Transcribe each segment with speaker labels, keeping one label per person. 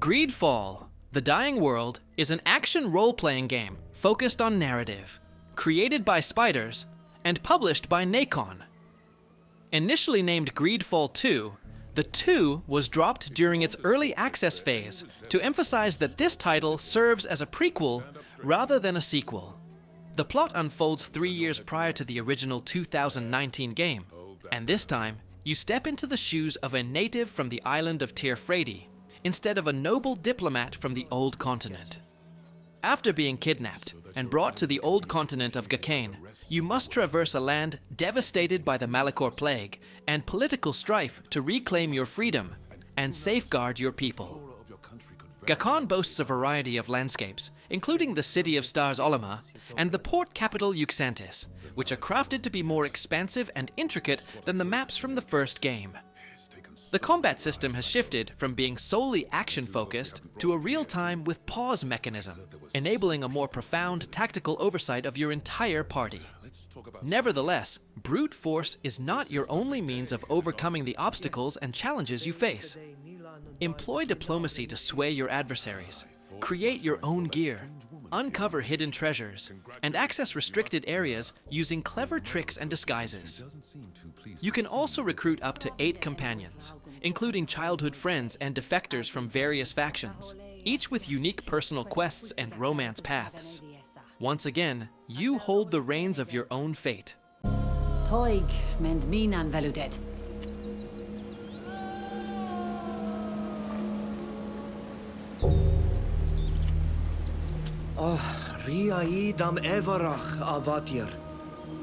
Speaker 1: GreedFall, The Dying World, is an action role-playing game focused on narrative, created by spiders, and published by Nacon. Initially named GreedFall 2, the 2 was dropped during its early access phase to emphasize that this title serves as a prequel rather than a sequel. The plot unfolds 3 years prior to the original 2019 game, and this time, you step into the shoes of a native from the island of Teer Fradee, instead of a noble diplomat from the Old Continent. After being kidnapped and brought to the Old Continent of Gacane, you must traverse a land devastated by the Malichor plague and political strife to reclaim your freedom and safeguard your people. Gacane boasts a variety of landscapes, including the City of Stars Olima and the port capital Uxantis, which are crafted to be more expansive and intricate than the maps from the first game. The combat system has shifted from being solely action-focused to a real-time with pause mechanism, enabling a more profound tactical oversight of your entire party. Nevertheless, brute force is not your only means of overcoming the obstacles and challenges you face. Employ diplomacy to sway your adversaries, create your own gear, uncover hidden treasures, and access restricted areas using clever tricks and disguises. You can also recruit up to 8 companions, including childhood friends and defectors from various factions, each with unique personal quests and romance paths. Once again, you hold the reins of your own fate.
Speaker 2: Toig mend minan veludet.
Speaker 3: Riaidam everach avatir.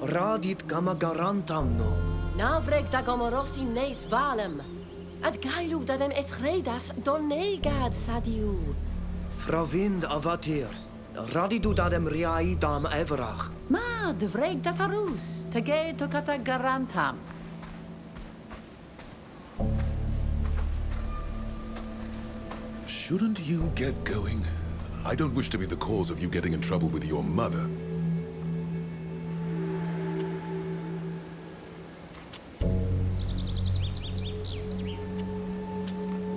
Speaker 3: Radit gamagarantamno.
Speaker 2: Navrek da gomorosi nes valem. Ad gailu dadem eschredas Doneigad sadiu.
Speaker 3: Fravind avatir. Radidu dadem riaidam everach.
Speaker 2: Ma de vrek dat harus. Tage to kata garantam.
Speaker 4: Shouldn't you get going? I don't wish to be the cause of you getting in trouble with your mother.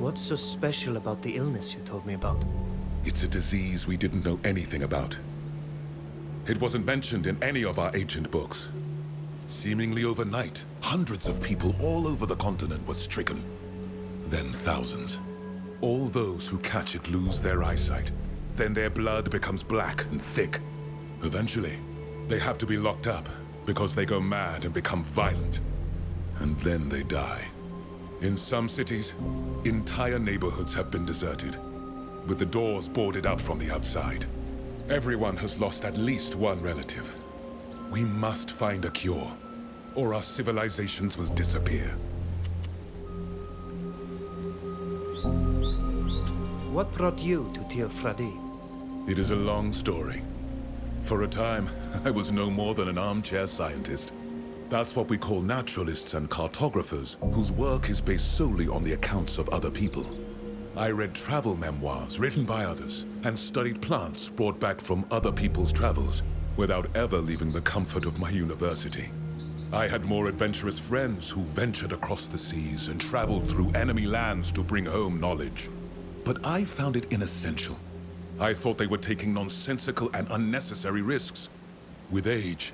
Speaker 3: What's so special about the illness you told me about?
Speaker 4: It's a disease we didn't know anything about. It wasn't mentioned in any of our ancient books. Seemingly overnight, hundreds of people all over the continent were stricken. Then thousands. All those who catch it lose their eyesight. Then their blood becomes black and thick. Eventually, they have to be locked up because they go mad and become violent. And then they die. In some cities, entire neighborhoods have been deserted, with the doors boarded up from the outside. Everyone has lost at least one relative. We must find a cure, or our civilizations will disappear.
Speaker 3: What brought you to Teer Fradee?
Speaker 4: It is a long story. For a time, I was no more than an armchair scientist. That's what we call naturalists and cartographers, whose work is based solely on the accounts of other people. I read travel memoirs written by others, and studied plants brought back from other people's travels, without ever leaving the comfort of my university. I had more adventurous friends who ventured across the seas and traveled through enemy lands to bring home knowledge. But I found it inessential. I thought they were taking nonsensical and unnecessary risks. With age,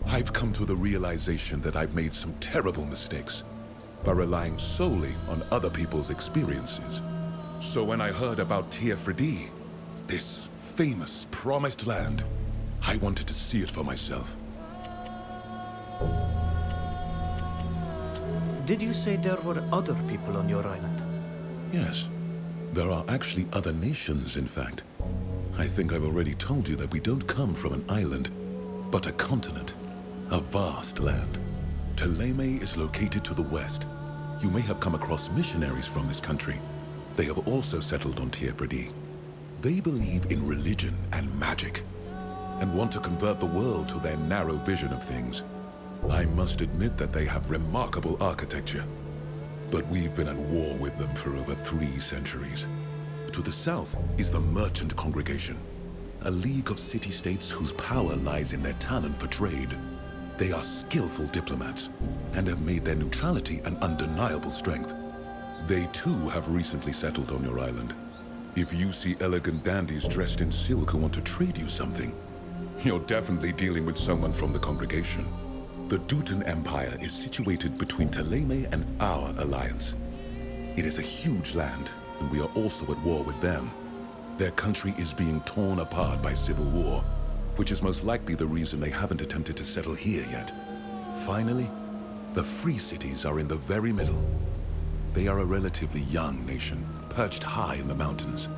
Speaker 4: I've come to the realization that I've made some terrible mistakes by relying solely on other people's experiences. So when I heard about Teer Fradee, this famous, promised land, I wanted to see it for myself.
Speaker 3: Did you say there were other people on your island?
Speaker 4: Yes. There are actually other nations, in fact. I think I've already told you that we don't come from an island, but a continent. A vast land. Teleme is located to the west. You may have come across missionaries from this country. They have also settled on Teer Fradee. They believe in religion and magic, and want to convert the world to their narrow vision of things. I must admit that they have remarkable architecture. But we've been at war with them for over 3 centuries. To the south is the Merchant Congregation, a league of city-states whose power lies in their talent for trade. They are skillful diplomats, and have made their neutrality an undeniable strength. They too have recently settled on your island. If you see elegant dandies dressed in silk who want to trade you something, you're definitely dealing with someone from the congregation. The Dutan Empire is situated between Thélème and our alliance. It is a huge land, and we are also at war with them. Their country is being torn apart by civil war, which is most likely the reason they haven't attempted to settle here yet. Finally, the free cities are in the very middle. They are a relatively young nation, perched high in the mountains.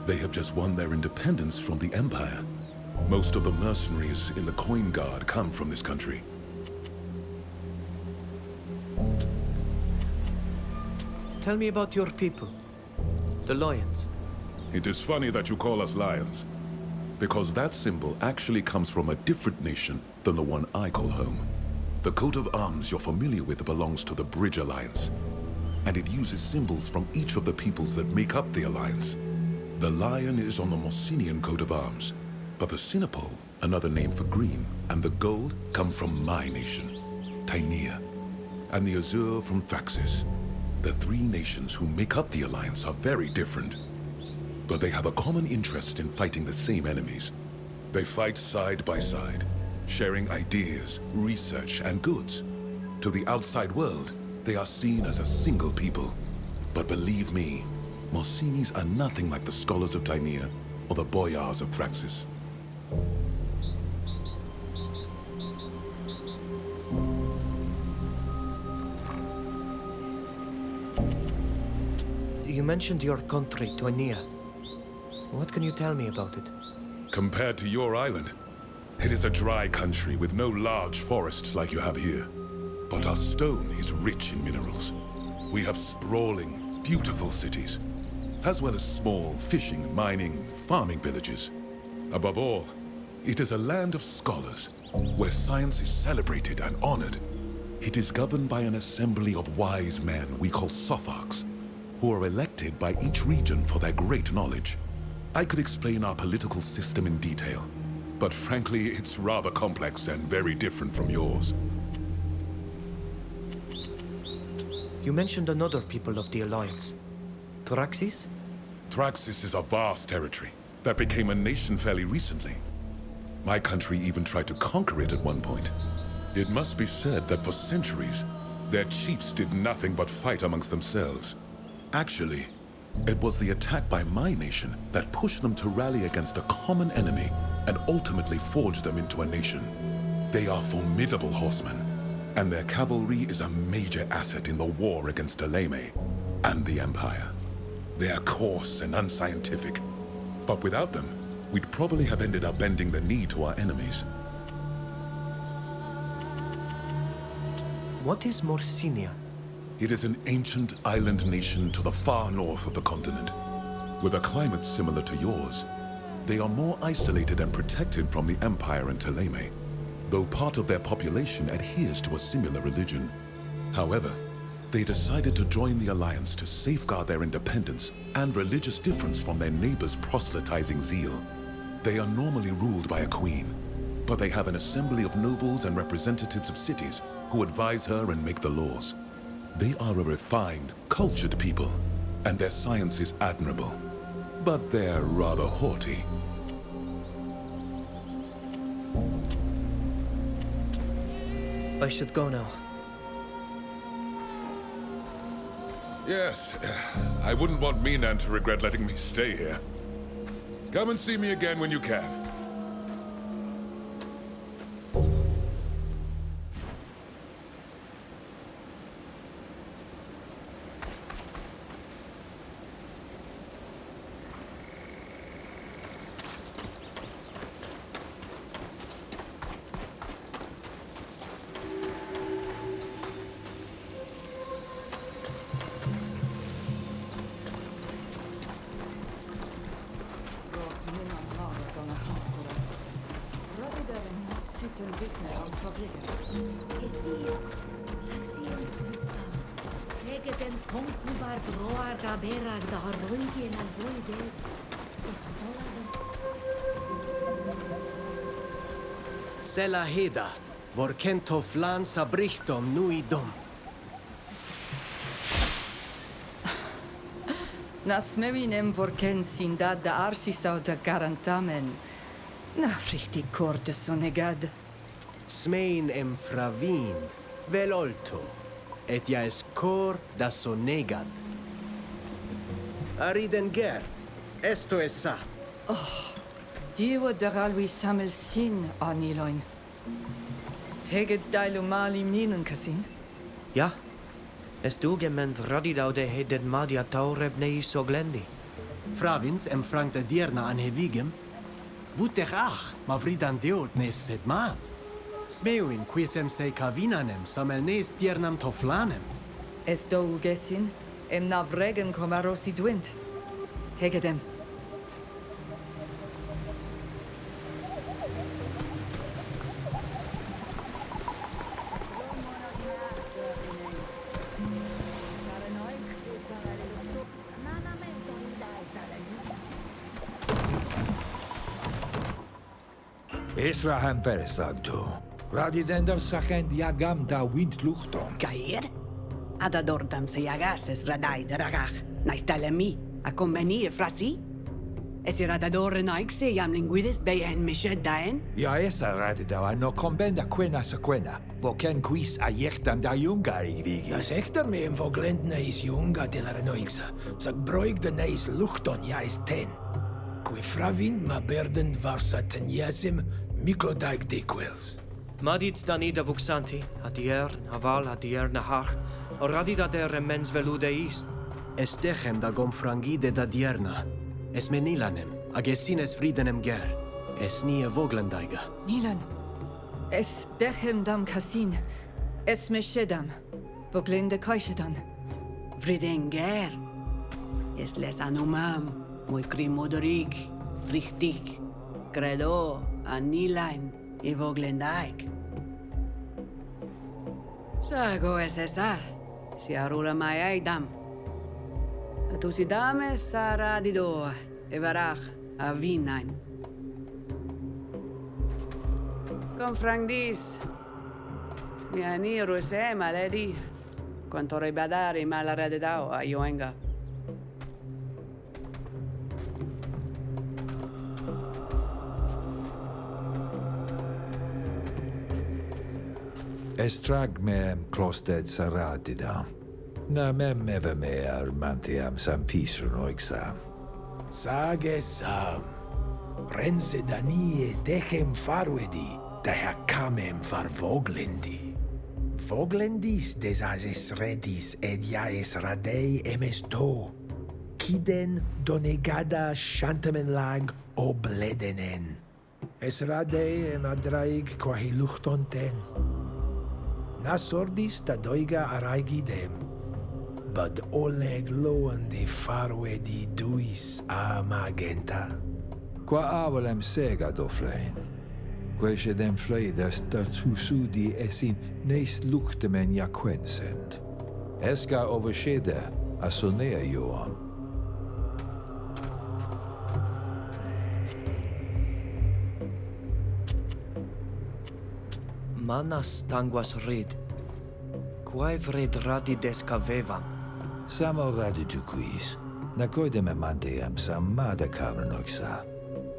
Speaker 4: They have just won their independence from the Empire. Most of the mercenaries in the Coin Guard come from this country.
Speaker 3: Tell me about your people, the Lions.
Speaker 4: It is funny that you call us lions, because that symbol actually comes from a different nation than the one I call home. The coat of arms you're familiar with belongs to the Bridge Alliance, and it uses symbols from each of the peoples that make up the alliance. The lion is on the Mosinian coat of arms, but the Sinopole, another name for green, and the gold come from my nation, Tainea, and the azure from Thraxis. The three nations who make up the alliance are very different, but they have a common interest in fighting the same enemies. They fight side by side, sharing ideas, research, and goods. To the outside world, they are seen as a single people. But believe me, Morsinis are nothing like the scholars of Tainea or the boyars of Thraxis.
Speaker 3: You mentioned your country, Tainea. What can you tell me about it?
Speaker 4: Compared to your island, it is a dry country with no large forests like you have here. But our stone is rich in minerals. We have sprawling, beautiful cities, as well as small fishing, mining, farming villages. Above all, it is a land of scholars, where science is celebrated and honored. It is governed by an assembly of wise men we call Sopharchs, who are elected by each region for their great knowledge. I could explain our political system in detail, but frankly, it's rather complex and very different from yours.
Speaker 3: You mentioned another people of the Alliance. Thraxis?
Speaker 4: Thraxis is a vast territory that became a nation fairly recently. My country even tried to conquer it at one point. It must be said that for centuries, their chiefs did nothing but fight amongst themselves. Actually, it was the attack by my nation that pushed them to rally against a common enemy and ultimately forged them into a nation. They are formidable horsemen, and their cavalry is a major asset in the war against Thélème and the Empire. They are coarse and unscientific, but without them, we'd probably have ended up bending the knee to our enemies.
Speaker 3: What is Morsinia?
Speaker 4: It is an ancient island nation to the far north of the continent. With a climate similar to yours, they are more isolated and protected from the Empire and Thélème, though part of their population adheres to a similar religion. However, they decided to join the Alliance to safeguard their independence and religious difference from their neighbors' proselytizing zeal. They are normally ruled by a queen, but they have an assembly of nobles and representatives of cities who advise her and make the laws. They are a refined, cultured people, and their science is admirable, but they're rather haughty.
Speaker 3: I should go now.
Speaker 4: Yes, I wouldn't want Minan to regret letting me stay here. Come and see me again when you can.
Speaker 5: Sela heda, vorkento flan sabrichtom nuidom.
Speaker 6: Nas mewinem vorken sindad da arsisau da garantamen. Na richtig korte Doneigad.
Speaker 5: Smein em fravind, velolto, et ja es cor da Doneigad. Ariden ger, esto es sa.
Speaker 6: Diwa daralwi samel sin aniloin. Tegets dailu mali minen kasin.
Speaker 3: Ja. Es dugement radidau de heden madia taureb neis oglendi.
Speaker 5: Fravins em frank de dierna an hevigem. Butech ach, ma vridan deolt nes sed mat. Smeuin quisem se cavinanem samel nes diernam toflanem.
Speaker 6: Es do ugesin, em navregen comarosi dwint. Tegedem.
Speaker 7: Estrahem versagto. Radidendam sachend jagam da wind luchtom.
Speaker 8: Cair? Adadordam se jagases radai de ragach. Naistalemi, a convenie frasi? Es radadore naik se jam linguides beien mished daen?
Speaker 7: Ja esa radidau no convenda quena sequena. Voken quis a jechtam da jungari vigi.
Speaker 9: Das hektar me em voglend neis junga de la renoixa. Sag broig de neis luchton ja is ten. Qui fravind ma berdend varsa ten jasim miklodaig dequels.
Speaker 3: Madit danida Uxanti, adier, naval, adier, nahar, radida der mens veludeis.
Speaker 5: Estechem da gomfrangide da dierna. Es menilanem, agesines fridenem ger. Es nie voglendaiga.
Speaker 6: Nilan. Es dechem dam kasin. Es meshedam. Voglinde kaishedan.
Speaker 8: Vridenger. Es les anumam. Muy crimodorig. Frichtig. Credo. Anilain. I voglendaik. Sago es esa. Si arula mai aidam. Tu si dame sara di doa. E varach. A vinain. Con frangdis. Mi aniro e se maledi. Quanto rebadari malarede dao a Yoenga.
Speaker 7: Estrag me klosted saradida. Na mem eve me armantiam sam pisrunoixa.
Speaker 9: Sage sam. Rense danie dechem farwedi, daher camem far voglendi. Voglendis desases redis ed jaes radei emesto. Kiden Doneigada shantamen lag obledenen. Es radei em adraig quahi luchton ten. Nas ordis da doiga araigidem. Bad oleg loan de farwedi duis a magenta.
Speaker 7: Qua avalem sega doflein. Quece dem fleidas dat susudi esin neis luchtemen jaquensend. Esca overschede a sonea joam.
Speaker 3: Manas tanguas rid. Quae vred radides cavevam.
Speaker 7: Samo raditu quis. Nacoidem amanteam sam mada cavernoixa.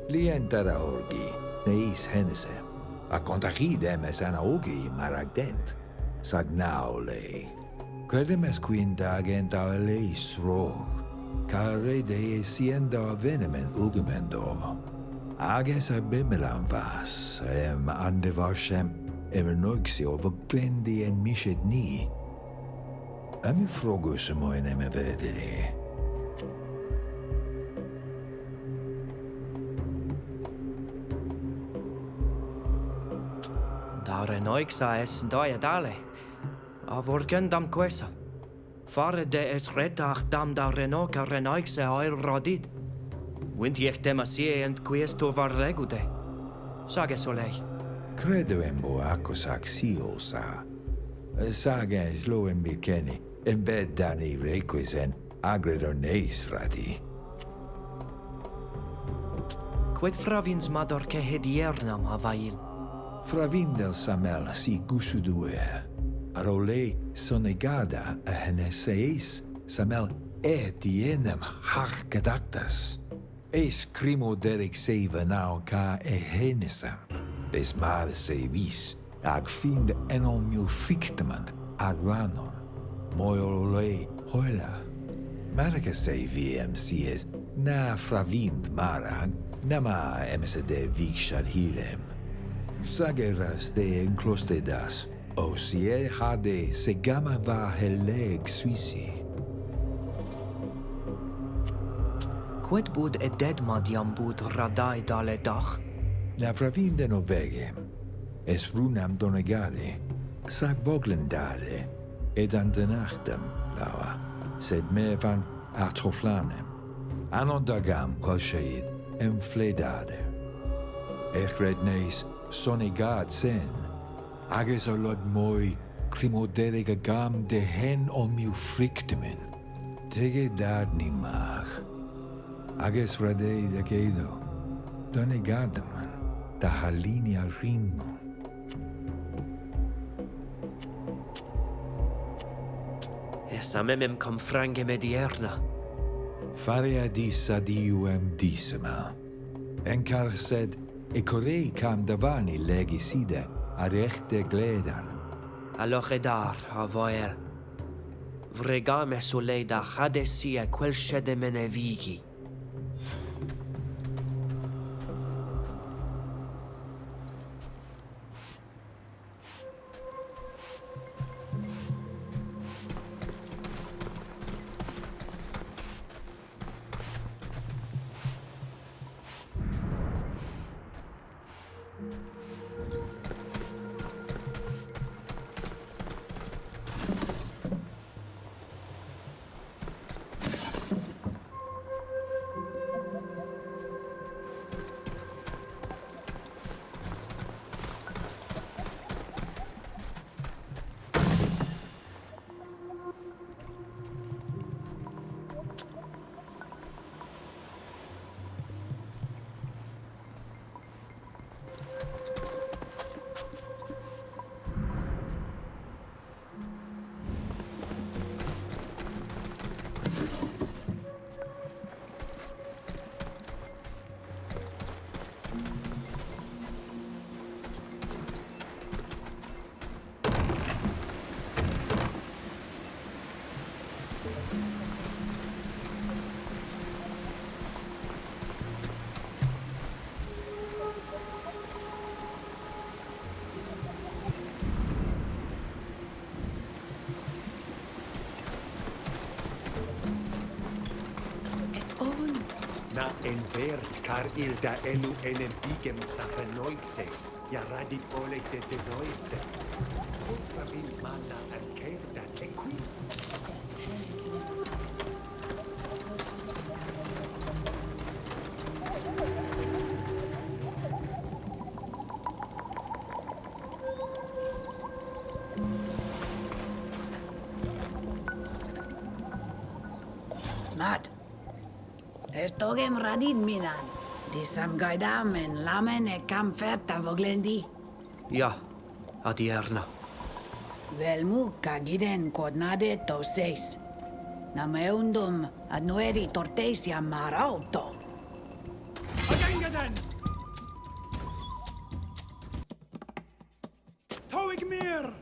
Speaker 7: Lientara orgi, neis henese. A contagidem es anaogi maragdent. Sagnaule. Quedem es quindagent a eleis rog. Care de siendo avenemen ulgemendo. Ages abimelam vas, andevarsem, noixio voglendi en mished ni. Ami frogus moinem vedere.
Speaker 3: Da renoixa es doia dale. A vorgen dam quesa. Fare de es retach dam da renoca renoixa oil rodid. Wint jech demasie and questo var regude. Sage solei.
Speaker 7: Credo en bo acosac siosa. Sage sloem biceni, en bed dani requisen agredor neis Fradee.
Speaker 3: Quid fravins mador che hediernam avail.
Speaker 7: Fravindel samel si gusudue. Arole sonegada a heneseis Samel etienem hach gedactas. Es crimo derek seiva now ka ehenisam. Bes mare sevis, ag find enon mil fictaman ad ranon. Moiolole hoila. Marca seiviem sies na fravind marang, nama emsede vikshad hirem. Sageras de enclostedas, o sie hade segama va heleg suisi.
Speaker 3: Quid bud dead madiam bud radai dale dach?
Speaker 7: Na fravinde novegem, es runam Doneigade, sag voglendade, ed an denachtem, lawa, sed me van atroflanem, anondagam qualsheid, fledade. Echred neis Doneigad sen, ages olod moi crimoderega gam de hen omiu frictimen, tege dad ni mach. Ages Fradee de Gedo, Doneigadman, da halinia ringo.
Speaker 3: Esamemem com frange medierna.
Speaker 7: Faria dis adiuem dissima. Encar sed, e corei cam davani legiside, ad echte gledan.
Speaker 3: Alochedar, avoel. Vregame suleida hadesia quel shedemene vigi.
Speaker 10: Na en vert car ilda enu enem vigem sapenoixe, ja radipole de denoise. Ultra vil mana an cerda equi.
Speaker 8: Mat. Estogem radid minan. Disam gaidam en lamen e cam ferta voglendi.
Speaker 3: Ja, adierna.
Speaker 8: Velmu cagiden codnade to seis. Nameundum ad nueri tortesia marauto.
Speaker 9: Agengaden! Toig mir!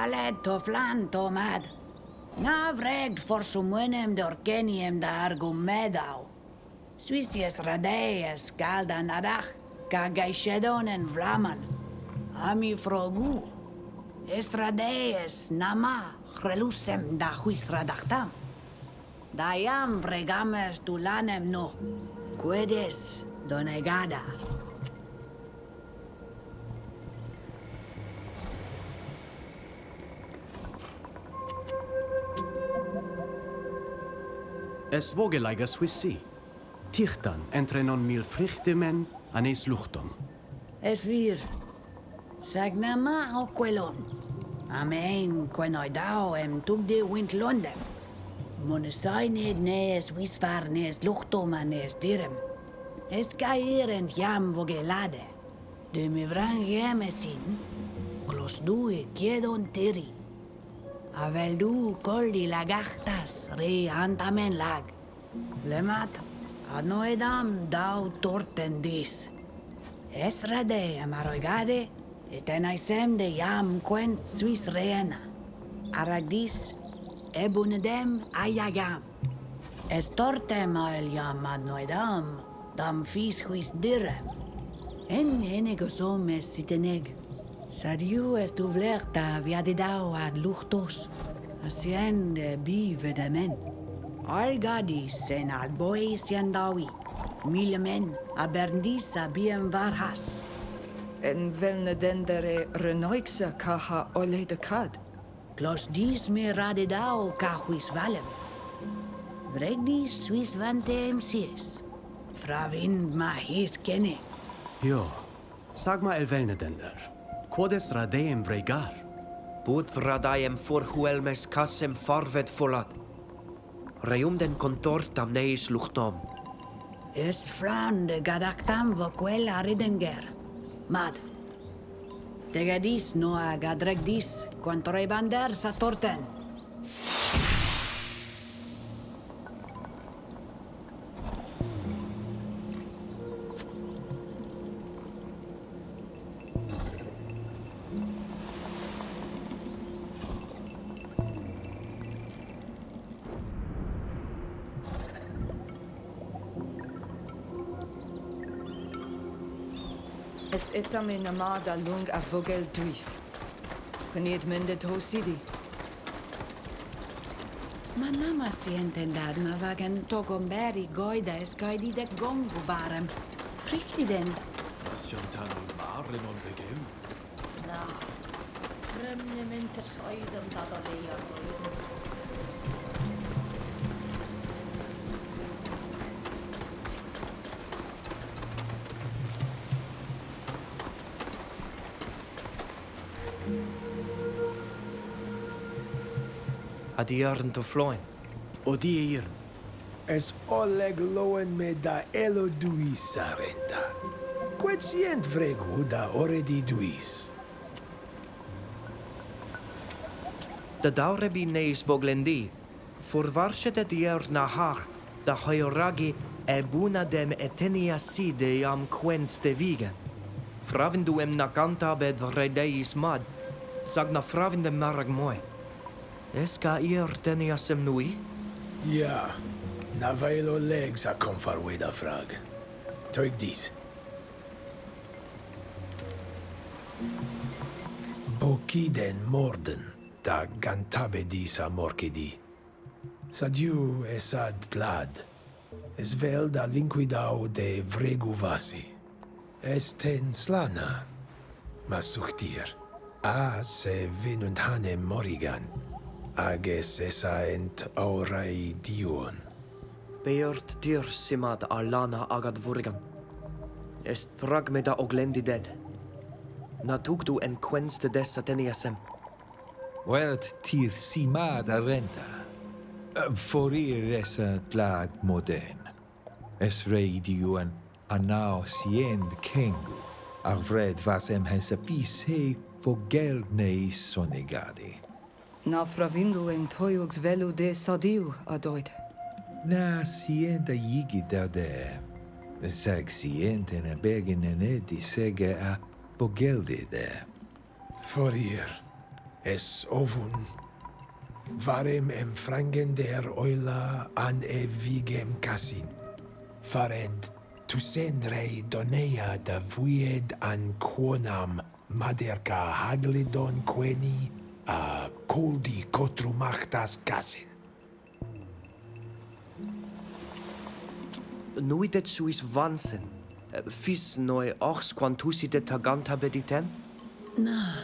Speaker 11: Aled toflan tomad. Na vregt for sumunem dorkeniem da argumedau. Suisies radees galdan adach, ka gaishedon en vlaman. Ami frogu. Estradees nama relusem da huis radachtam. Dayam vregames tulanem no. Quedes Doneigada.
Speaker 5: Es vogeleiga Swissi. Tichtan entrenon mil frichtemen anes luchtom.
Speaker 11: Es vir. Sagnama o quelon. Amen quenoidao em tugde wint London. Monesained nes wisfar nes luchtom anes direm. Es cair en jam vogelade. De me vran gemesin. Clos due quiedon tiri. Avel du colli lagachtas re antamen lag. Lemat, ad noedam dau tortendis. Estrade amaroigade, et enaisem de jam quent suis reena. Aragdis, ebunedem ayagam. Estortem ael jam ad noedam, dam fis huis direm. En enegosom es siteneg. Sadiu es tu vlerta viadidao ad luchtos. Asien de bi vedamen. Argadis en alboi siandawi. Milemen aberdis abiem varhas.
Speaker 6: En velne dendere renoixe kaha ole de kad.
Speaker 11: Klos dis me radidao kahuis valem. Vregdis suis vantem sies. Fravind ma his kenne.
Speaker 5: Jo, sag ma elvelne dender. Quodes radeem vregar?
Speaker 3: Bud vradaiem for huelmes kassem farved folat. Reum den contortam neis luchtom.
Speaker 11: Es fran de gadaktam voquel aridenger. Mad. Tegadis noa gadregdis quantorebander satorten.
Speaker 6: Es esame namada lung a vogel duis. Kuniet mendet hosidi.
Speaker 11: Manama sientendad ma vagen togomberi goida es gaidi de gongu barem. Frikti den.
Speaker 12: Nasjontan on maren on vegem.
Speaker 2: Na, remnemente soidem dadaleia goium.
Speaker 3: Adiarn to floin.
Speaker 5: Odier.
Speaker 9: Es oleg loen me da elo duis sarenta. Quetient vregu da oredi duis.
Speaker 3: De daurebi neis voglendi. Forvarsche de dier na har. Da hoyoragi ebuna dem etenia si de jam quens de vigen. Fravinduem nakanta bed vredeis mad. Sagna fravindem marag moe. Eska teniasem nui?
Speaker 9: Ja, na vailo legs a confarweda frag. Toig dis. Bokiden morden, da gantabedis a morkedi. Sadiu esad glad. Es vel da linquidau de vregu vasi. Esten slana, ma suchtir. A se vinunt hanem morigan. Ages esa ent aurai dion.
Speaker 3: Beort dir simad alana agad vurgan. Est fragmeda oglendi dead. Natugdu en quenste des ateniasem.
Speaker 7: Wert Teer simad arenta. Forir esa glad modern. Es reidiuan anao siend kengu. Arvred vasem hesapis he vogel neis sonegadi.
Speaker 6: Na fravindu en toyux velu de sadiu adoid.
Speaker 7: Na sienta yigida de. Sag sienta na begen en edi sege a bogeldi de.
Speaker 9: Forir, es ovun. Varem em frangen der oila an evigem casin. Farent tusendrei donea da vuied an quonam maderca haglidon queni a coldi cotrumachtas casin.
Speaker 3: Nuidet suis vansen. Fis noi ochs quantusidet taganta bediten?
Speaker 6: Na,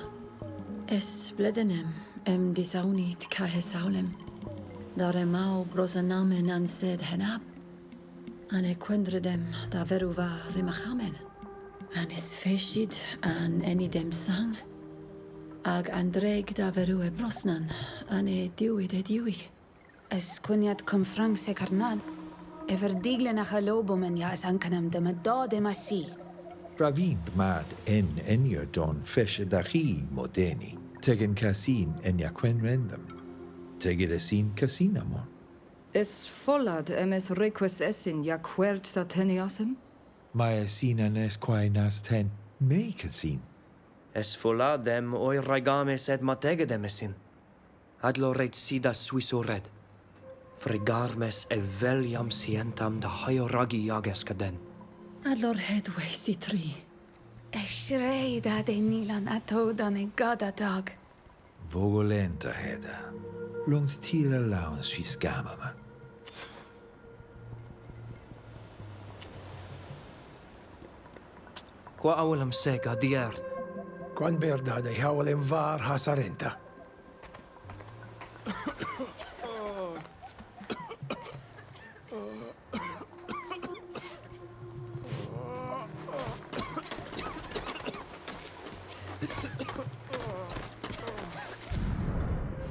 Speaker 6: es bledenem em disaunit cahe saulem. Daremau brosanamen an sed henab. Ane quendredem da veruva rimachamen. Anis feshid an enidem sang. Ag andreg da verue brosnan, ane diuid e diuig.
Speaker 11: Es cuniat confrang se carnad. Everdigle nach alobumen ja es ancanem de medode massi.
Speaker 7: Pravind mad en enyo don feshe dahi modeni. Tegen casin en jaquen rendem. Tegid esin casinamon.
Speaker 6: Es follad emes reques essin ja quert sateniasem?
Speaker 7: Maia sinan es quae nas ten me casin.
Speaker 3: Es foladem oi raigames et mategedemesin. Adlo reit sidas suiso red. Frigarmes e veliam sientam da haioragi jagescaden.
Speaker 6: Adlor hedwe si tri.
Speaker 11: Eshreida de Nilan ato Doneigad dag.
Speaker 7: Vogolenta hedda. Långt tira laun sviskamaman.
Speaker 3: Qua awlam sega dier.
Speaker 9: Quan berda de hawlem var hasarenta.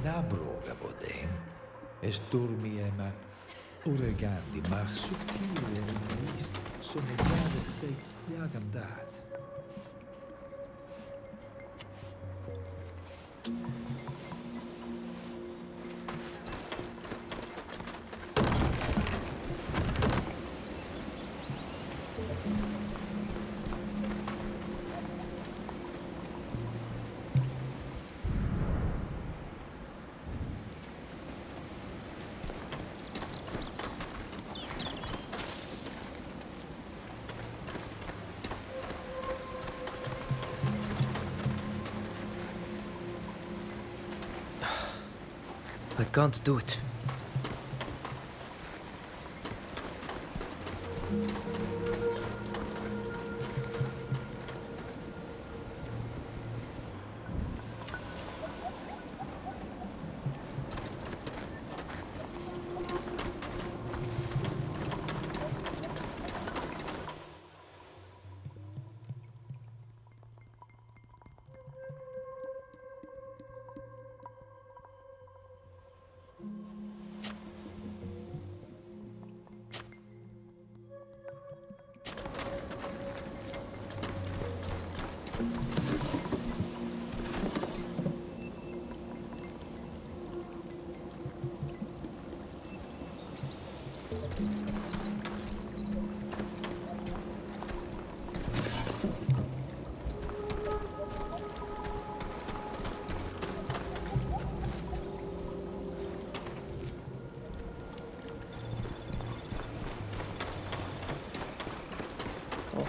Speaker 7: Na broga boden. Esturmiema oregandi mar subtile vis sommegare sei jagandat.
Speaker 3: I can't do it.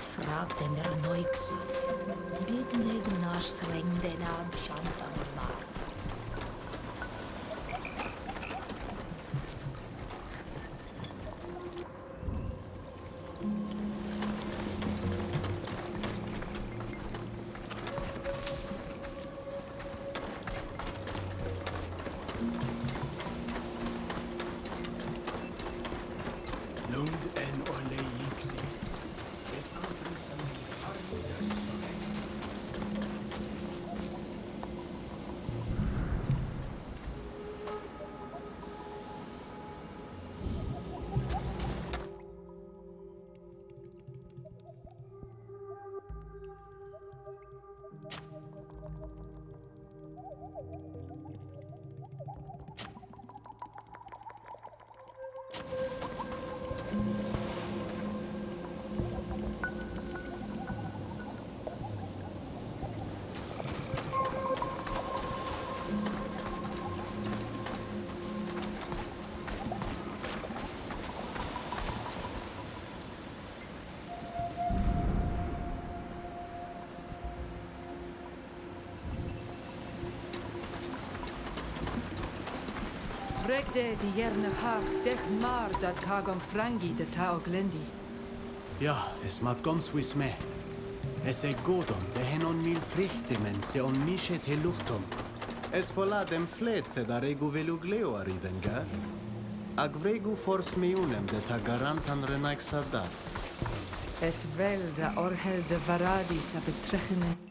Speaker 11: Frag den Renoix. Bid mig nas ring den ab shantan mar.
Speaker 12: Lund en ole yiksi.
Speaker 13: Rekde die jerne haar dech maar dat kagam frangi de tao glendi.
Speaker 5: Ja, es mat gons wis me. Es e godom, de henon mil frichtimen se on mishet he luchtom. Es vola dem flet se da regu velu gleo ariden, gar? Ag vregu fors meunem de ta garantan renaik sadat.
Speaker 13: Es wel da orhel de varadis a betrechenen.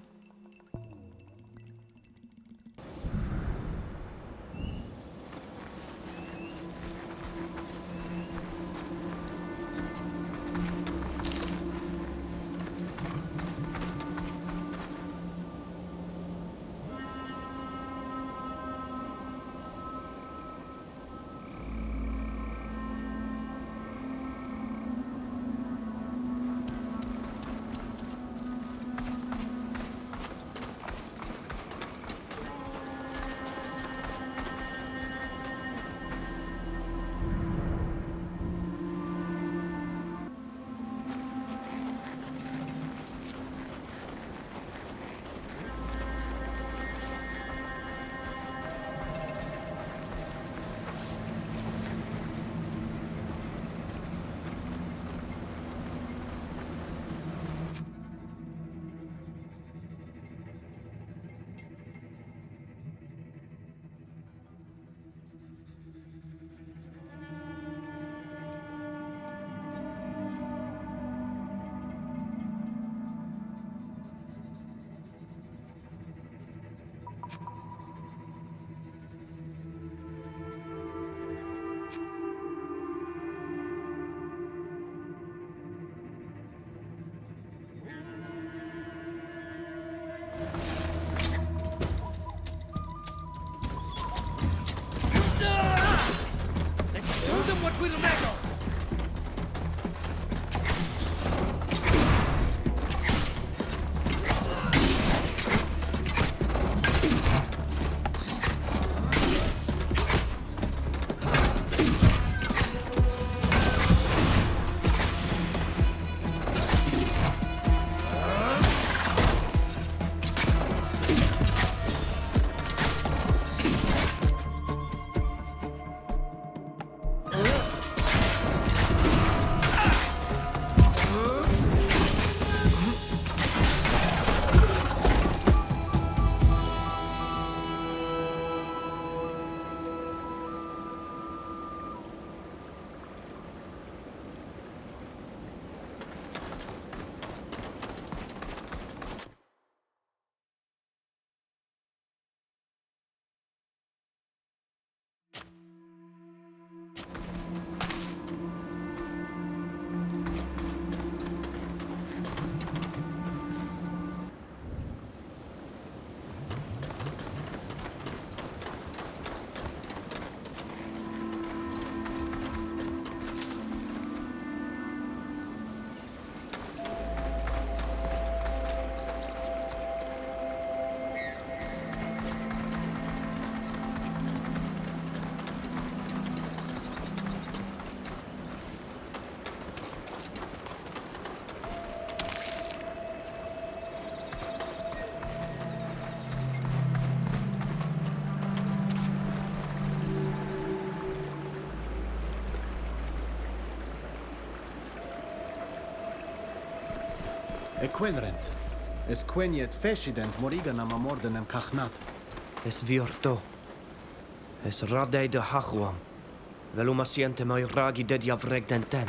Speaker 5: Equenrent. Es queniet feshident moriganam amordenem kachnat.
Speaker 3: Es virto. Es radei de hachuam. Veluma siente mai ragi ded javreg den ten.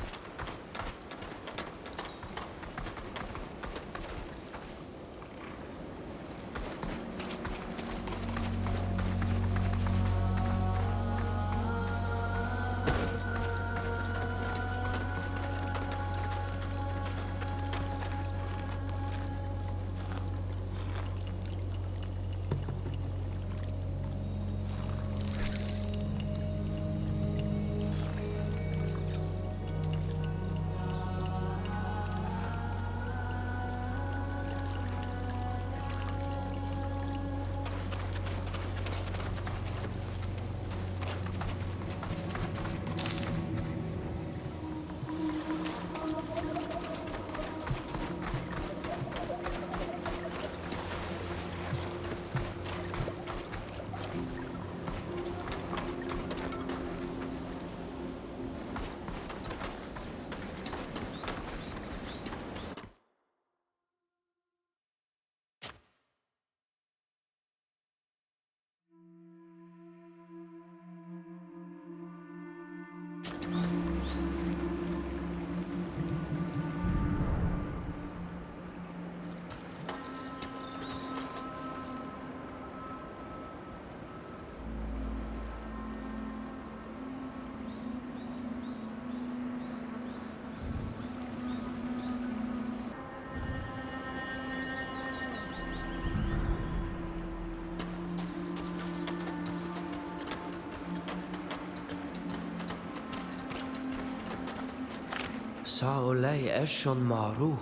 Speaker 3: Sa olei eshon maru.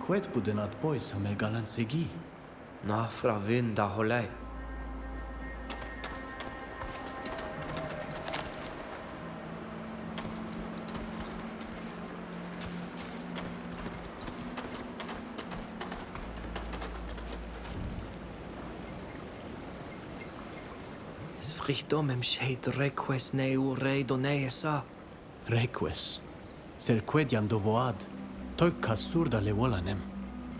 Speaker 5: Quet budenat boys amel galan segi.
Speaker 3: Na fravin da holei. Es frichtom em sheid request neu rei Doneesa.
Speaker 5: Request. Sel quediam dovoad. Toik kasurda le volanem.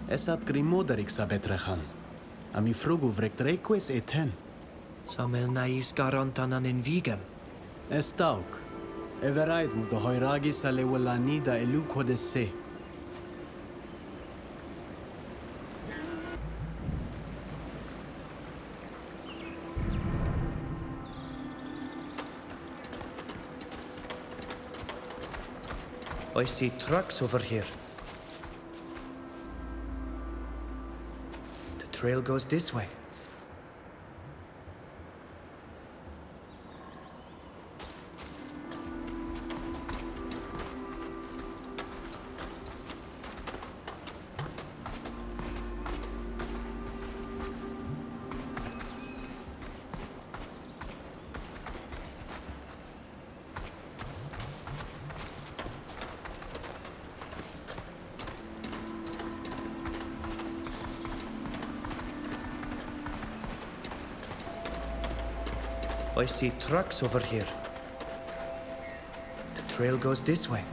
Speaker 5: Esat grimoderik sabetrechan. Ami frugu vrekt request eten.
Speaker 3: Samel nais garantanan in vigem.
Speaker 5: Estauk. Everaid mu do hoiragis ale volanida elu kodese.
Speaker 3: I see trucks over here. The trail goes this way. I see trucks over here. The trail goes this way.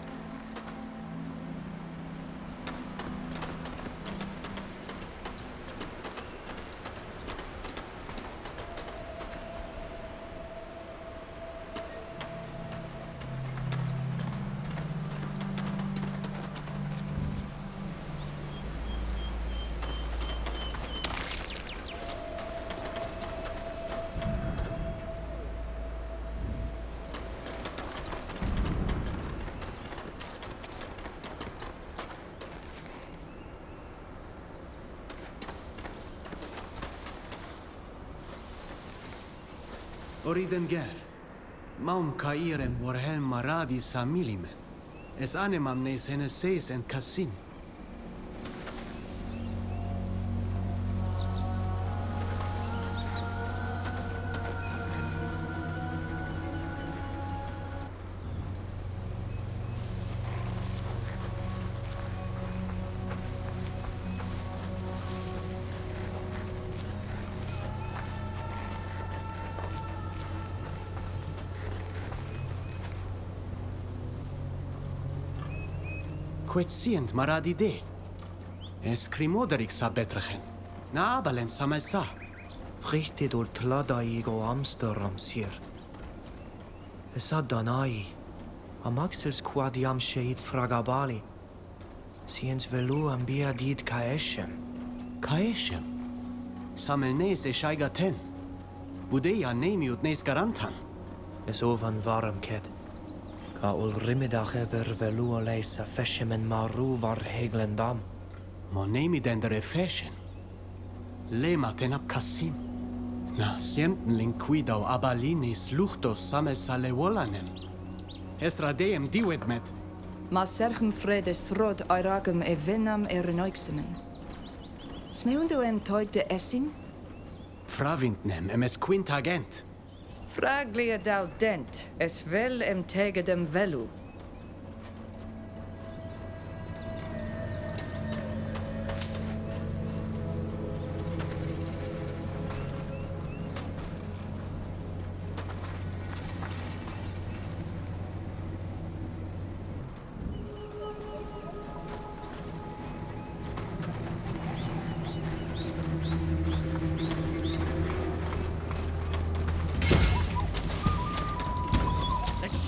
Speaker 5: Oriden ger. Maum kairem warhelm maradi samilimen. Es anemam nes heneses en kasim. Quetsient maradi de. Es crimoderik sa betrechen. Na abalen samelsa.
Speaker 3: Richtig ul tladaigo Amsterdam sir. Esa Donai. Amaxels quadiam sheid fragabali. Siens velu ambia did kaeshem.
Speaker 5: Kaeshem? Samel nes e shaigaten. Budeia nemiut nes garantan.
Speaker 3: Es ovan varm ked. Ka ul rimidach ever velu leisa feshemen maru var heglendam.
Speaker 5: Mo nemi dendere feshen. Lema tenap kasim. Na sienten linquidau abalinis luchtos samesa lewolanem. Es radeem diwedmet.
Speaker 13: Ma serchem fredes rod airagem e venam e renoixemen. Smeundo em toig de essin?
Speaker 5: Fravintnem emes quintagent.
Speaker 13: Fraglia dau dent, es vel em tegedem velu.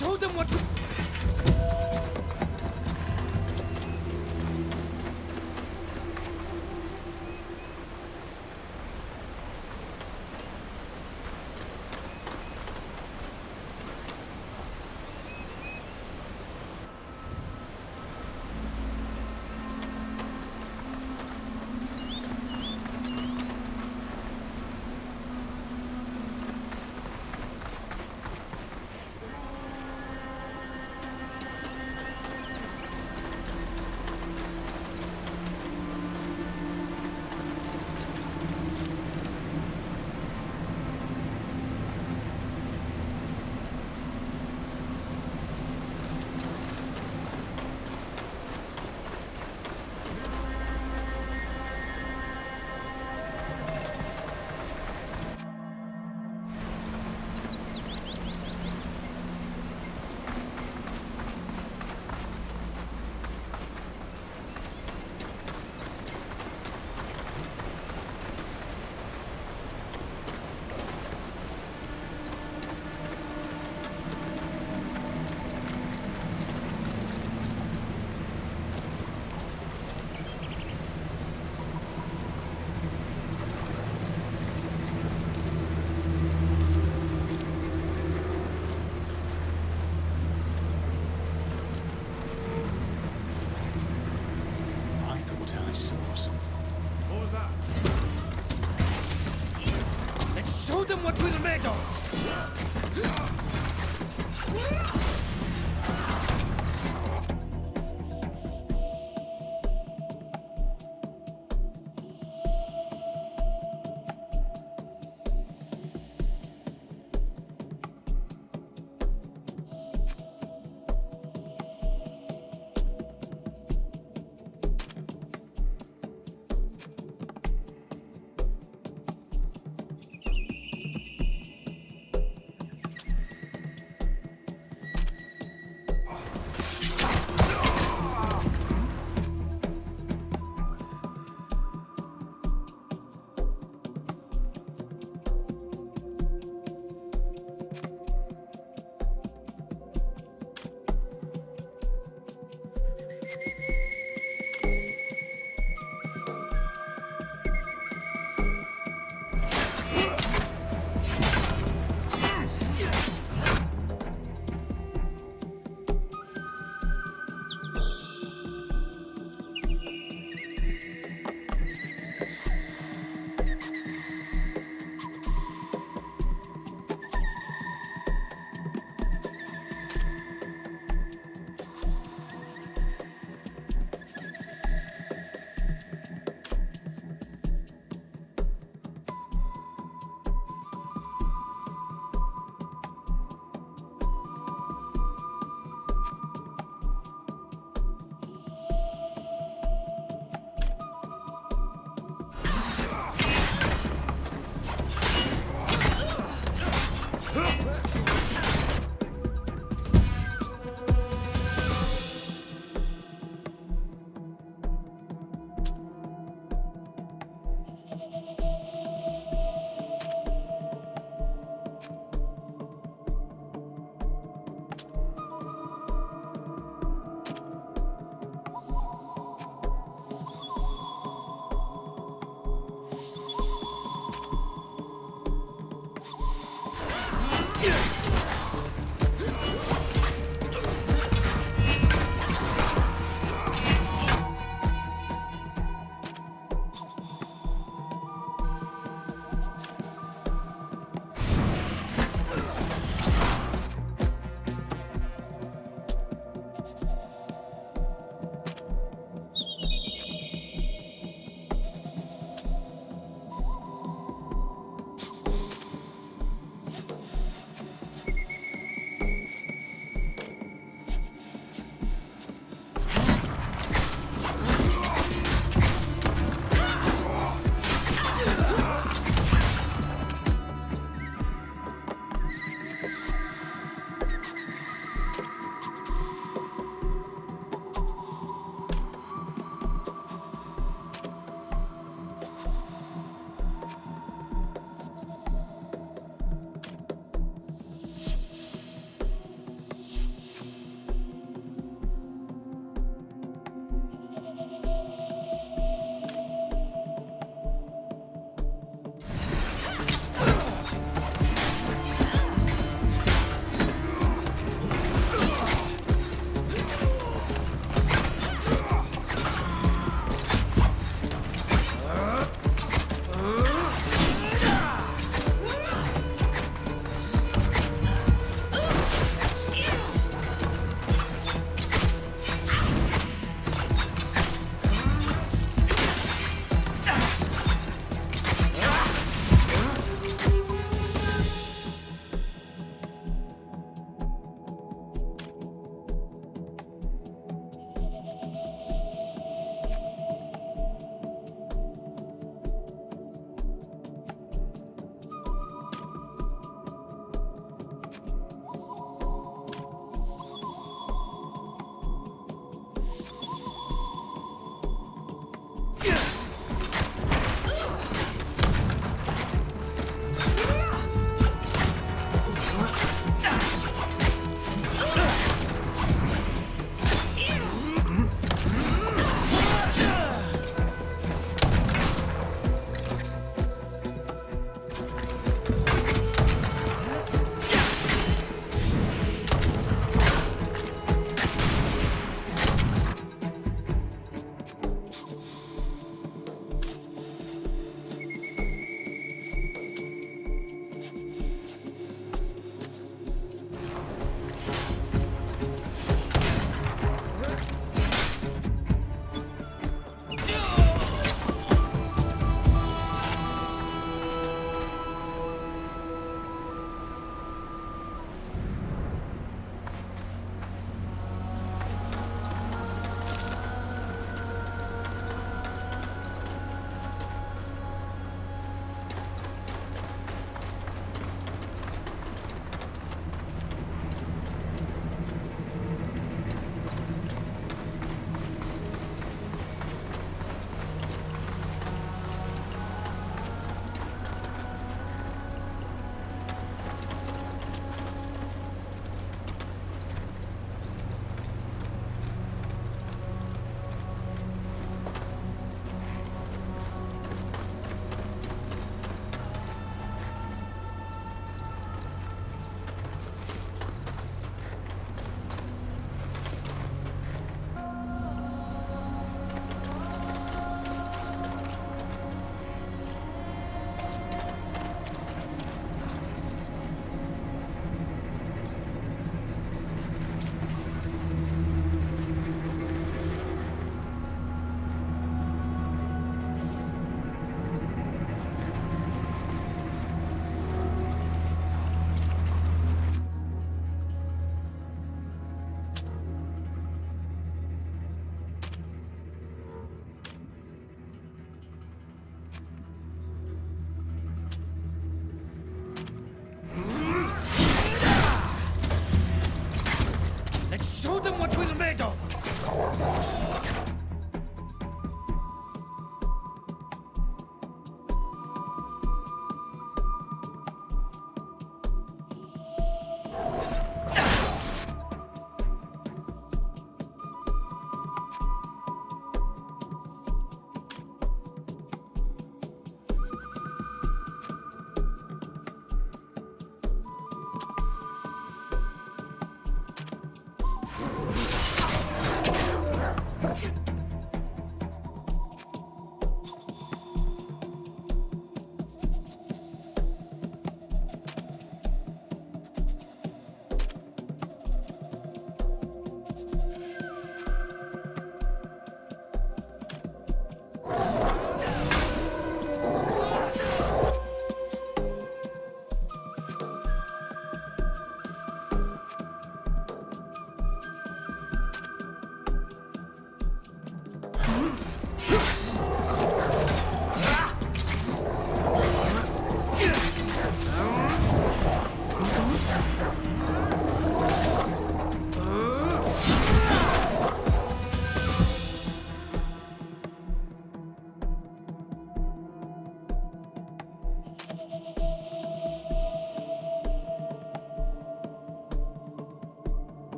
Speaker 3: Show them what... Show them what we're made of!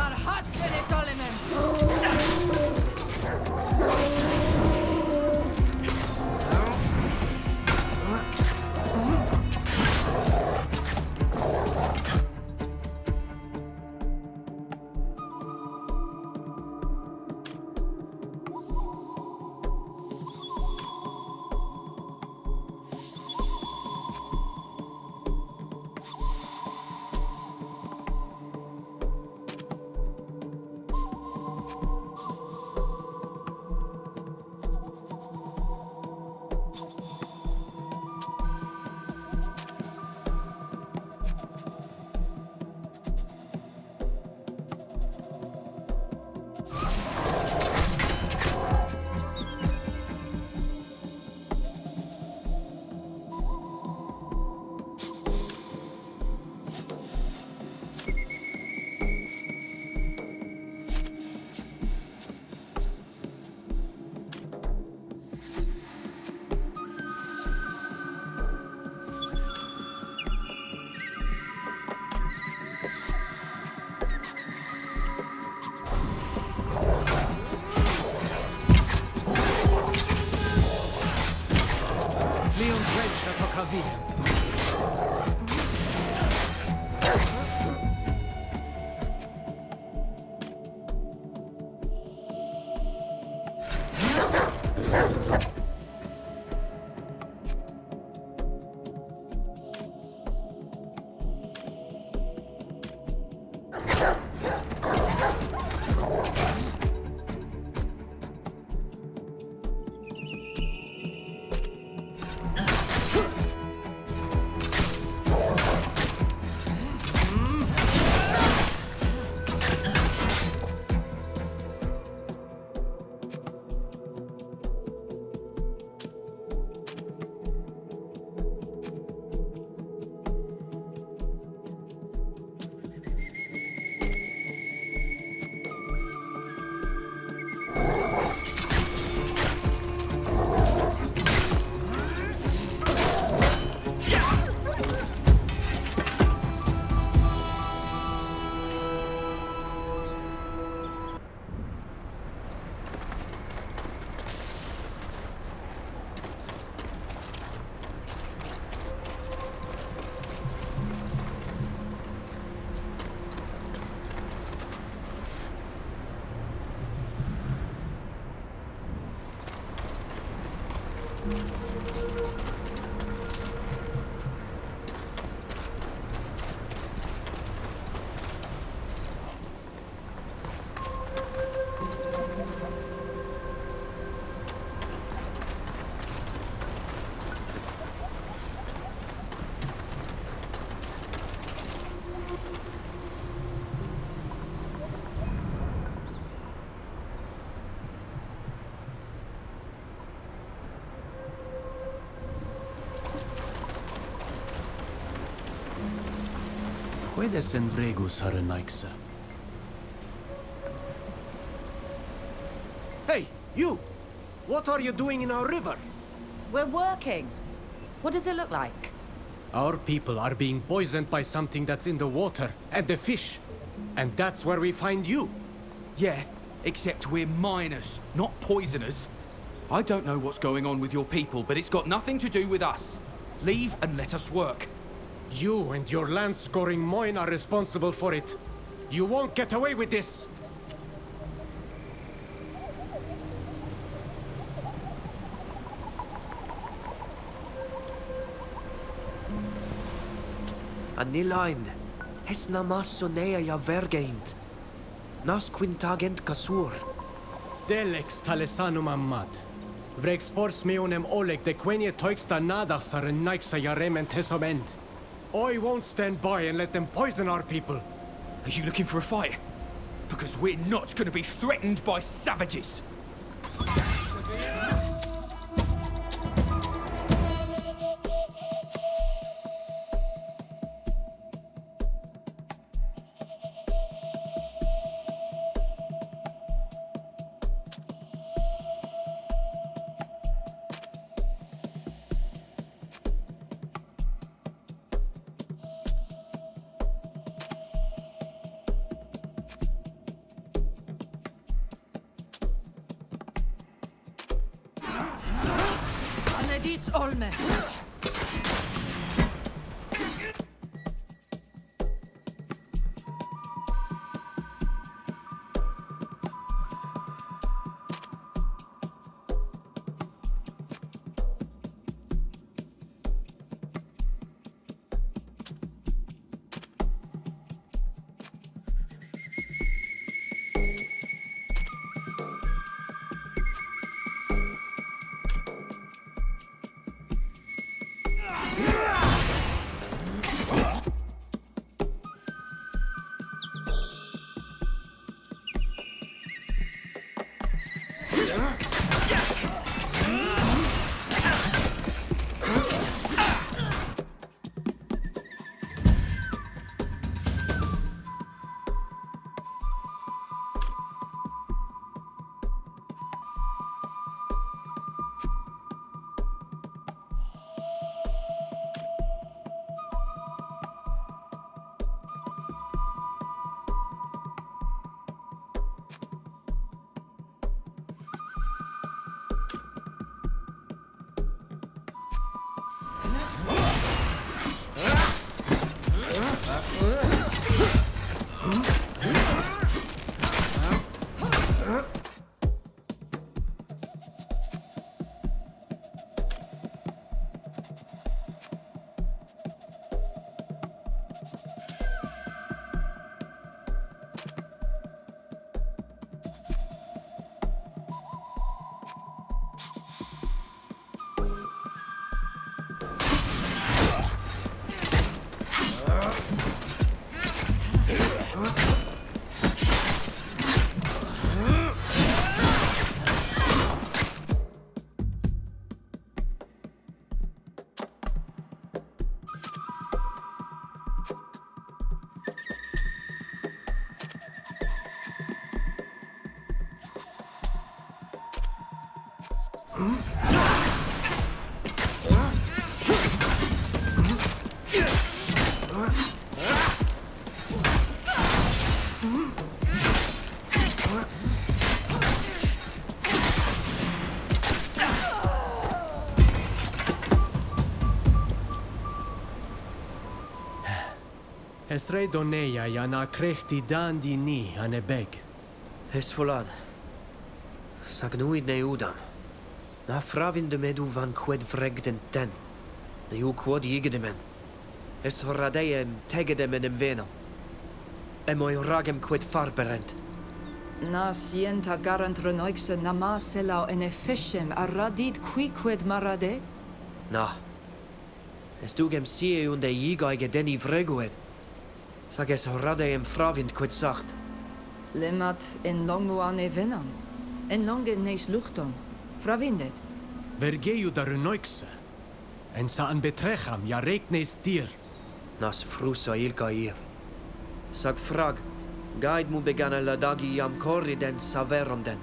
Speaker 13: Dar hassene tolemen!
Speaker 5: Puedes en vregus Harenaixa. Hey, you! What are you doing in our river?
Speaker 14: We're working. What does it look like?
Speaker 5: Our people are being poisoned by something that's in the water and the fish. And that's where we find you.
Speaker 15: Yeah, except we're miners, not poisoners. I don't know what's going on with your people, but it's got nothing to do with us. Leave and let us work.
Speaker 5: You and your land-scoring Moin are responsible for it. You won't get away with this!
Speaker 3: Anilain, hes namas sonea ja vergeint. Nas quintagent kasur.
Speaker 5: Delex talesanum ammad. Vrex force meonem oleg de quenie toixta nadas are naixa jarement hesoment. I won't stand by and let them poison our people.
Speaker 15: Are you looking for a fight? Because we're not going to be threatened by savages.
Speaker 13: Dis olme.
Speaker 5: Esre Doneia ja na krechti dan di ni ane beg.
Speaker 3: Es volad. Sag nuid ne udam. Na fravin de medu van qued vregden ten. Ne u quod igedemen. Es horadeiem tegedemen em venam. Emoi ragem quid farberent.
Speaker 13: Na sienta garant renoixe nama selau en efficiem arradid quiquid marade?
Speaker 3: Na. Es dugem sie unde igeige deni vregued. Sag es horadeiem fravind quid sacht.
Speaker 13: Lemat in longuan e venam. En longe neis luchtom. Fravindet.
Speaker 5: Vergeu da renoixe. En sa an betrecham ja regnes dir.
Speaker 3: Nas frusa ilka ir. Sag frag. Gaid mu begana ladagi jam corriden saveronden.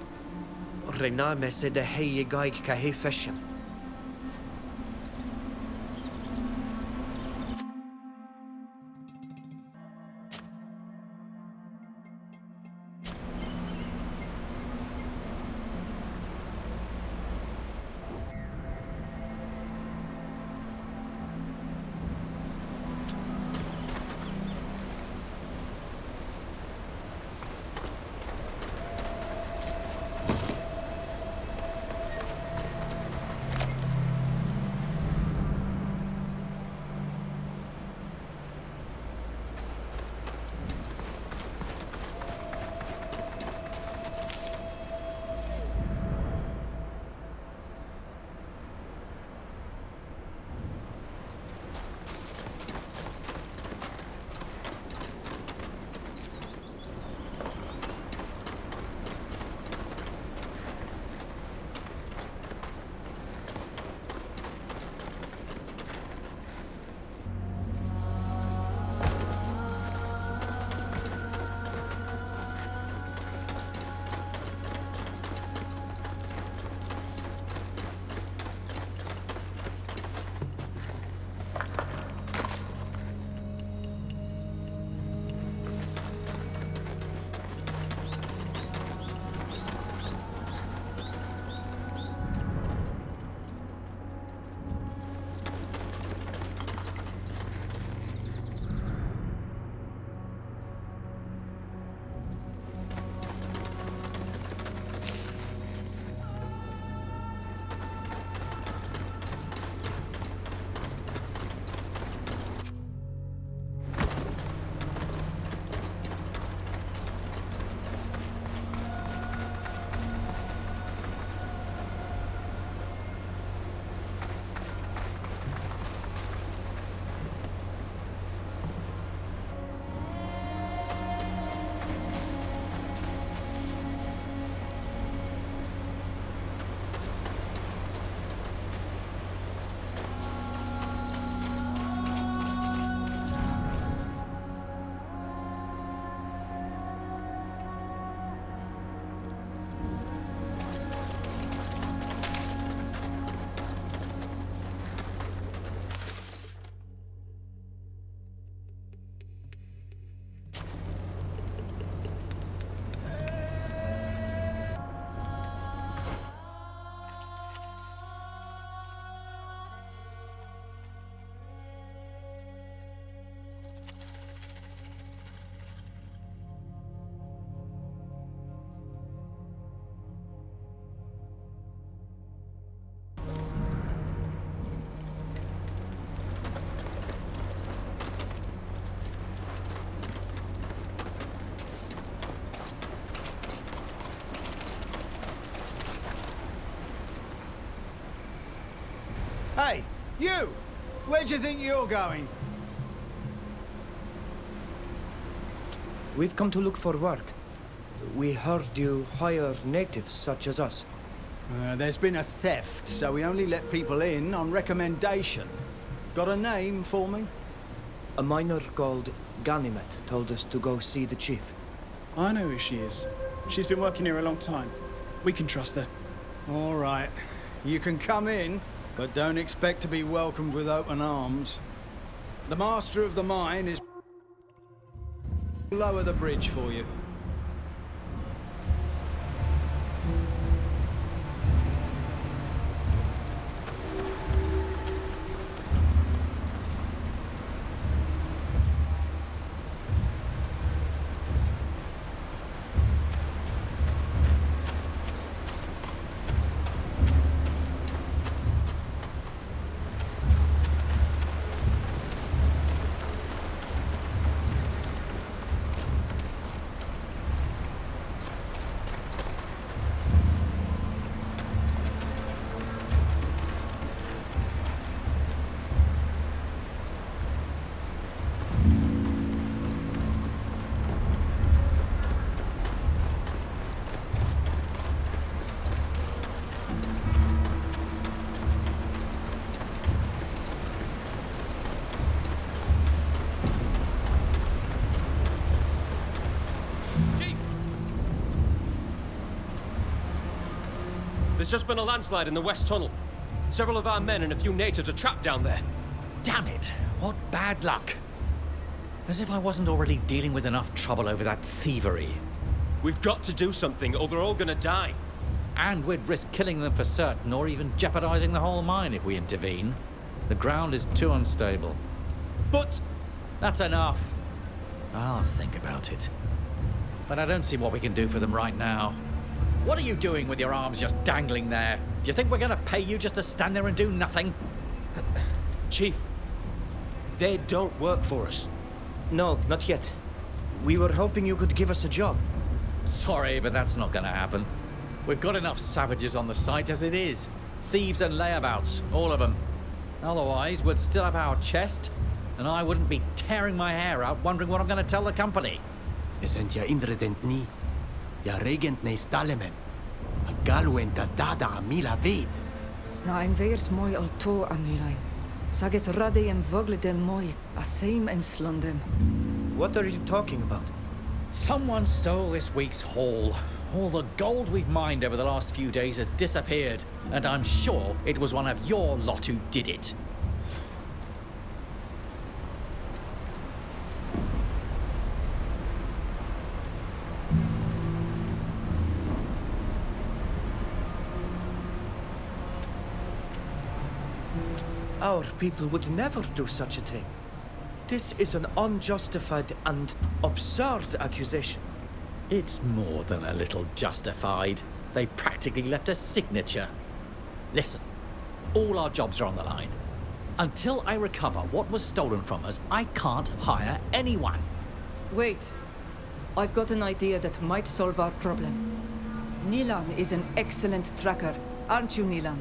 Speaker 3: Regname se de hei gaig ca hei feshem.
Speaker 16: You! Where do you think you're going?
Speaker 3: We've come to look for work. We heard you hire natives such as us.
Speaker 16: There's been a theft, so we only let people in on recommendation. Got a name for me?
Speaker 3: A miner called Ganimet told us to go see the chief.
Speaker 17: I know who she is. She's been working here a long time. We can trust her.
Speaker 16: All right. You can come in, but don't expect to be welcomed with open arms. The master of the mine is... lower the bridge for you.
Speaker 18: There's just been a landslide in the West Tunnel. Several of our men and a few natives are trapped down there.
Speaker 19: Damn it! What bad luck! As if I wasn't already dealing with enough trouble over that thievery.
Speaker 18: We've got to do something, or they're all gonna die.
Speaker 19: And we'd risk killing them for certain, or even jeopardizing the whole mine if we intervene. The ground is too unstable.
Speaker 18: But...
Speaker 19: That's enough. I'll think about it. But I don't see what we can do for them right now. What are you doing with your arms just dangling there? Do you think we're gonna pay you just to stand there and do nothing?
Speaker 18: Chief, they don't work for us.
Speaker 3: No, not yet. We were hoping you could give us a job.
Speaker 19: Sorry, but that's not gonna happen. We've got enough savages on the site as it is. Thieves and layabouts, all of them. Otherwise, we'd still have our chest, and I wouldn't be tearing my hair out wondering what I'm gonna tell the company.
Speaker 5: Isn't ja inredent ni? Ja regent ne stalemen. A galwenta dada mila vet.
Speaker 13: Na ein veert mooi al to amilain. Saget rade em vogle dem mooi, a same en slondem.
Speaker 3: What are you talking about?
Speaker 19: Someone stole this week's haul. All the gold we've mined over the last few days has disappeared, and I'm sure it was one of your lot who did it.
Speaker 3: Our people would never do such a thing. This is an unjustified and absurd accusation.
Speaker 19: It's more than a little justified. They practically left a signature. Listen, all our jobs are on the line. Until I recover what was stolen from us, I can't hire anyone.
Speaker 13: Wait. I've got an idea that might solve our problem. Nilan is an excellent tracker, aren't you, Nilan?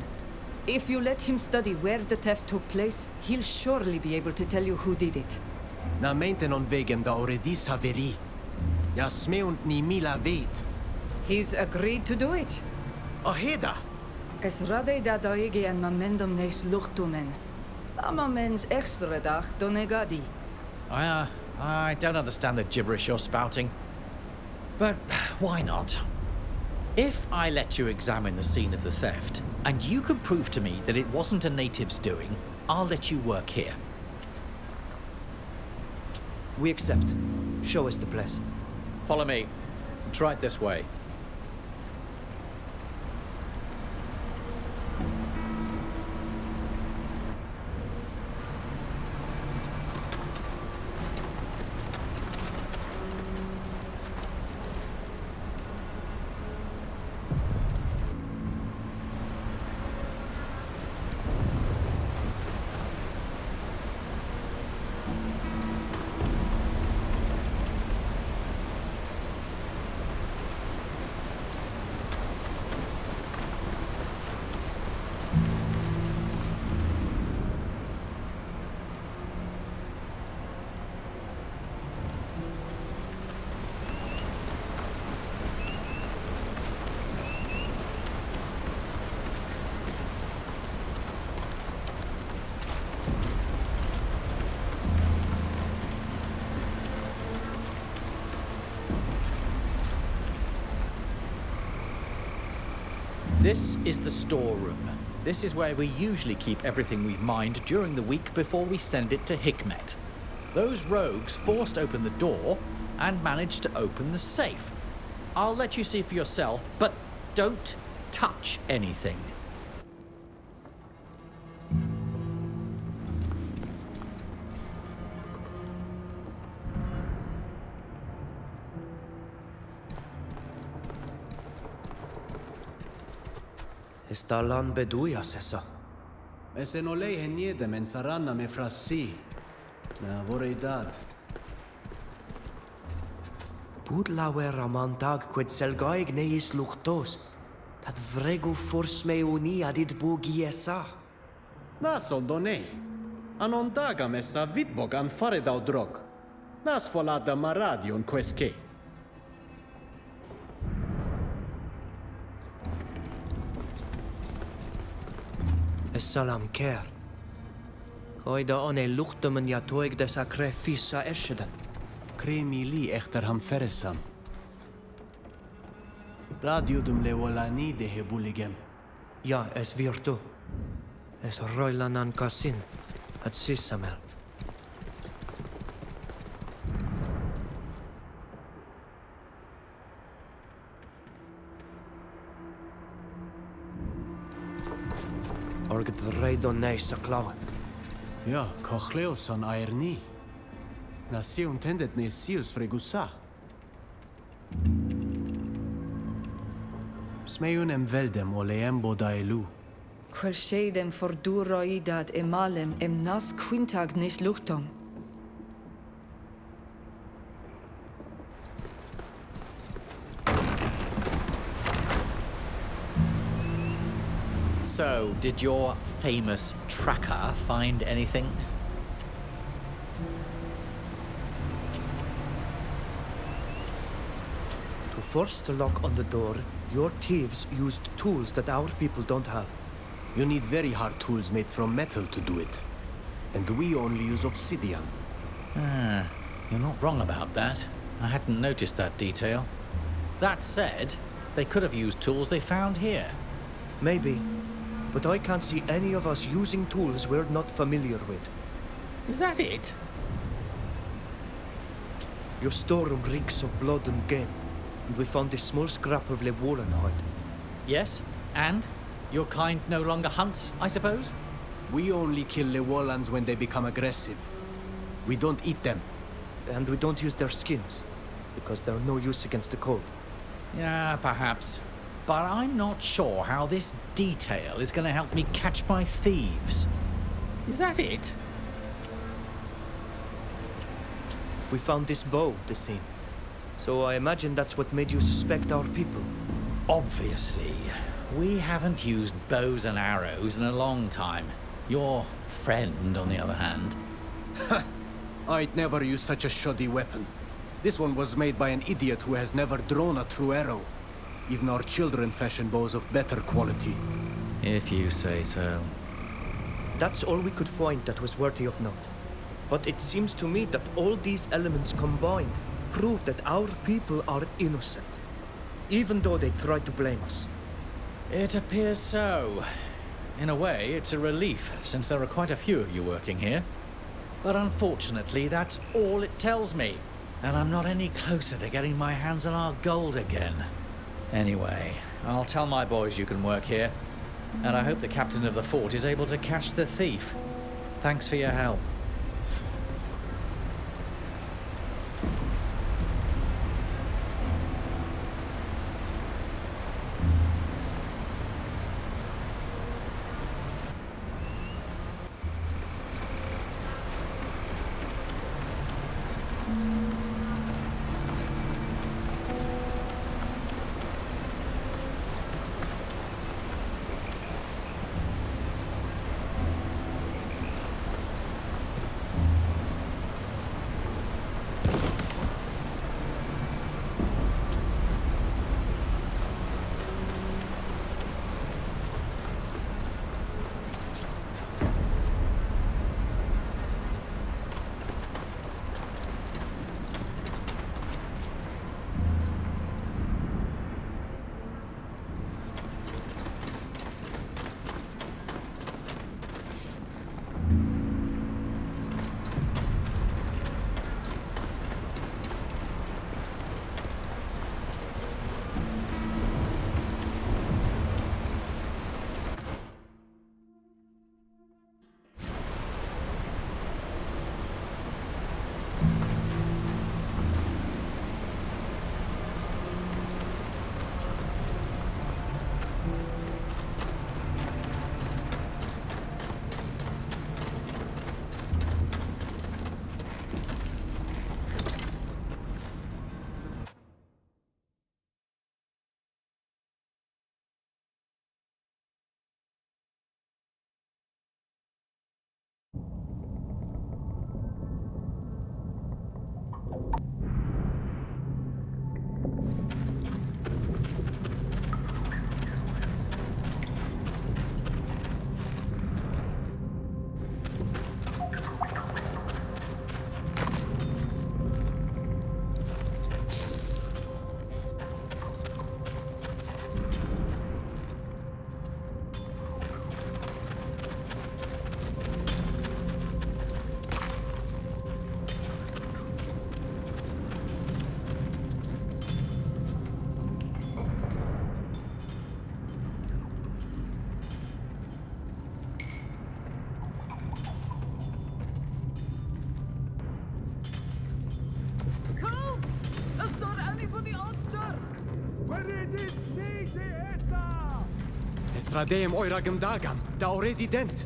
Speaker 13: If you let him study where the theft took place, he'll surely be able to tell you who did it.
Speaker 5: Na meinten on vegem da oredis haveri. Ja smeunt ni mila vet.
Speaker 13: He's agreed to do it.
Speaker 5: Aheda!
Speaker 13: Es rade da daige en mamendum nes luchtumen. Amamens extra dag Doneigadi.
Speaker 19: I don't understand the gibberish you're spouting. But why not? If I let you examine the scene of the theft, and you can prove to me that it wasn't a native's doing, I'll let you work here.
Speaker 3: We accept. Show us the place.
Speaker 19: Follow me. Try it this way. This is the storeroom. This is where we usually keep everything we've mined during the week before we send it to Hikmet. Those rogues forced open the door and managed to open the safe. I'll let you see for yourself, but don't touch anything.
Speaker 3: Estalan beduias esa.
Speaker 5: Ese no lei heniede men saranna me frassi. Na vorrei dat.
Speaker 3: Bud lawer amantag quid selgaig neis luchtos. Dat vregu fors me uni adid bugi esa.
Speaker 5: Nas on donei. Anon daga messa vitbog an fare dau drog. Nas folada maradion queske.
Speaker 3: Salam ker. Oida one luchtumen ja toig de sacrifice escheden.
Speaker 5: Kremi li echter ham feresam. Radio dum le volani de hebuligem.
Speaker 3: Ja, es virtu. Es roilanan kasin. At sissamel. Orged reidon neis sa klauen.
Speaker 5: Ja, kochleos an aerni. Na si untendet ne sius fregusa. Smeunem veldem oleem bodaelu.
Speaker 13: Quel shadem forduroidad emalem em nas quintag nis luchtom.
Speaker 19: So, did your famous tracker find anything?
Speaker 3: To force the lock on the door, your thieves used tools that our people don't have.
Speaker 5: You need very hard tools made from metal to do it. And we only use obsidian.
Speaker 19: Ah, you're not wrong about that. I hadn't noticed that detail. That said, they could have used tools they found here.
Speaker 3: Maybe. But I can't see any of us using tools we're not familiar with.
Speaker 19: Is that it?
Speaker 3: Your storeroom reeks of blood and game. And we found this small scrap of Lewolan hide.
Speaker 19: Yes, and? Your kind no longer hunts, I suppose?
Speaker 5: We only kill Lewolans when they become aggressive. We don't eat them.
Speaker 3: And we don't use their skins, because they're no use against the cold.
Speaker 19: Yeah, perhaps. But I'm not sure how this detail is going to help me catch my thieves. Is that it?
Speaker 3: We found this bow at the scene. So I imagine that's what made you suspect our people.
Speaker 19: Obviously. We haven't used bows and arrows in a long time. Your friend, on the other hand.
Speaker 5: I'd never use such a shoddy weapon. This one was made by an idiot who has never drawn a true arrow. Even our children fashion bows of better quality.
Speaker 19: If you say so.
Speaker 3: That's all we could find that was worthy of note. But it seems to me that all these elements combined prove that our people are innocent, even though they try to blame us.
Speaker 19: It appears so. In a way, it's a relief, since there are quite a few of you working here. But unfortunately, that's all it tells me. And I'm not any closer to getting my hands on our gold again. Anyway, I'll tell my boys you can work here. And I hope the captain of the fort is able to catch the thief. Thanks for your help.
Speaker 5: Es radeem oiragam dagam, da already dent.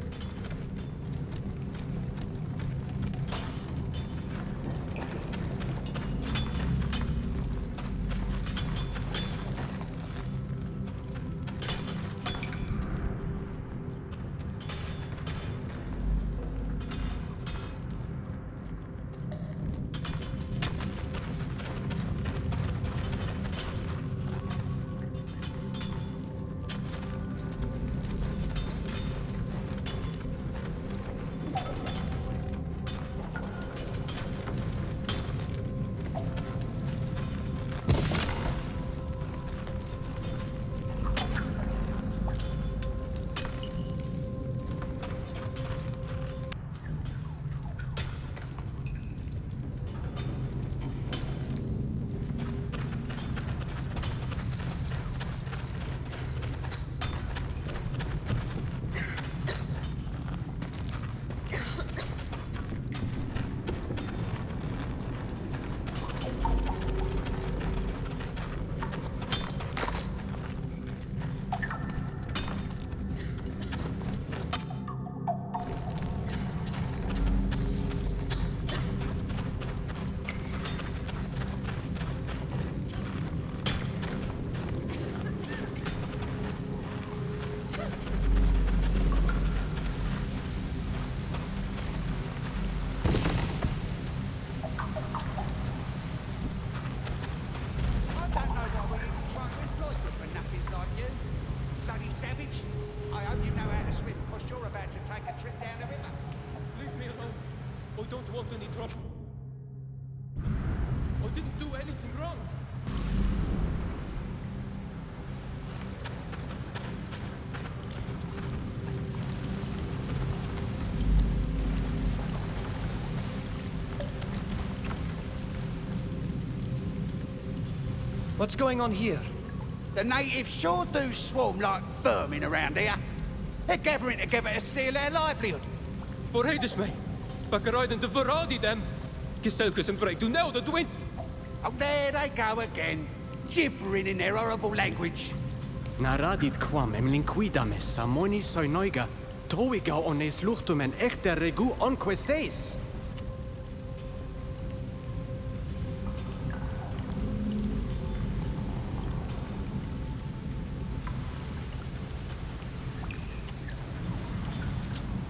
Speaker 3: What's going on here?
Speaker 20: The natives sure do swarm like vermin around here. They're gathering together to steal their livelihood.
Speaker 18: Vooruit mij. Bakkeruiden de Fradee them. Geselkes en vrij doen nou dat wint.
Speaker 20: Oh, there they go again. Gibbering in their horrible language.
Speaker 5: Naradit quam emlinquidames samonis soinoiga, toiga ones luchtum en echter regu onque seis.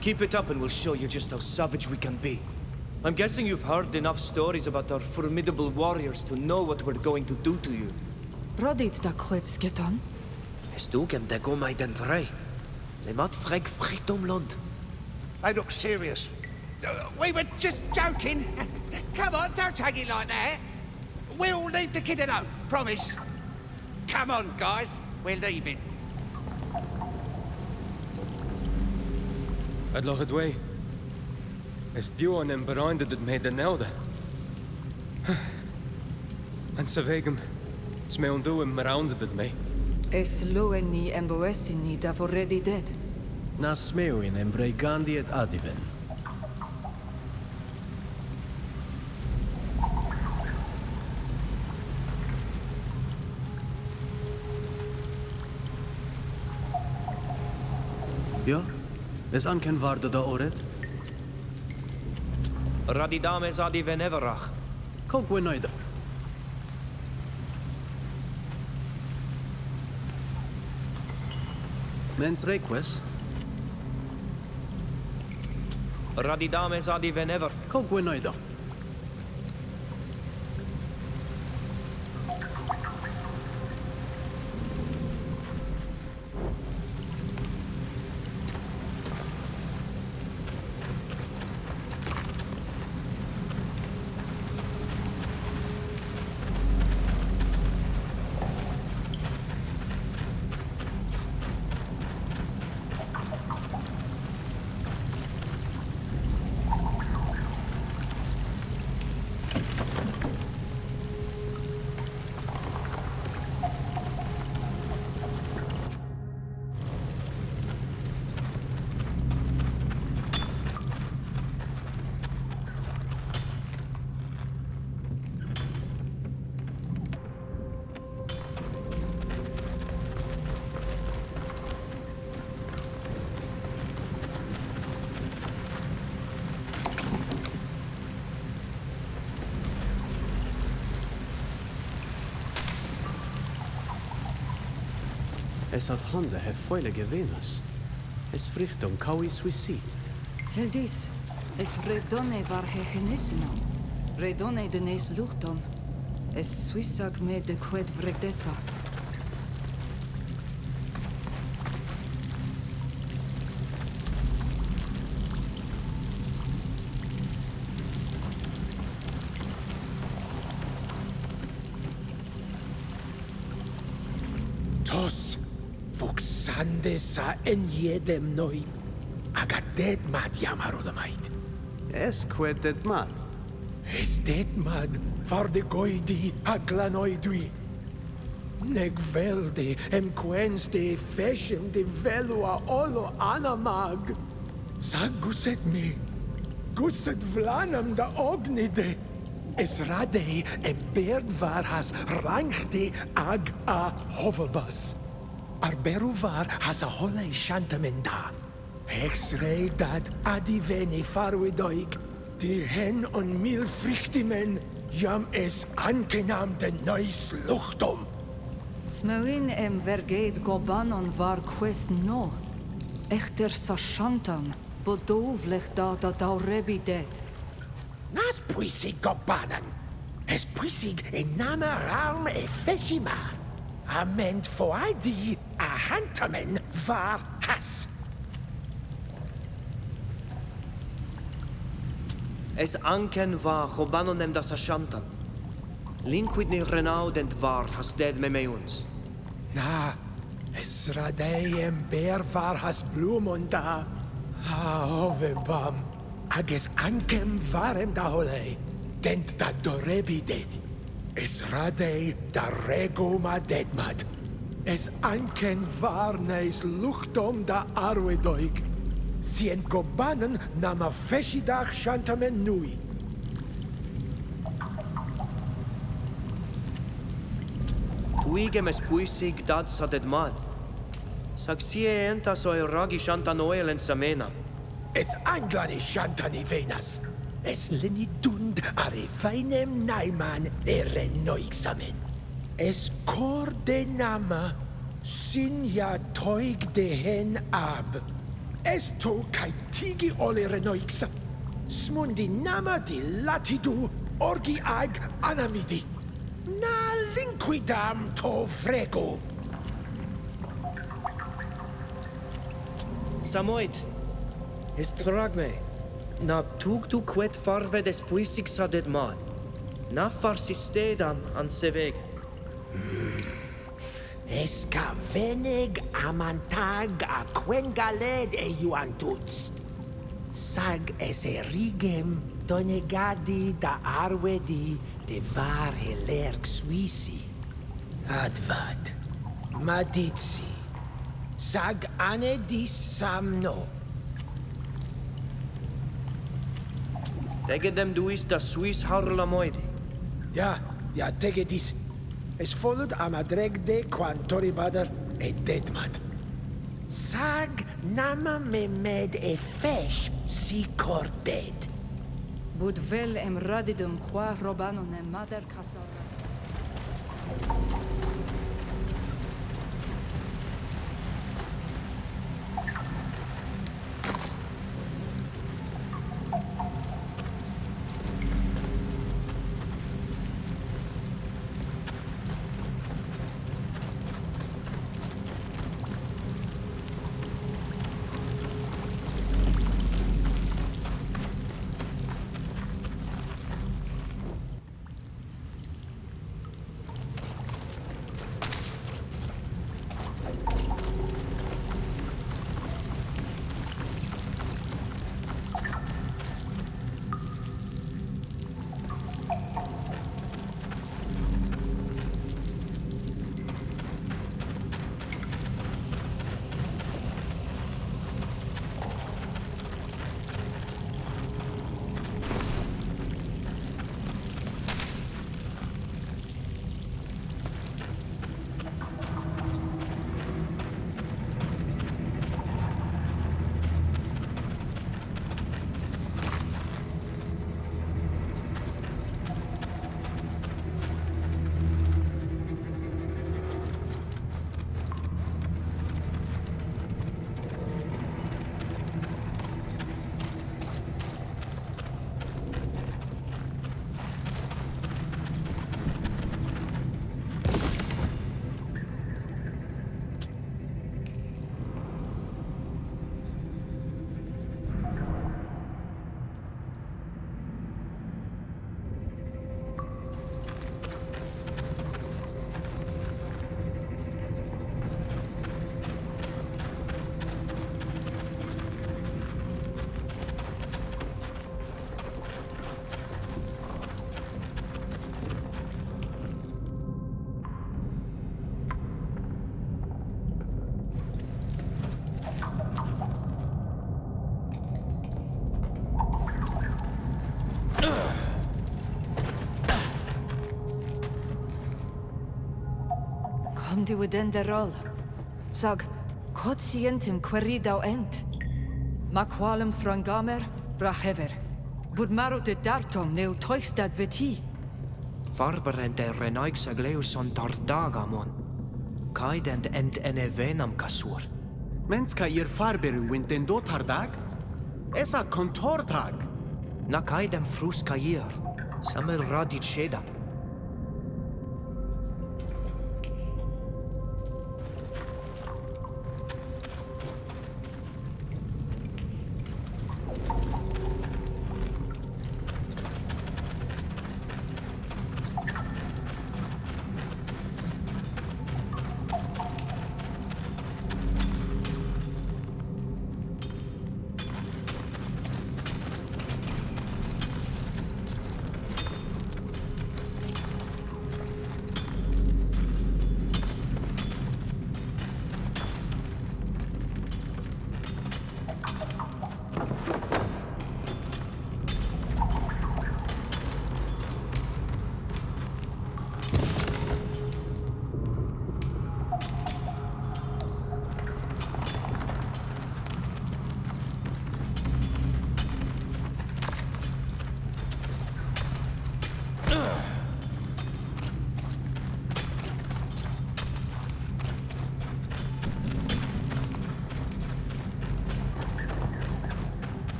Speaker 3: Keep it up and we'll show you just how savage we can be. I'm guessing you've heard enough stories about our formidable warriors to know what we're going to do to you.
Speaker 13: Rodit da kwets getan?
Speaker 3: Stugem de go mij den vrij. Le mat frek frichtom land.
Speaker 20: They look serious. We were just joking. Come on, don't take it like that. We'll leave the kid alone, promise. Come on, guys. We're leaving.
Speaker 18: Het lag het way. Es duo en bereindet het met de nelde. En ze wegen. Sme ondu en meroundet het mee.
Speaker 13: Es loeni en boessini da already dead.
Speaker 5: Nas smeuin en bregandi et adiven. Ja? Es anken vardo da oret?
Speaker 3: Radidame zadi veneverach.
Speaker 5: Kokwe noida. Mens request?
Speaker 3: Radidame zadi venever.
Speaker 5: Kokwe noida. Es hat hande hef foile gewenas. Es frichtum kaui suicid.
Speaker 13: Seldis, es redone var hegenisno. Redone de nes luchtom. Es suisak me de qued vregdesa.
Speaker 9: Tos, Uxantis en jedem noi. Agadet mad jamarodamait.
Speaker 5: Es quedet mat.
Speaker 9: Es det mad var de goidi aglanoidui. Neg velde quens de feshem de velua olo anamag. Sag guset me. Guset vlanam da ognide. Es rade berd var has rangte ag a hovelbas. Arberu var has a hole shantamenda. Ex-rei dat adiveni farwedoig. Die hen on mil frichtimen jam es ankenam de neus luchtum.
Speaker 13: Smerin vergeet gobanon var quest no. Echter sashantan, bodovlech da daurebi dead.
Speaker 9: Nas puisig gobanan. Es puisig nama raum feshima. Ament foadi a hantamen var has.
Speaker 3: Es anken var Robanonem das Ashantan. Linquid ni renaudent var has dead me uns.
Speaker 9: Na, es radeiem ber var has blumunda. Ha ovebam. Ages ankem varem da hole. Dent da dorebi dead. Es radei da reguma deadmad. Es anken var neis luchtom da arwedoig. Sien gobanen nama feshidach shantamen nui.
Speaker 3: Tuigem es puisig dad saded mad. Saxie entas oi ragi shantan oel en samena.
Speaker 9: Es anglani shantani venas. Es leni dund are feinem naiman renoixamen. Es cor de nama sin ja toig de hen ab. Es to kai tigi ole renoixa. Smundi nama di latidu orgi ag anamidi. Na linquidam to frego.
Speaker 3: Samoid, es tragme. Na tug tu quet farve des puisig saded mad. Na farsistedam an seveg.
Speaker 9: Esca veneg amantag a quengaled juantuts. Sag es erigem Doneigadi da arwedi de var helerg suisi. Advad, maditsi. Sag anedis samno.
Speaker 3: Tegedem duis da suis harlamoidi.
Speaker 9: Ja, tegedis. Es followed amadregde quantoribadar deadmad. Sag nama memed fesh si cordet.
Speaker 13: Budvel radidum qua robanon mader casara. Hamdi within the roll. Sag, quotientum queridau ent. Maqualum frangamer, rahever. Bud maru de dartom neu toistad veti.
Speaker 3: Farberent de renoix agleus on tardagamon. Kaidend ent ene venam kasur.
Speaker 5: Menska ir farberu winten do tardag? Esa kontortag.
Speaker 3: Na kaidem frus kair. Samel radit sheda.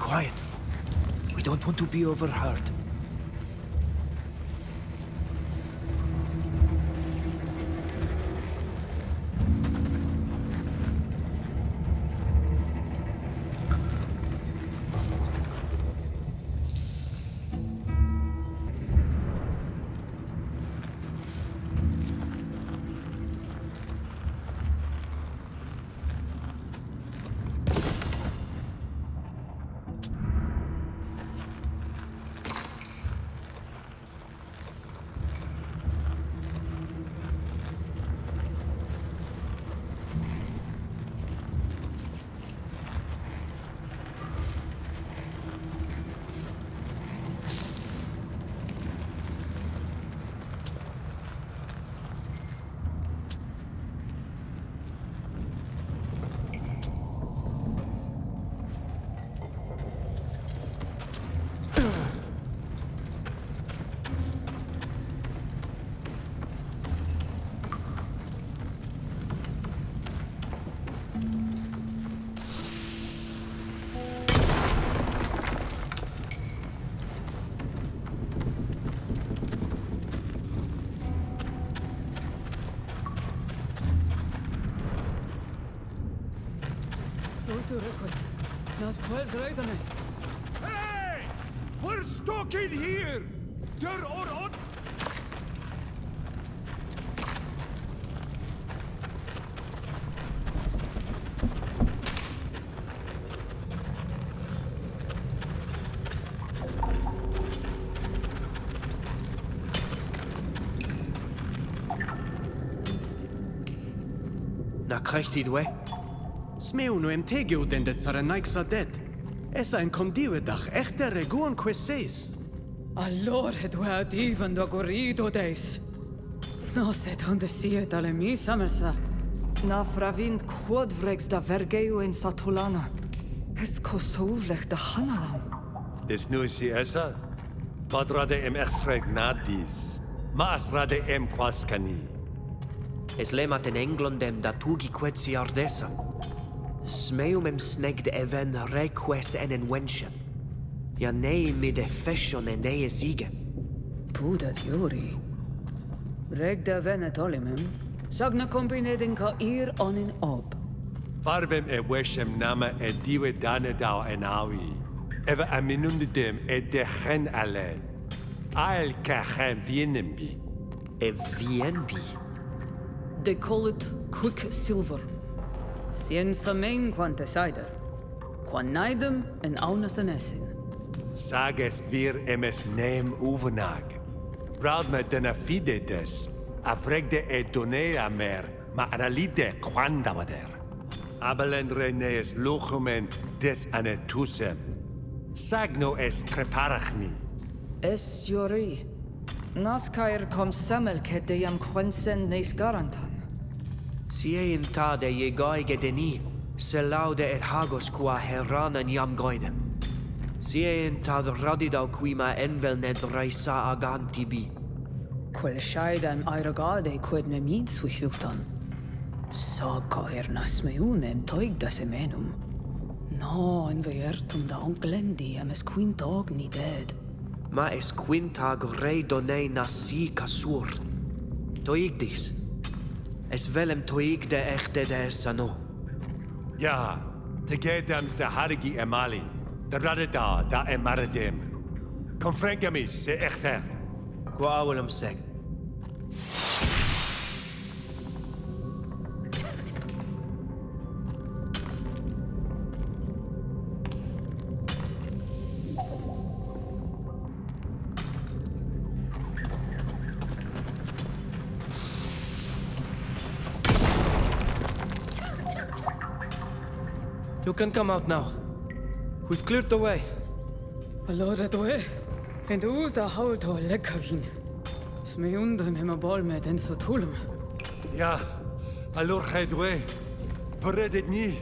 Speaker 3: Quiet. We don't want to be overheard.
Speaker 10: Hey! We're stuck in here! There are
Speaker 3: Na krijgt hij dwe?
Speaker 5: Smeu no em tegio den det sara naiksa det. Esa en kondiwe dag echte reguon queseis.
Speaker 11: Allora due divan do corrido des. No set on de siet alle mi samersa.
Speaker 13: Na fravind quadvrex da vergeu in Satulana. Es kosovlech da Hanalam.
Speaker 10: Is nu si esa? Padrade em extreg nadis. Maas rade em quascani.
Speaker 3: Es lemat in England dem da tugi quetsi ardessa. Smeum em snegd even reques en en wenshem. Ja nee mi de fashion en nee siege.
Speaker 11: Puda diori. Reg da venet olimem. Sagna combinedin ka ir on in ob.
Speaker 10: Farbem e weshem nama e diwe danedau en awi. Eva aminundem e de gen alleen. Ael ka gen vienembi.
Speaker 3: E vienbi?
Speaker 11: They call it quicksilver. Cienza main quante cider. Quan naidem en aunas en essin.
Speaker 10: Sages vir emes neem uvenag. Braud me dena fide des. Avregde e donea mer, ma analide quandamader. Abelen renees luchumen des anetusem. Sagno es treparachni.
Speaker 13: Es jori. Naskair kom samel kedeyam quensen neis garantan.
Speaker 3: Sien ta de je gaige deni, se laude et hagos qua heranan jam goidem. Sien ta radidau qui ma envel ned reisa aganti bi.
Speaker 11: Quel scheidem airogade quid nemid swishutan. So coer nas meunem toig da semenum. No, in veertum da onklendi emes quintog ni dead.
Speaker 3: Ma es quintag rei donei nasi kasur. Toig dis. Es velem toig de echte de sano.
Speaker 10: Ja, te gedems de harigi emali. De radeda da emaradem. Confrengamis se echter.
Speaker 3: Qua awelum seg. You can come out now. We've cleared the way.
Speaker 11: Allora due. En du da haut ho lekkavin. Smeundan hem a bal med en sotulum.
Speaker 10: Ja, allor gij dwe. Verred het niet.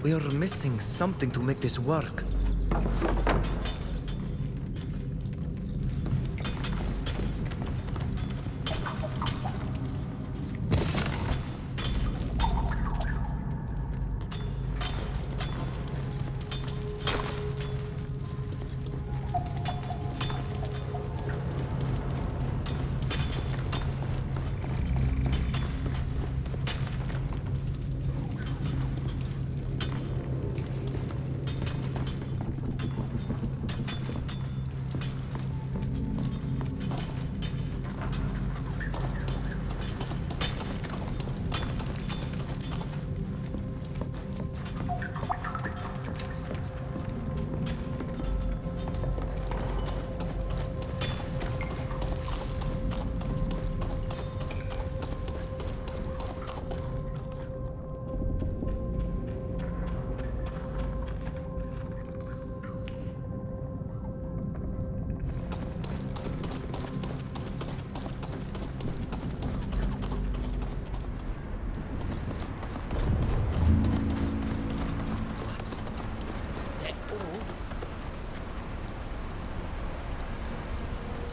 Speaker 3: We're missing something to make this work.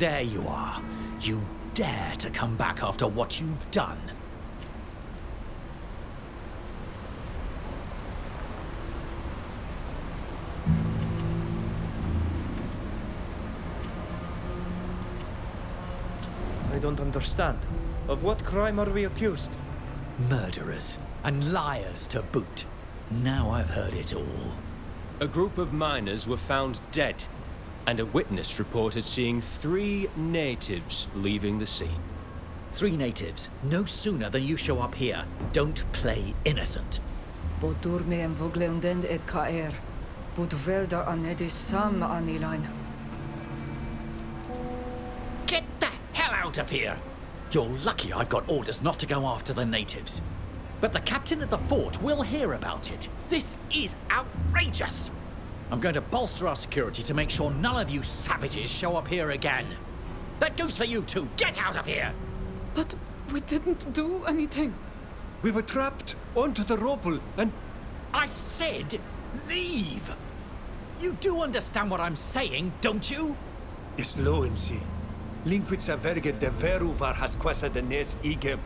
Speaker 19: There you are. You dare to come back after what you've done.
Speaker 3: I don't understand. Of what crime are we accused?
Speaker 19: Murderers and liars to boot. Now I've heard it all.
Speaker 18: A group of miners were found dead, and a witness reported seeing 3 natives leaving the scene.
Speaker 19: 3 natives, no sooner than you show up here. Don't play innocent.
Speaker 13: Bodurme en vogleundend et kaer. Budvelda anedis sam anilain.
Speaker 19: Get the hell out of here! You're lucky I've got orders not to go after the natives. But the captain at the fort will hear about it. This is outrageous! I'm going to bolster our security to make sure none of you savages show up here again. That goes for you too. Get out of here!
Speaker 11: But we didn't do anything.
Speaker 10: We were trapped onto the rubble and...
Speaker 19: I said leave! You do understand what I'm saying, don't you?
Speaker 10: Isloensi. Linquid saverge de veru var has quesa de nes igem.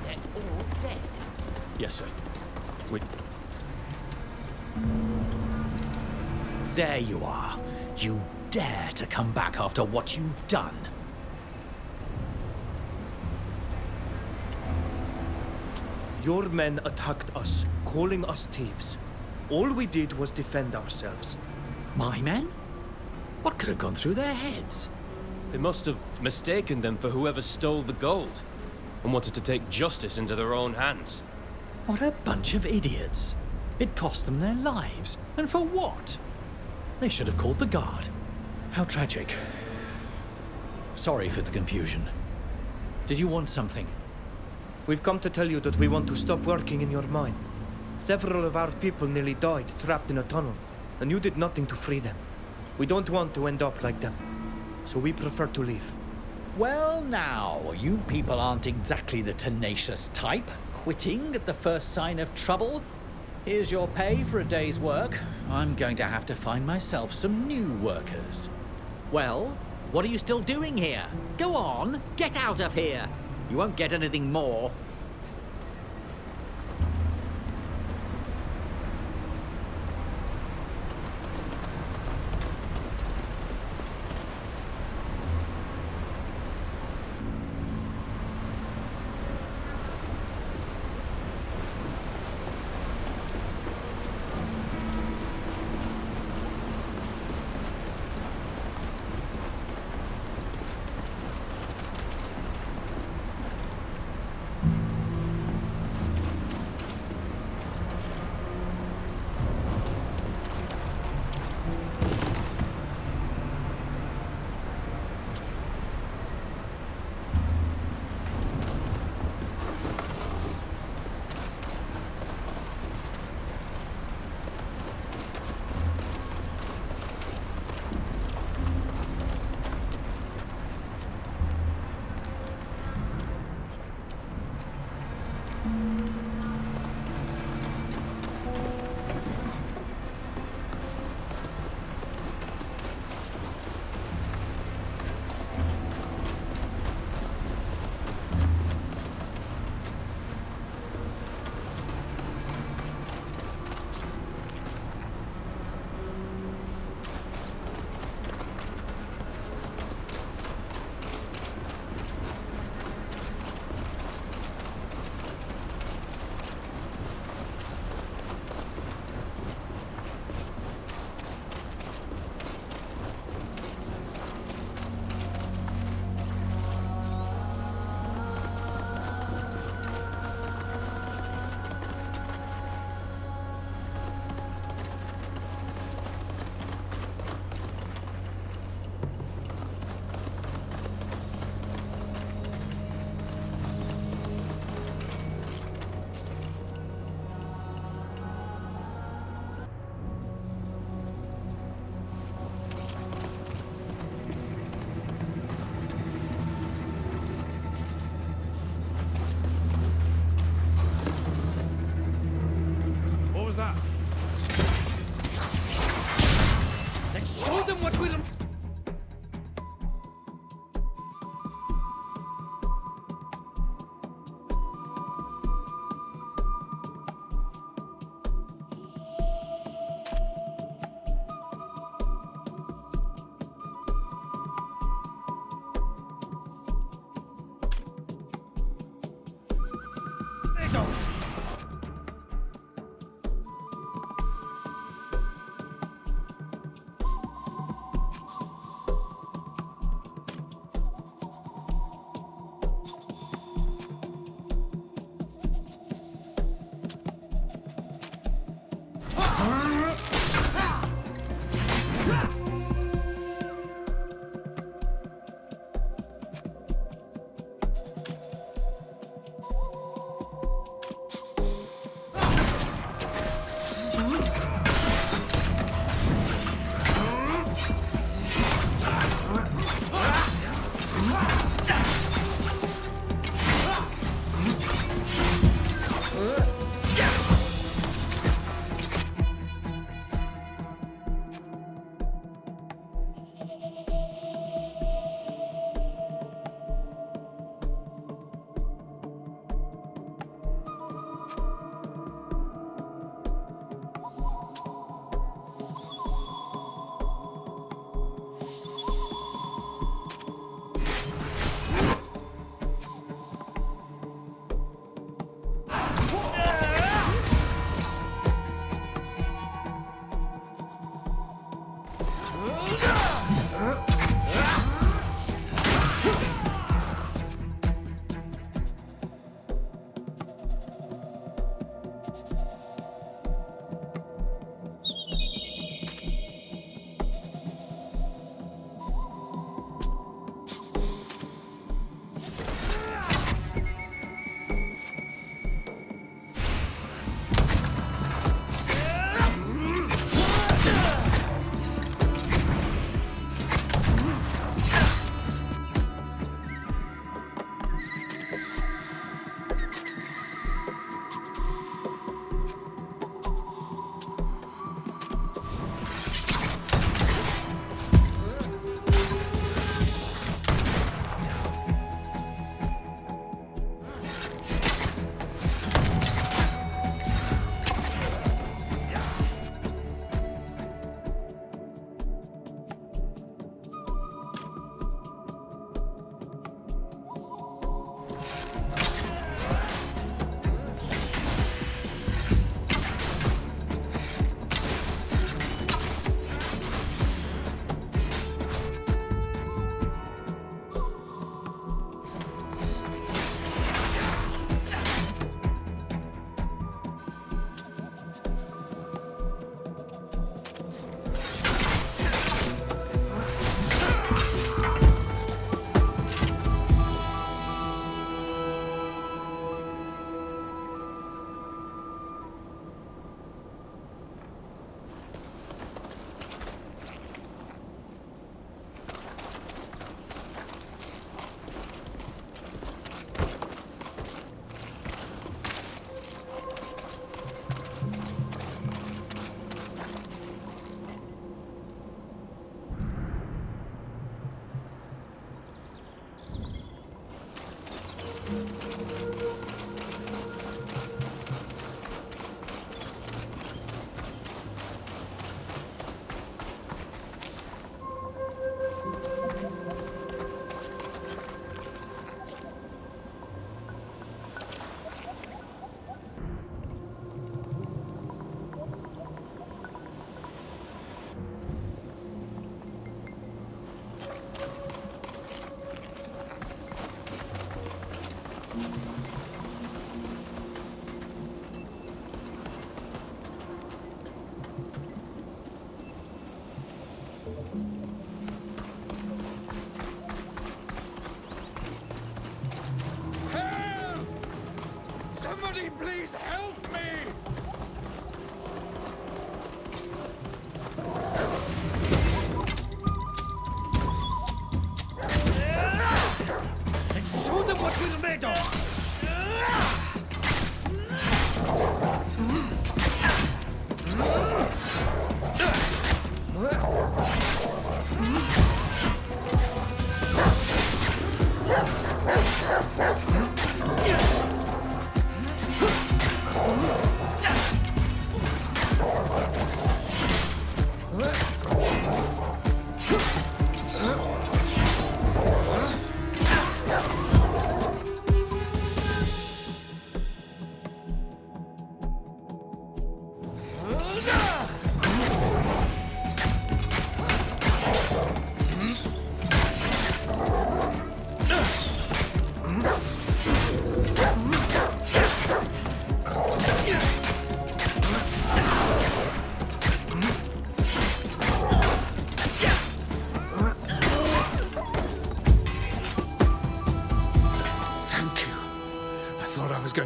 Speaker 19: They're all dead.
Speaker 18: Yes, sir.
Speaker 19: There you are. You dare to come back after what you've done.
Speaker 3: Your men attacked us, calling us thieves. All we did was defend ourselves.
Speaker 19: My men? What could have gone through their heads?
Speaker 18: They must have mistaken them for whoever stole the gold, and wanted to take justice into their own hands.
Speaker 19: What a bunch of idiots. It cost them their lives. And for what? They should have called the guard. How tragic. Sorry for the confusion. Did you want something?
Speaker 3: We've come to tell you that we want to stop working in your mine. Several of our people nearly died trapped in a tunnel, and you did nothing to free them. We don't want to end up like them, so we prefer to leave.
Speaker 19: Well now, you people aren't exactly the tenacious type, quitting at the first sign of trouble. Here's your pay for a day's work. I'm going to have to find myself some new workers. Well, what are you still doing here? Go on, get out of here. You won't get anything more.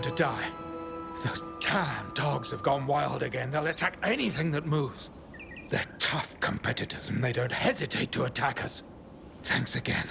Speaker 9: to die. Those damn dogs have gone wild again. They'll attack anything that moves. They're tough competitors and they don't hesitate to attack us. Thanks again.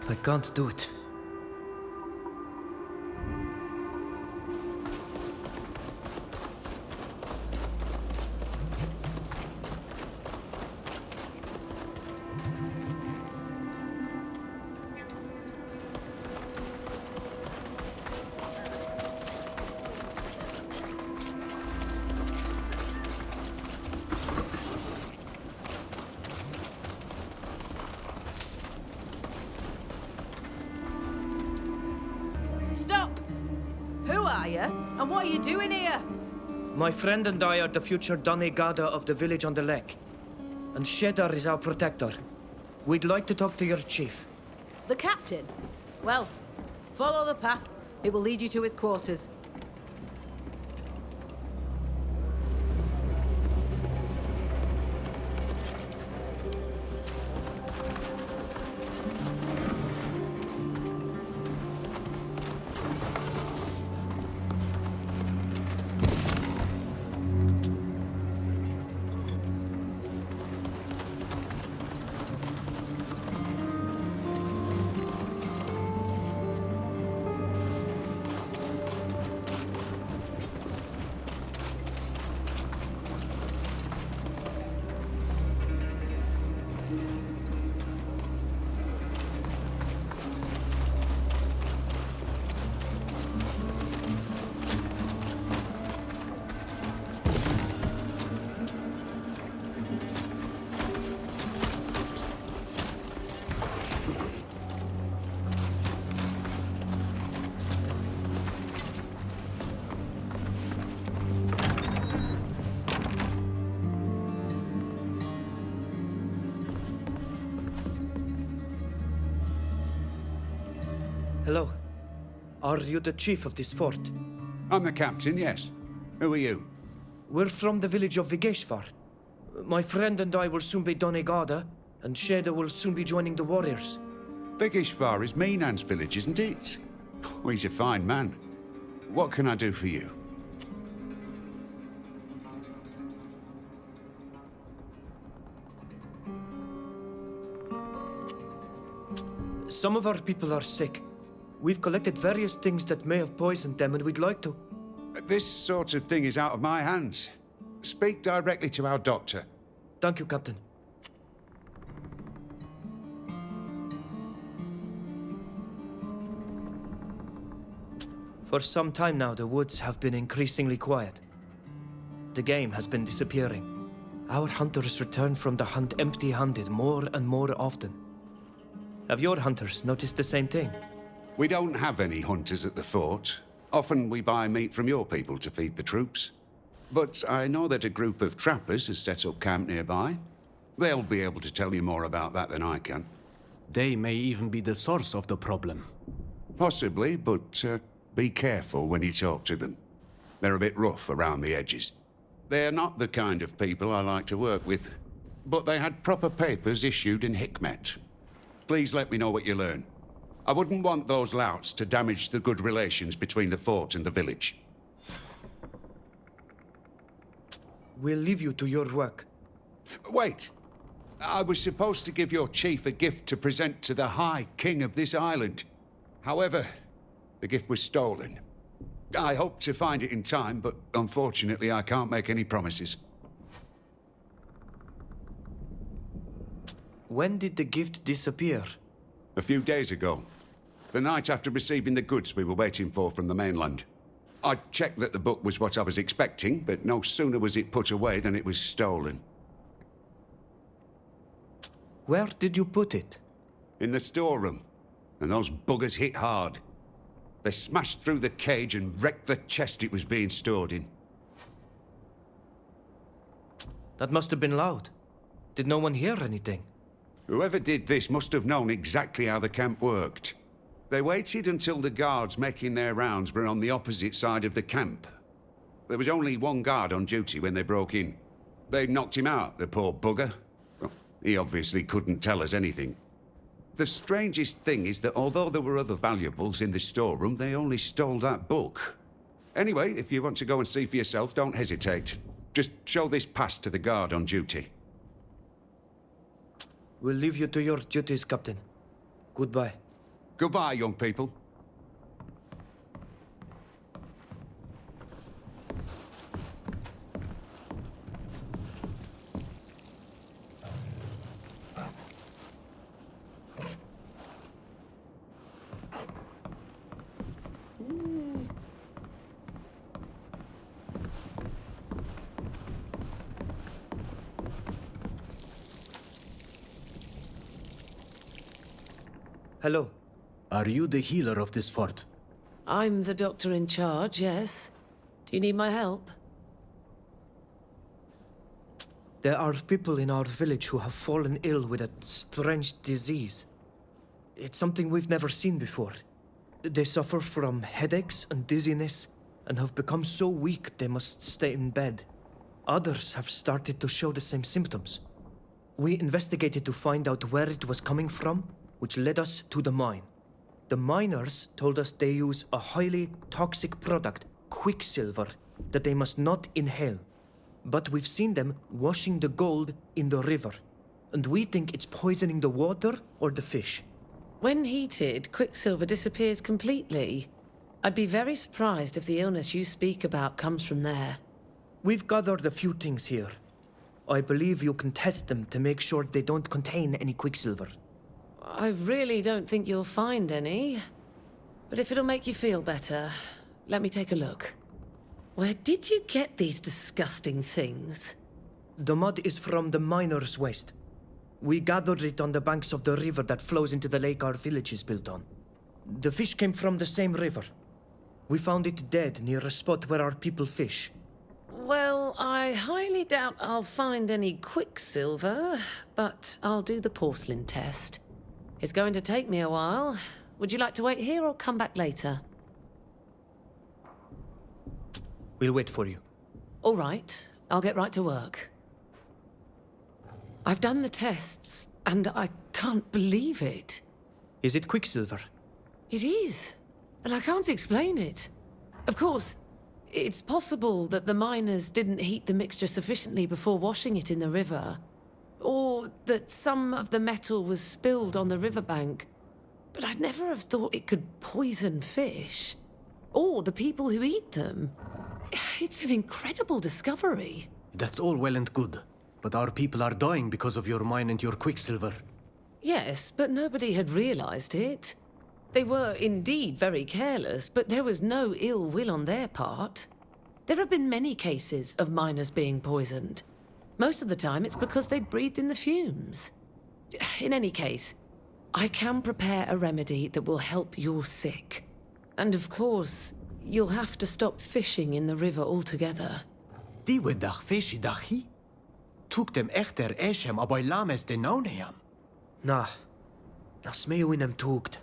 Speaker 3: I can't do it.
Speaker 21: Stop! Who are you? And what are you doing here?
Speaker 3: My friend and I are the future Doneigad of the village on the lake. And Shedar is our protector. We'd like to talk to your chief.
Speaker 21: The captain? Well, follow the path. It will lead you to his quarters.
Speaker 3: Hello. Are you the chief of this fort?
Speaker 20: I'm the captain, yes. Who are you?
Speaker 3: We're from the village of Vigeshvar. My friend and I will soon be Doneigad, and Sheda will soon be joining the warriors.
Speaker 20: Vigeshvar is Minan's village, isn't it? Oh, he's a fine man. What can I do for you?
Speaker 3: Some of our people are sick. We've collected various things that may have poisoned them, and we'd like to...
Speaker 20: This sort of thing is out of my hands. Speak directly to our doctor.
Speaker 3: Thank you, Captain. For some time now, the woods have been increasingly quiet. the game has been disappearing. Our hunters return from the hunt empty-handed more and more often. Have your hunters noticed the same thing?
Speaker 20: We don't have any hunters at the fort. Often we buy meat from your people to feed the troops. But I know that a group of trappers has set up camp nearby. They'll be able to tell you more about that than I can.
Speaker 5: They may even be the source of the problem.
Speaker 20: Possibly, but be careful when you talk to them. They're a bit rough around the edges. They're not the kind of people I like to work with, but they had proper papers issued in Hikmet. Please let me know what you learn. I wouldn't want those louts to damage the good relations between the fort and the village.
Speaker 3: We'll leave you to your work.
Speaker 20: Wait! I was supposed to give your chief a gift to present to the High King of this island. However, the gift was stolen. I hope to find it in time, but unfortunately I can't make any promises.
Speaker 3: When did the gift disappear?
Speaker 20: A few days ago. The night after receiving the goods we were waiting for from the mainland. I checked that the book was what I was expecting, but no sooner was it put away than it was stolen.
Speaker 3: Where did you put it?
Speaker 20: In the storeroom. And those buggers hit hard. They smashed through the cage and wrecked the chest it was being stored in.
Speaker 3: That must have been loud. Did no one hear anything?
Speaker 20: Whoever did this must have known exactly how the camp worked. They waited until the guards making their rounds were on the opposite side of the camp. There was only one guard on duty when they broke in. They knocked him out, the poor bugger. Well, he obviously couldn't tell us anything. The strangest thing is that although there were other valuables in the storeroom, they only stole that book. Anyway, if you want to go and see for yourself, don't hesitate. Just show this pass to the guard on duty.
Speaker 3: We'll leave you to your duties, Captain. Goodbye.
Speaker 20: Goodbye, young people.
Speaker 3: Hello.
Speaker 5: Are you the healer of this fort?
Speaker 21: I'm the doctor in charge, yes. Do you need my help?
Speaker 3: There are people in our village who have fallen ill with a strange disease. It's something we've never seen before. They suffer from headaches and dizziness, and have become so weak they must stay in bed. Others have started to show the same symptoms. We investigated to find out where it was coming from, which led us to the mine. The miners told us they use a highly toxic product, quicksilver, that they must not inhale. But we've seen them washing the gold in the river, and we think it's poisoning the water or the fish.
Speaker 21: When heated, quicksilver disappears completely. I'd be very surprised if the illness you speak about comes from there.
Speaker 3: We've gathered a few things here. I believe you can test them to make sure they don't contain any quicksilver.
Speaker 21: I really don't think you'll find any. But if it'll make you feel better, let me take a look. Where did you get these disgusting things?
Speaker 3: The mud is from the miner's waste. We gathered it on the banks of the river that flows into the lake our village is built on. The fish came from the same river. We found it dead near a spot where our people fish.
Speaker 21: Well, I highly doubt I'll find any quicksilver, but I'll do the porcelain test. It's going to take me a while. Would you like to wait here or come back later?
Speaker 3: We'll wait for you.
Speaker 21: All right, I'll get right to work. I've done the tests, and I can't believe it.
Speaker 3: Is it quicksilver?
Speaker 21: It is, and I can't explain it. Of course, it's possible that the miners didn't heat the mixture sufficiently before washing it in the river, or that some of the metal was spilled on the riverbank. But I'd never have thought it could poison fish, or the people who eat them. It's an incredible discovery.
Speaker 5: That's all well and good, but our people are dying because of your mine and your quicksilver.
Speaker 21: Yes, but nobody had realized it. They were indeed very careless, but there was no ill will on their part. There have been many cases of miners being poisoned. Most of the time, it's because they'd breathed in the fumes. In any case, I can prepare a remedy that will help your sick. And of course, you'll have to stop fishing in the river altogether.
Speaker 5: Die would dag fish dachi? Took them echter eshem aboy lames de noneam.
Speaker 3: Na smeu in em tugt.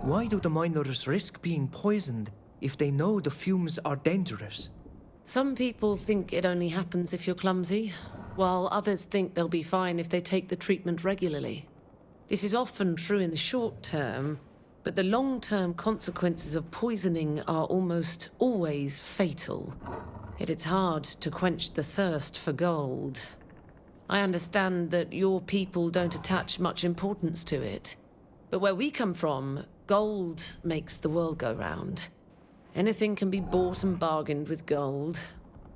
Speaker 3: Why do the miners risk being poisoned if they know the fumes are dangerous?
Speaker 21: Some people think it only happens if you're clumsy, while others think they'll be fine if they take the treatment regularly. This is often true in the short term, but the long-term consequences of poisoning are almost always fatal. Yet it's hard to quench the thirst for gold. I understand that your people don't attach much importance to it, but where we come from, gold makes the world go round. Anything can be bought and bargained with gold,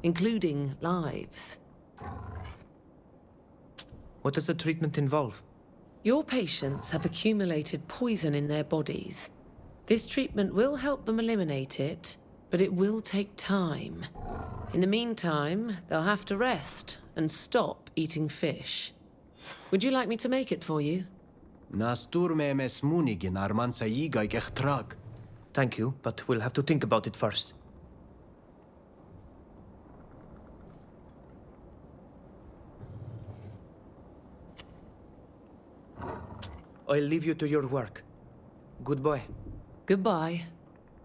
Speaker 21: including lives.
Speaker 3: What does the treatment involve?
Speaker 21: Your patients have accumulated poison in their bodies. This treatment will help them eliminate it, but it will take time. In the meantime, they'll have to rest and stop eating fish. Would you like me to make it for you?
Speaker 3: Thank you, but we'll have to think about it first. I'll leave you to your work. Goodbye.
Speaker 21: Goodbye.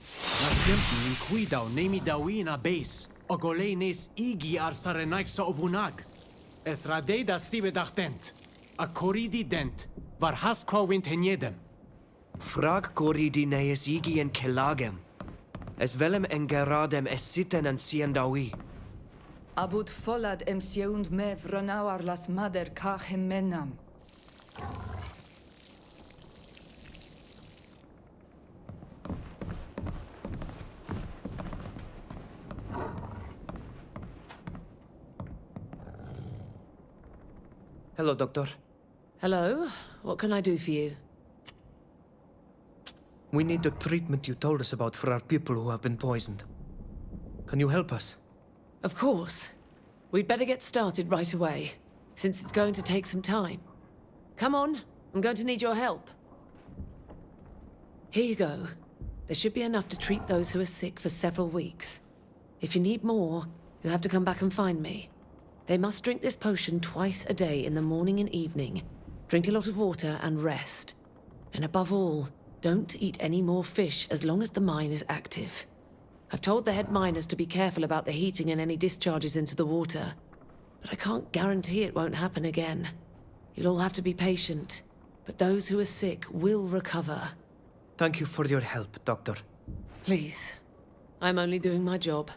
Speaker 5: Nasiempi in kuidau nemi dawina base. Ogolenes igi ar sarenaik sa ovunag. Es radeda sibe dent. A coridi dent. Var haskwa wint henjedem.
Speaker 3: Frag coridi nees igi en kelagem. Es velem en geradem es sitten en sien dawi.
Speaker 13: Abud folad em sieund mev ranawar las mader kachem menam.
Speaker 3: Hello, Doctor.
Speaker 21: Hello. What can I do for you?
Speaker 3: We need the treatment you told us about for our people who have been poisoned. Can you help us?
Speaker 21: Of course. We'd better get started right away, since it's going to take some time. Come on, I'm going to need your help. Here you go. There should be enough to treat those who are sick for several weeks. If you need more, you'll have to come back and find me. They must drink this potion twice a day in the morning and evening. Drink a lot of water and rest. And above all, don't eat any more fish as long as the mine is active. I've told the head miners to be careful about the heating and any discharges into the water. But I can't guarantee it won't happen again. You'll all have to be patient, but those who are sick will recover.
Speaker 3: Thank you for your help, Doctor.
Speaker 21: Please. I'm only doing my job.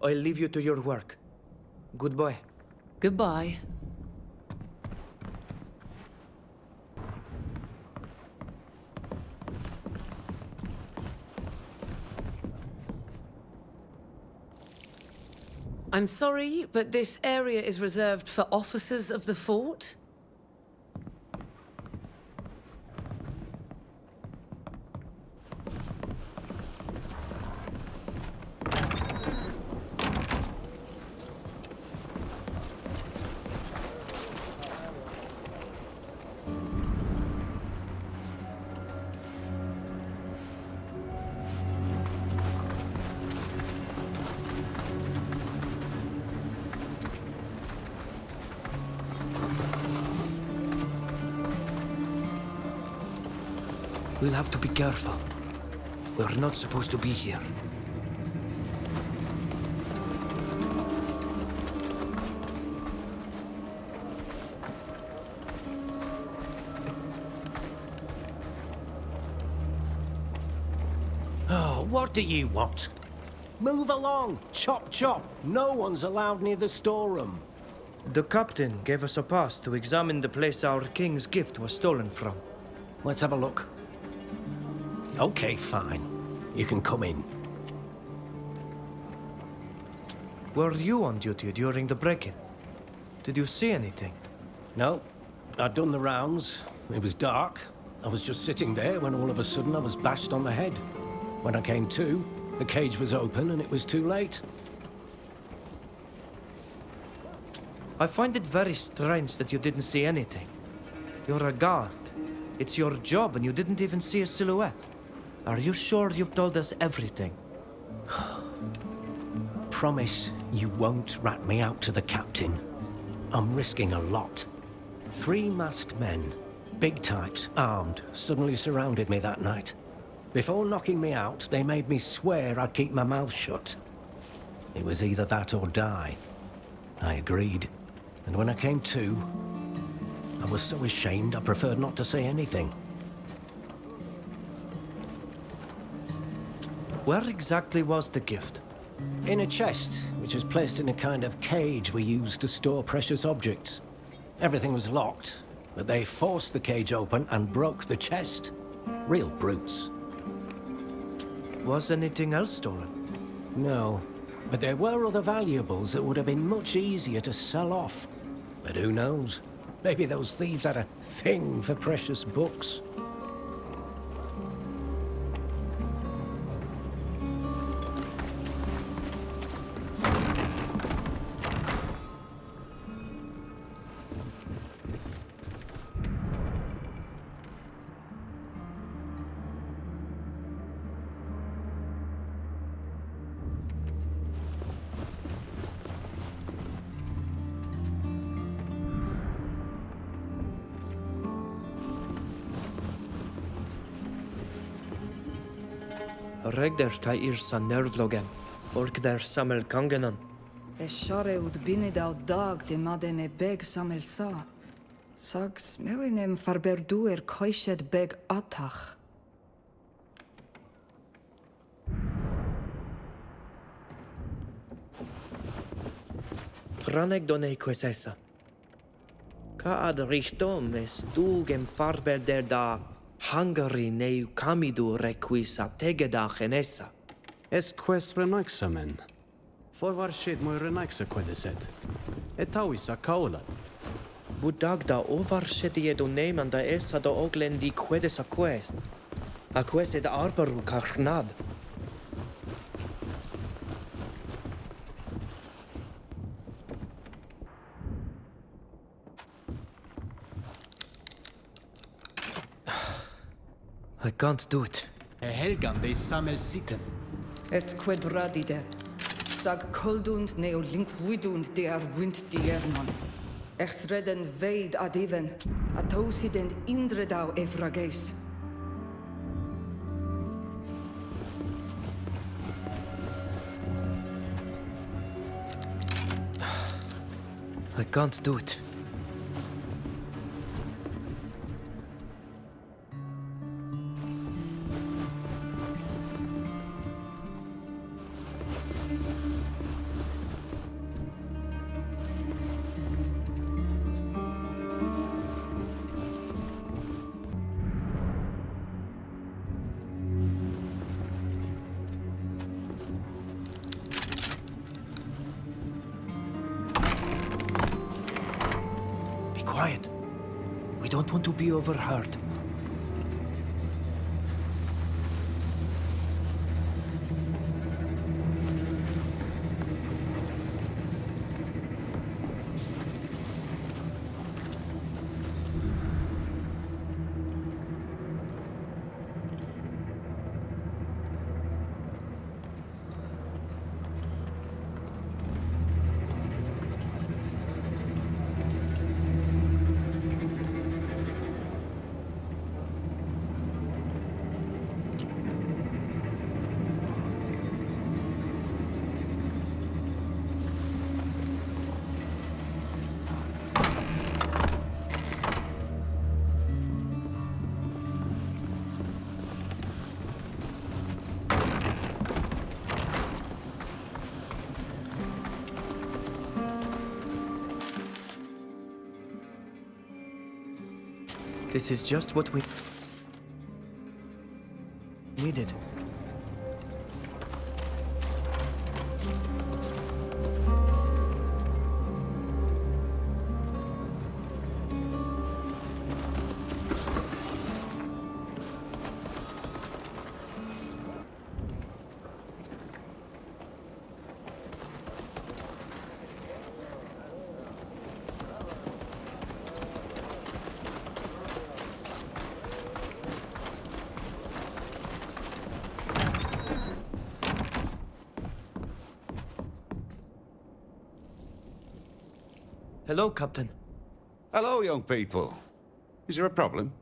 Speaker 3: I'll leave you to your work. Goodbye.
Speaker 21: Goodbye. I'm sorry, but this area is reserved for officers of the fort.
Speaker 3: We'll have to be careful. We're not supposed to be here.
Speaker 1: Oh, what do you want? Move along! Chop, chop! No one's allowed near the storeroom.
Speaker 3: The captain gave us a pass to examine the place our king's gift was stolen from.
Speaker 1: Let's have a look. Okay, fine. You can come in.
Speaker 3: Were you on duty during the break-in? Did you see anything?
Speaker 1: No. I'd done the rounds. It was dark. I was just sitting there when all of a sudden I was bashed on the head. When I came to, the cage was open and it was too late.
Speaker 3: I find it very strange that you didn't see anything. You're a guard. It's your job and you didn't even see a silhouette. Are you sure you've told us everything?
Speaker 1: Promise you won't rat me out to the captain. I'm risking a lot. 3 masked men, big types, armed, suddenly surrounded me that night. Before knocking me out, they made me swear I'd keep my mouth shut. It was either that or die. I agreed. And when I came to, I was so ashamed I preferred not to say anything.
Speaker 3: Where exactly was the gift?
Speaker 1: In a chest, which was placed in a kind of cage we used to store precious objects. Everything was locked, but they forced the cage open and broke the chest. Real brutes.
Speaker 3: Was anything else stolen?
Speaker 1: No, but there were other valuables that would have been much easier to sell off. But who knows? Maybe those thieves had a thing for precious books.
Speaker 3: Regder ta irsa nervlogem, orkder samel kangenan.
Speaker 13: Share ud binidau dag de mademe beg samel sa. Sags mewinem farberduer koishet beg atach.
Speaker 3: Traneg donei quesesa. Ka ad richtom estugem farber der da Hungary neu kamidu requisa tegeda genesa.
Speaker 5: Es quest renaixamen. For var shit moi renaixa quedeset. Etauisa kaulat.
Speaker 3: Budagda ovar shedie do neimanda esa do oglendi quedesa quest. A quested arbaru karnad. I can't do it.
Speaker 5: Helgam de samel sitten.
Speaker 13: Es quedradider. Sag koldund neo link widund de wind dierman. Exreden veid adiven. Atosidend indredau evrages.
Speaker 3: I can't do it.
Speaker 1: Quiet. We don't want to be overheard.
Speaker 3: This is just what we needed. Hello, Captain.
Speaker 20: Hello, young people. Is there a problem?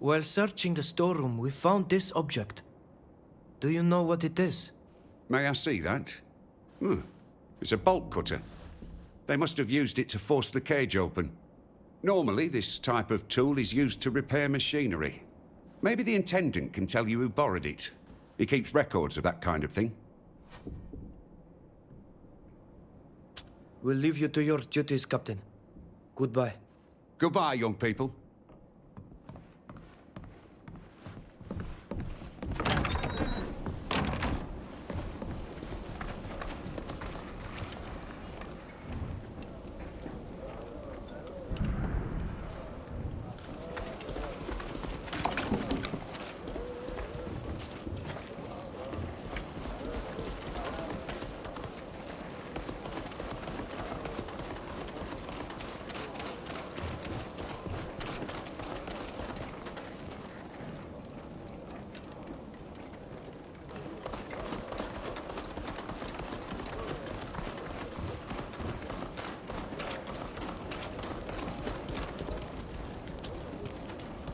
Speaker 3: While searching the storeroom, we found this object. Do you know what it is?
Speaker 20: May I see that? It's a bolt cutter. They must have used it to force the cage open. Normally, this type of tool is used to repair machinery. Maybe the Intendant can tell you who borrowed it. He keeps records of that kind of thing.
Speaker 3: We'll leave you to your duties, Captain. Goodbye.
Speaker 20: Goodbye, young people.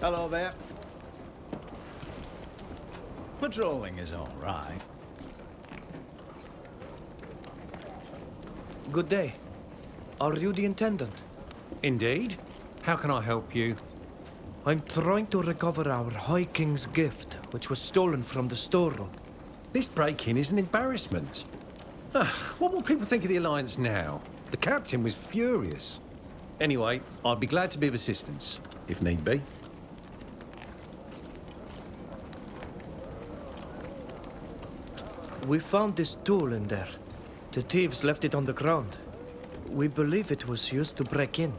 Speaker 16: Hello there. Patrolling is all right.
Speaker 3: Good day. Are you the Intendant?
Speaker 10: Indeed. How can I help you?
Speaker 3: I'm trying to recover our High King's gift, which was stolen from the storeroom.
Speaker 10: This break-in is an embarrassment. What will people think of the Alliance now? The Captain was furious. Anyway, I'd be glad to be of assistance, if need be.
Speaker 3: We found this tool in there. The thieves left it on the ground. We believe it was used to break in.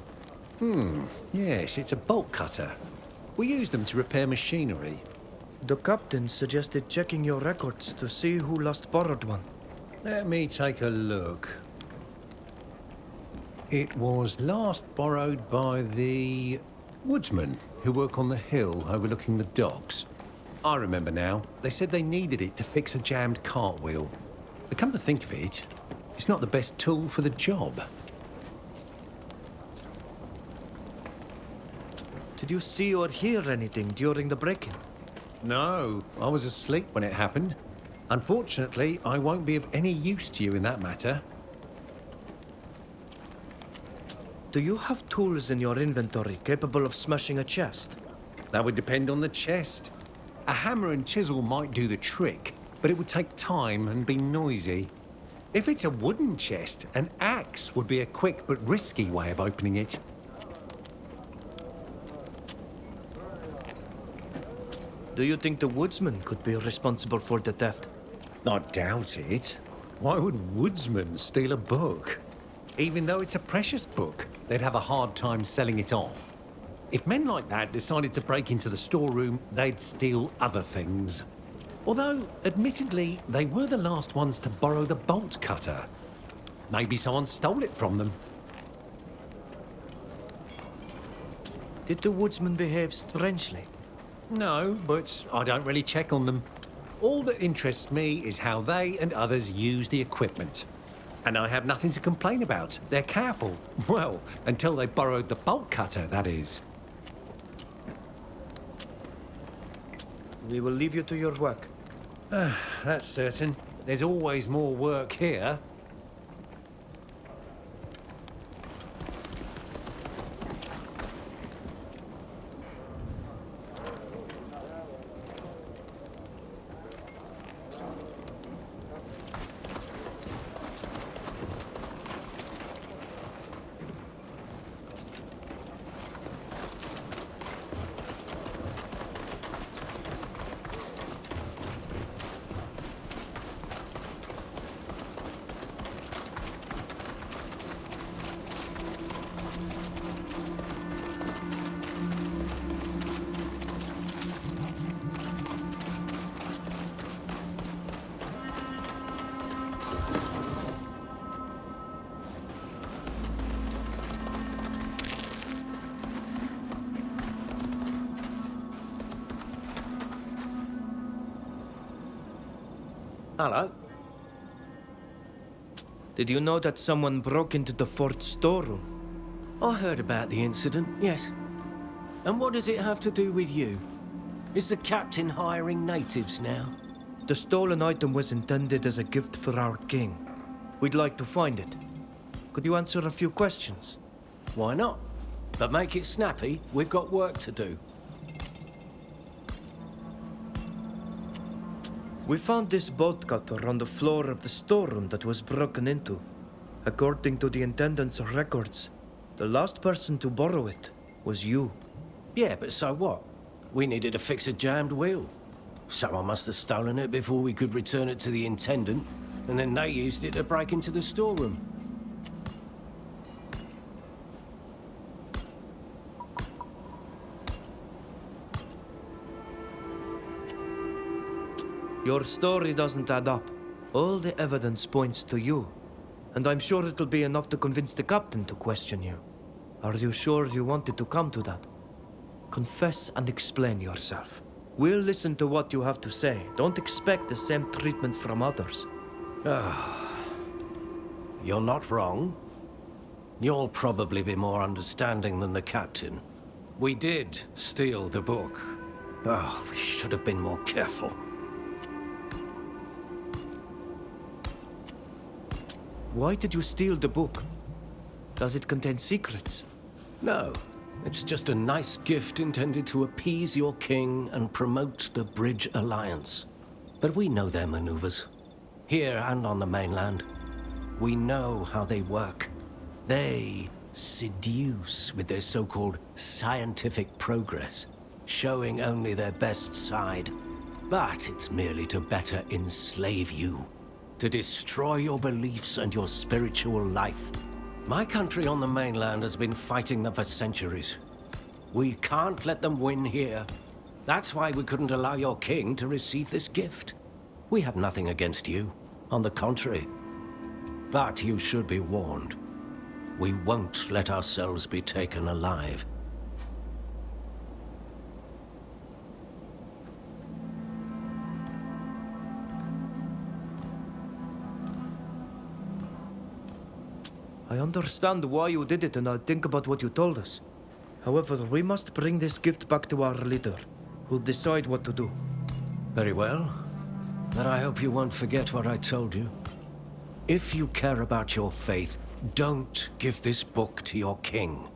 Speaker 10: Yes, it's a bolt cutter. We use them to repair machinery.
Speaker 3: The captain suggested checking your records to see who last borrowed one.
Speaker 10: Let me take a look. It was last borrowed by the woodsmen who work on the hill overlooking the docks. I remember now. They said they needed it to fix a jammed cartwheel. But come to think of it, it's not the best tool for the job.
Speaker 3: Did you see or hear anything during the break-in?
Speaker 10: No, I was asleep when it happened. Unfortunately, I won't be of any use to you in that matter.
Speaker 3: Do you have tools in your inventory capable of smashing a chest?
Speaker 10: That would depend on the chest. A hammer and chisel might do the trick, but it would take time and be noisy. If it's a wooden chest, an axe would be a quick but risky way of opening it.
Speaker 3: Do you think the woodsman could be responsible for the theft?
Speaker 10: I doubt it. Why would woodsmen steal a book? Even though it's a precious book, they'd have a hard time selling it off. If men like that decided to break into the storeroom, they'd steal other things. Although, admittedly, they were the last ones to borrow the bolt cutter. Maybe someone stole it from them.
Speaker 3: Did the woodsman behave strangely?
Speaker 10: No, but I don't really check on them. All that interests me is how they and others use the equipment. And I have nothing to complain about. They're careful. Well, until they borrowed the bolt cutter, that is.
Speaker 3: We will leave you to your work.
Speaker 10: That's certain. There's always more work here.
Speaker 1: Hello.
Speaker 3: Did you know that someone broke into the fort storeroom?
Speaker 1: I heard about the incident, yes. And what does it have to do with you? Is the captain hiring natives now?
Speaker 3: The stolen item was intended as a gift for our king. We'd like to find it. Could you answer a few questions?
Speaker 1: Why not? But make it snappy, we've got work to do.
Speaker 3: We found this bolt cutter on the floor of the storeroom that was broken into. According to the intendant's records, the last person to borrow it was you.
Speaker 1: Yeah, but so what? We needed to fix a jammed wheel. Someone must have stolen it before we could return it to the intendant, and then they used it to break into the storeroom.
Speaker 3: Your story doesn't add up. All the evidence points to you, and I'm sure it'll be enough to convince the captain to question you. Are you sure you wanted to come to that? Confess and explain yourself. We'll listen to what you have to say. Don't expect the same treatment from others.
Speaker 1: You're not wrong. You'll probably be more understanding than the captain. We did steal the book. Oh, we should have been more careful.
Speaker 3: Why did you steal the book? Does it contain secrets?
Speaker 1: No. It's just a nice gift intended to appease your king and promote the Bridge Alliance. But we know their maneuvers. Here and on the mainland. We know how they work. They seduce with their so-called scientific progress, showing only their best side. But it's merely to better enslave you, to destroy your beliefs and your spiritual life. My country on the mainland has been fighting them for centuries. We can't let them win here. That's why we couldn't allow your king to receive this gift. We have nothing against you. On the contrary. But you should be warned. We won't let ourselves be taken alive.
Speaker 3: I understand why you did it, and I think about what you told us. However, we must bring this gift back to our leader, who'll decide what to do.
Speaker 1: Very well. But I hope you won't forget what I told you. If you care about your faith, don't give this book to your king.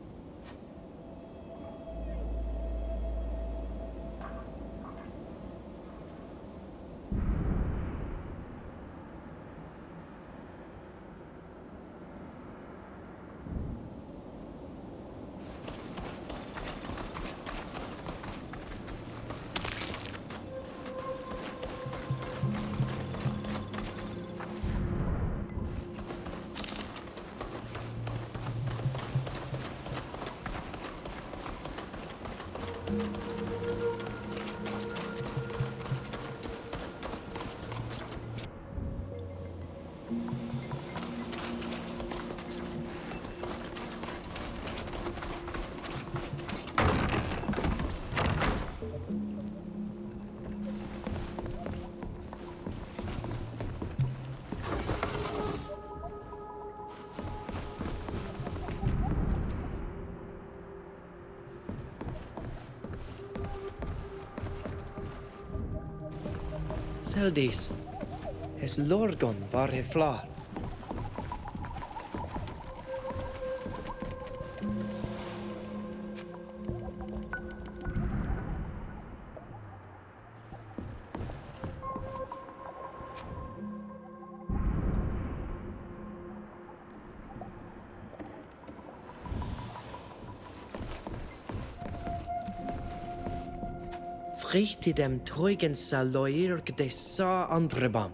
Speaker 3: Seldis, es lorgon var he flar. Frichti dem teugen saloir de sa andrebam.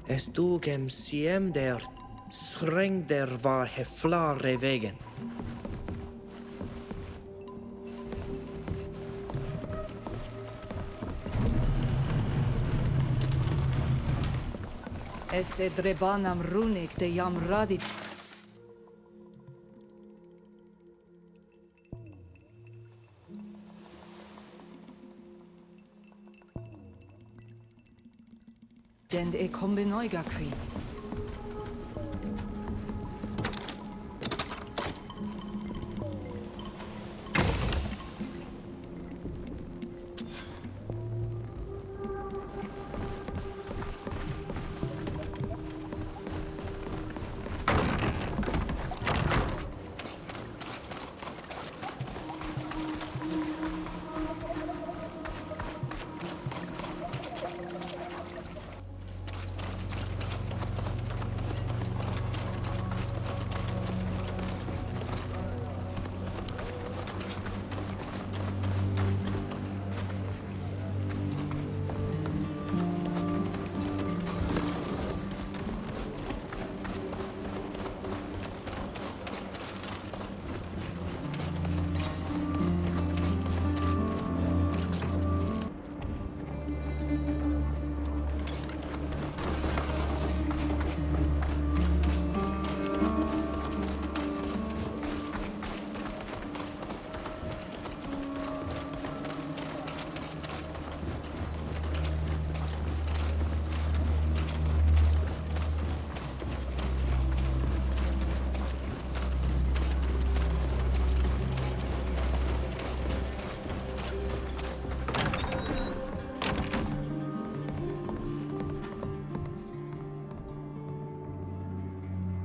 Speaker 3: Es dugem siem der streng der var heflare wegen.
Speaker 13: Es drebanam runik de jam radit. Den kombinoiga queen.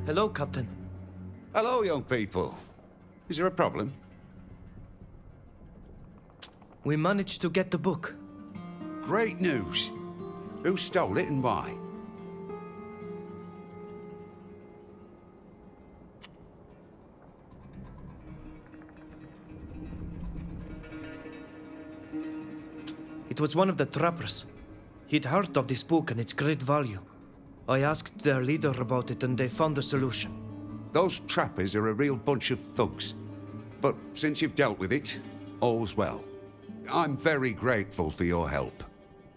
Speaker 3: Hello, Captain.
Speaker 4: Hello, young people. Is there a problem?
Speaker 3: We managed to get the book.
Speaker 4: Great news. Who stole it and why?
Speaker 3: It was one of the trappers. He'd heard of this book and its great value. I asked their leader about it and they found a solution.
Speaker 4: Those trappers are a real bunch of thugs. But since you've dealt with it, all's well. I'm very grateful for your help.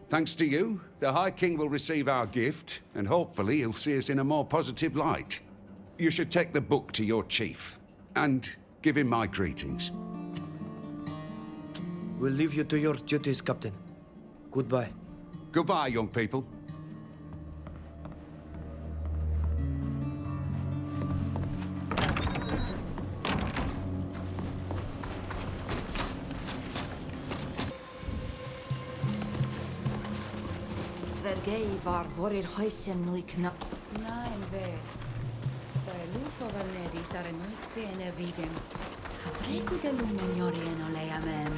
Speaker 4: Thanks to you, the High King will receive our gift, and hopefully he'll see us in a more positive light. You should take the book to your chief, and give him my greetings.
Speaker 3: We'll leave you to your duties, Captain. Goodbye.
Speaker 4: Goodbye, young people.
Speaker 14: Vergei var vorir huisen nui knap.
Speaker 22: Nein, vet. Bei Lufo Valnedi sare nuixi ene vigem.
Speaker 14: Havreku de lumeniori en oleamen.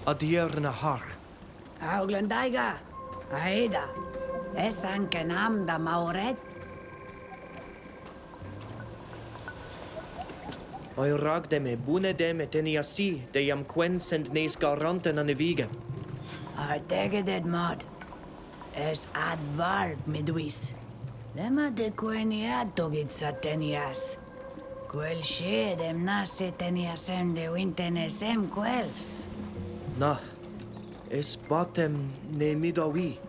Speaker 3: Adier na har.
Speaker 8: Auglandaiga. Aida. Esan kenam da mauret.
Speaker 3: I rag dem e bune dem et eniasi, de jam quen send nes garanten an evige.
Speaker 8: Artegeded mod. Es advarb midwis. Lema de queniat dogit satenias. Quel she dem nase teniasem de wintenesem quels.
Speaker 3: Na, es batem ne midawi.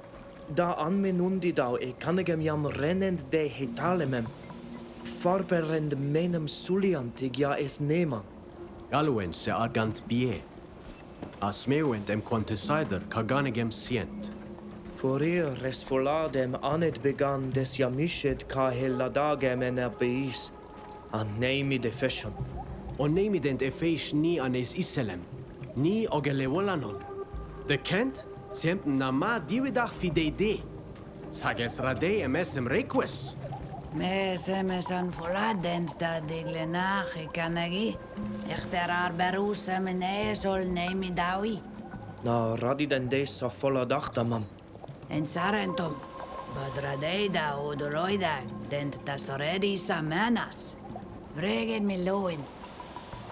Speaker 3: Da an menundi dau e kannegem jam rennend de hetalemem. Farberend menem suliantig ja es nema.
Speaker 5: Galuen se argant bie. Asmeuent em quantesider kaganegem sient.
Speaker 3: For res voladem anet began des jamished ka helladagem en abeis. An neimi de fashion.
Speaker 5: On neimi dent efeish ni anes iselem. Ni ogelewolanon. De Kent siemt nama dividach fidede. Sages rade emesem reques.
Speaker 8: Mesemesan voladent da diglenach ikanagi. Echter arberusem en esol neimi dawi.
Speaker 3: Na radiden des a voladachtamam.
Speaker 8: En sarentum. Badradeida odoroida dent tasoredi samenas. Vregen mi loin.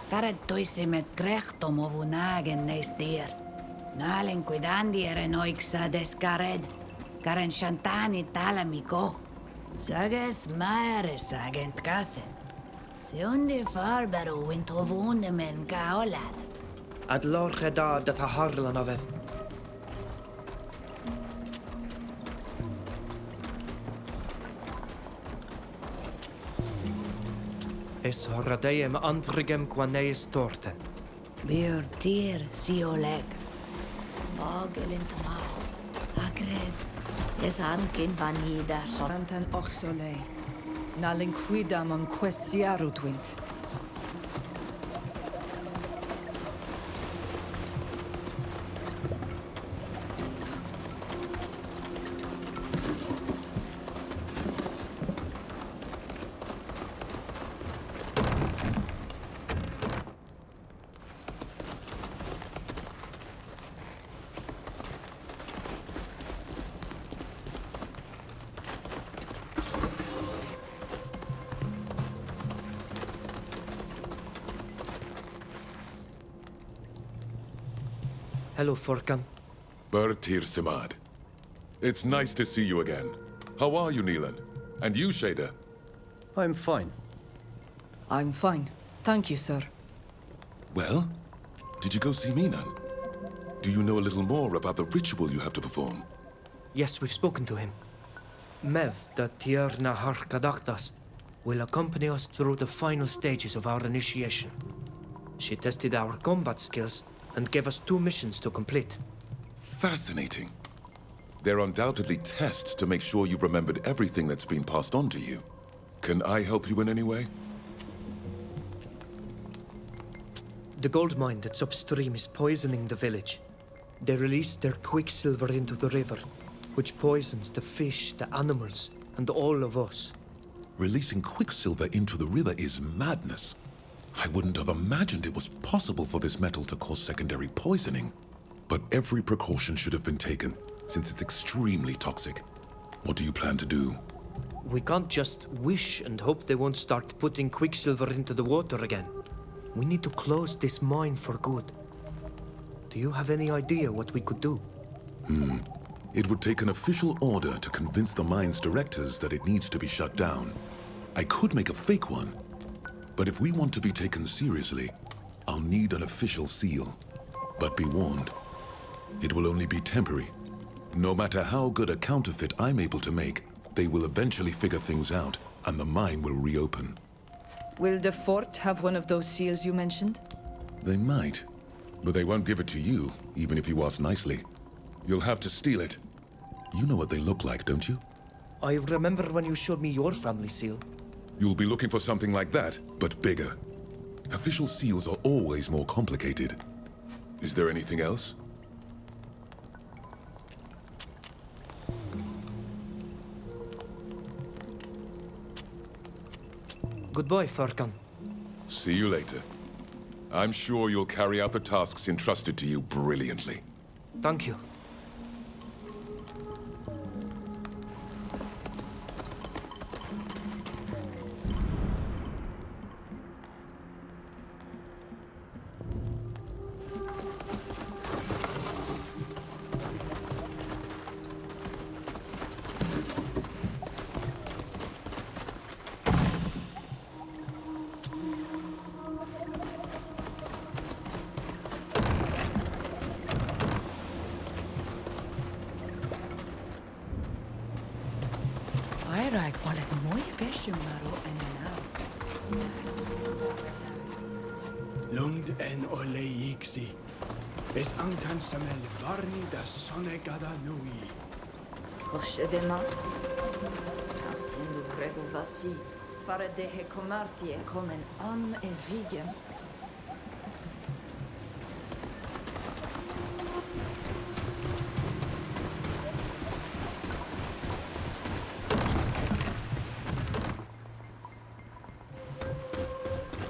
Speaker 8: Faret toisi met krechtom ovunagen neis dier. Nalen cuidandi eren oixa descared. Karen shantani talamiko. Sages mares agent kassen. Se undi farberu wint ovunemen kaolad.
Speaker 3: Ad lor reda dat a harlan avev. Es radeiem antrigem qua neis torten.
Speaker 8: Bior Teer sioleg. Ogelint mau. Agred.
Speaker 14: Es ankin vanida
Speaker 13: Sorantan oxole. Na linquidam an questiarut wint.
Speaker 3: Hello, Forkan.
Speaker 23: Teer Simad. It's nice to see you again. How are you, Neelan? And you, Shader?
Speaker 5: I'm fine.
Speaker 13: I'm fine. Thank you, sir.
Speaker 23: Well, did you go see Minan? Do you know a little more about the ritual you have to perform?
Speaker 3: Yes, we've spoken to him. Mev, the Teer Nahar Kadaktas, will accompany us through the final stages of our initiation. She tested our combat skills and gave us 2 missions to complete.
Speaker 23: Fascinating. They're undoubtedly tests to make sure you've remembered everything that's been passed on to you. Can I help you in any way?
Speaker 3: The gold mine that's upstream is poisoning the village. They released their quicksilver into the river. which poisons the fish, the animals, and all of us.
Speaker 23: Releasing quicksilver into the river is madness. I wouldn't have imagined it was possible for this metal to cause secondary poisoning. But every precaution should have been taken, since it's extremely toxic. What do you plan to do?
Speaker 3: We can't just wish and hope they won't start putting quicksilver into the water again. We need to close this mine for good. Do you have any idea what we could do?
Speaker 23: It would take an official order to convince the mine's directors that it needs to be shut down. I could make a fake one, but if we want to be taken seriously, I'll need an official seal. But be warned, it will only be temporary. No matter how good a counterfeit I'm able to make, they will eventually figure things out, and the mine will reopen.
Speaker 13: Will the fort have one of those seals you mentioned?
Speaker 23: They might, but they won't give it to you, even if you ask nicely. You'll have to steal it. You know what they look like, don't you?
Speaker 3: I remember when you showed me your family seal.
Speaker 23: You'll be looking for something like that, but bigger. Official seals are always more complicated. Is there anything else?
Speaker 3: Goodbye, Farkan.
Speaker 23: See you later. I'm sure you'll carry out the tasks entrusted to you brilliantly.
Speaker 3: Thank you.
Speaker 22: Airag valet mooi fishing maro en
Speaker 12: Lund en ole iksi. Es ankan samel varni da sonegada nui.
Speaker 13: Hoshedema. Hasindu regu vasi. Fare dehe komarti e komen am e vigem.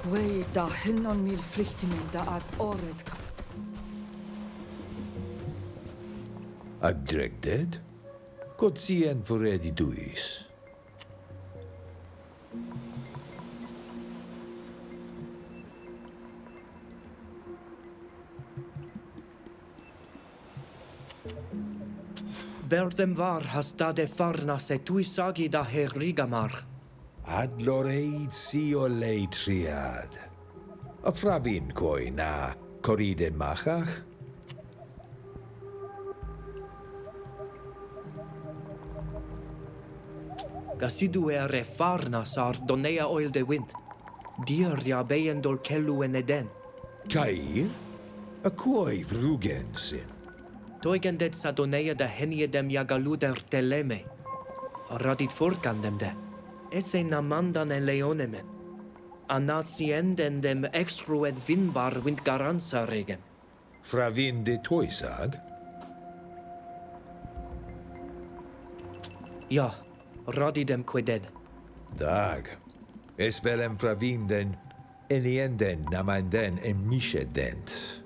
Speaker 13: Wei da hin on mil flüchtigen da ad oret.
Speaker 2: Adregded? Kotsien Fradee duis.
Speaker 3: Berdem var has da de farna se tuisagi da herigamar.
Speaker 2: Adloreid si o lei triad. A fravin koi na corriden machach?
Speaker 3: Gasidu ere farna sar donea oil de wind. Dir ja beiendol kellu en eden.
Speaker 2: Kair? A koi vrugensin.
Speaker 3: Toigendet sa donea da henie dem jagaluder teleme. Radit forkandem de. Esse namandan en leonemen. Anatsienden dem exrued vinbar wind garanza regen.
Speaker 2: Fravin de toisag?
Speaker 3: Ja, radidem queded.
Speaker 2: Dag. Es velem fravinden enienden namanden en mischedent.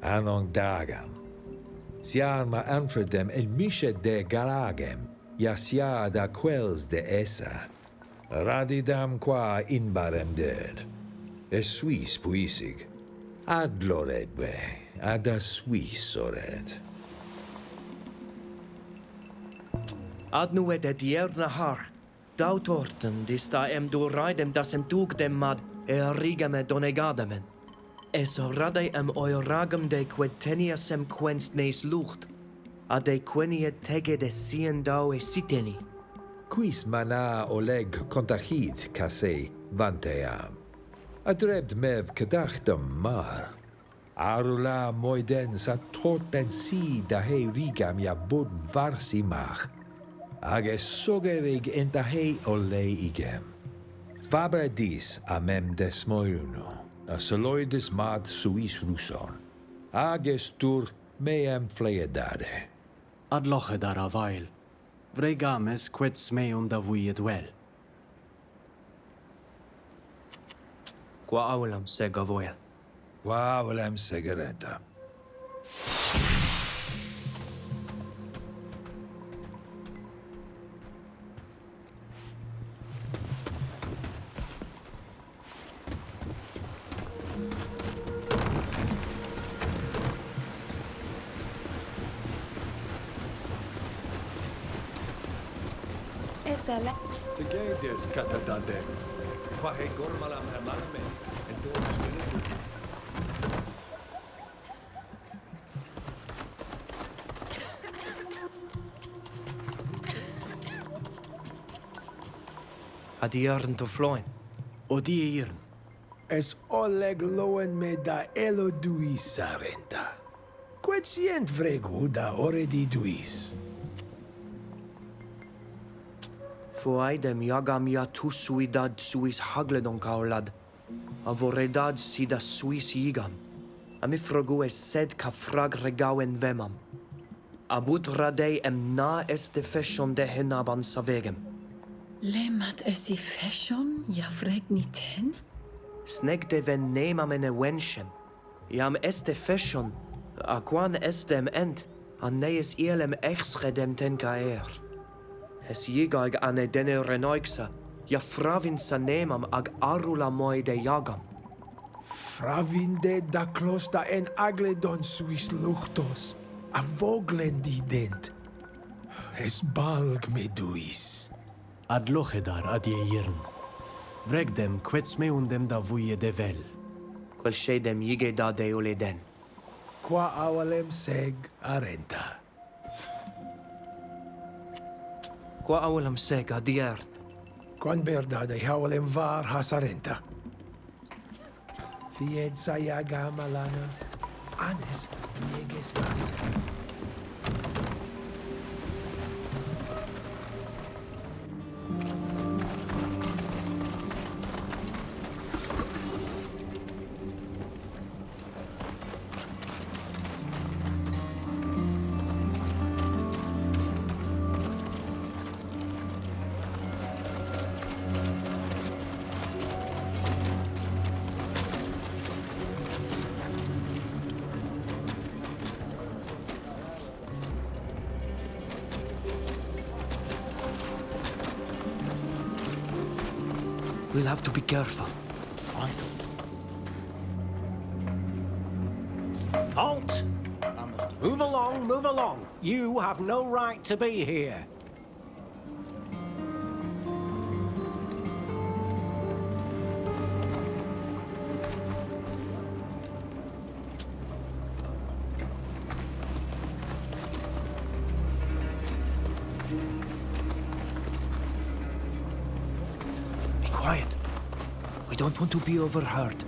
Speaker 2: Anon dagam. Siarma anfredem en misched de galagem. Yasia da quels de essa. Radidam qua inbarem ded. Es suis puisig. Adloredwe, ada suis ored.
Speaker 3: Ad nu et dierna har. Dautorten dis da do raidem das dugdem mad rigame Donegadamen. Es radei oiragam de queteniasem quenst neis lucht. Ad de quenie tege de sien dau siteni.
Speaker 2: Quis mana oleg contachid case vanteam. Adrebt mev kedachtam mar. Arula moiden sa toten si da he rigam ja bud varsimach. Age sogerig enta he ole igem. Fabredis amem desmoiuno. A soloides mad suis ruson. Ages tur meam fleedade.
Speaker 5: Adlochedar avail. Vregames quets meum da vuiet well.
Speaker 3: Qua aulam sega voel.
Speaker 2: Wow, segareta.
Speaker 6: Esala.
Speaker 10: Tegedius katadade. Pahe gormalam hermame.
Speaker 3: Adiarn to floin.
Speaker 5: Odiirn.
Speaker 9: Es oleg loen me da elo duis sarenta. Quetient vregu da oredi duis.
Speaker 3: Foaidem jagam ja tu suidad suis hagledon kaolad. Avoredad sida suis jigam. Amifrogu es sed ka frag regauen vemam. Abut radei na este feshon de henaban savegem.
Speaker 11: Lemat esi feshon, ja vreg niten?
Speaker 3: Sneg de ven nemam ene wenshem. Jam este feshon, aquan estem end, an nees ielem exredem ten caer. Es jigag ane dene renoixa, ja fravin sa nemam ag arula moi de jagam.
Speaker 9: Fravinde da closta en agledon suis luchtos, a voglendi dent. Es balg me duis.
Speaker 5: Adlochedar adieirn. Vregdem quets meundem da vuie de vel.
Speaker 3: Quel shedem jige da deule den.
Speaker 9: Qua awalem seg arenta.
Speaker 3: Qua aulam seg adiern.
Speaker 9: Quan berdade hawalem var hasarenta. Fied sayaga malana. Anes vieges vas.
Speaker 3: We'll have to be careful.
Speaker 1: Halt! Move along, move along. You have no right to be here.
Speaker 3: Be quiet. We don't want to be overheard.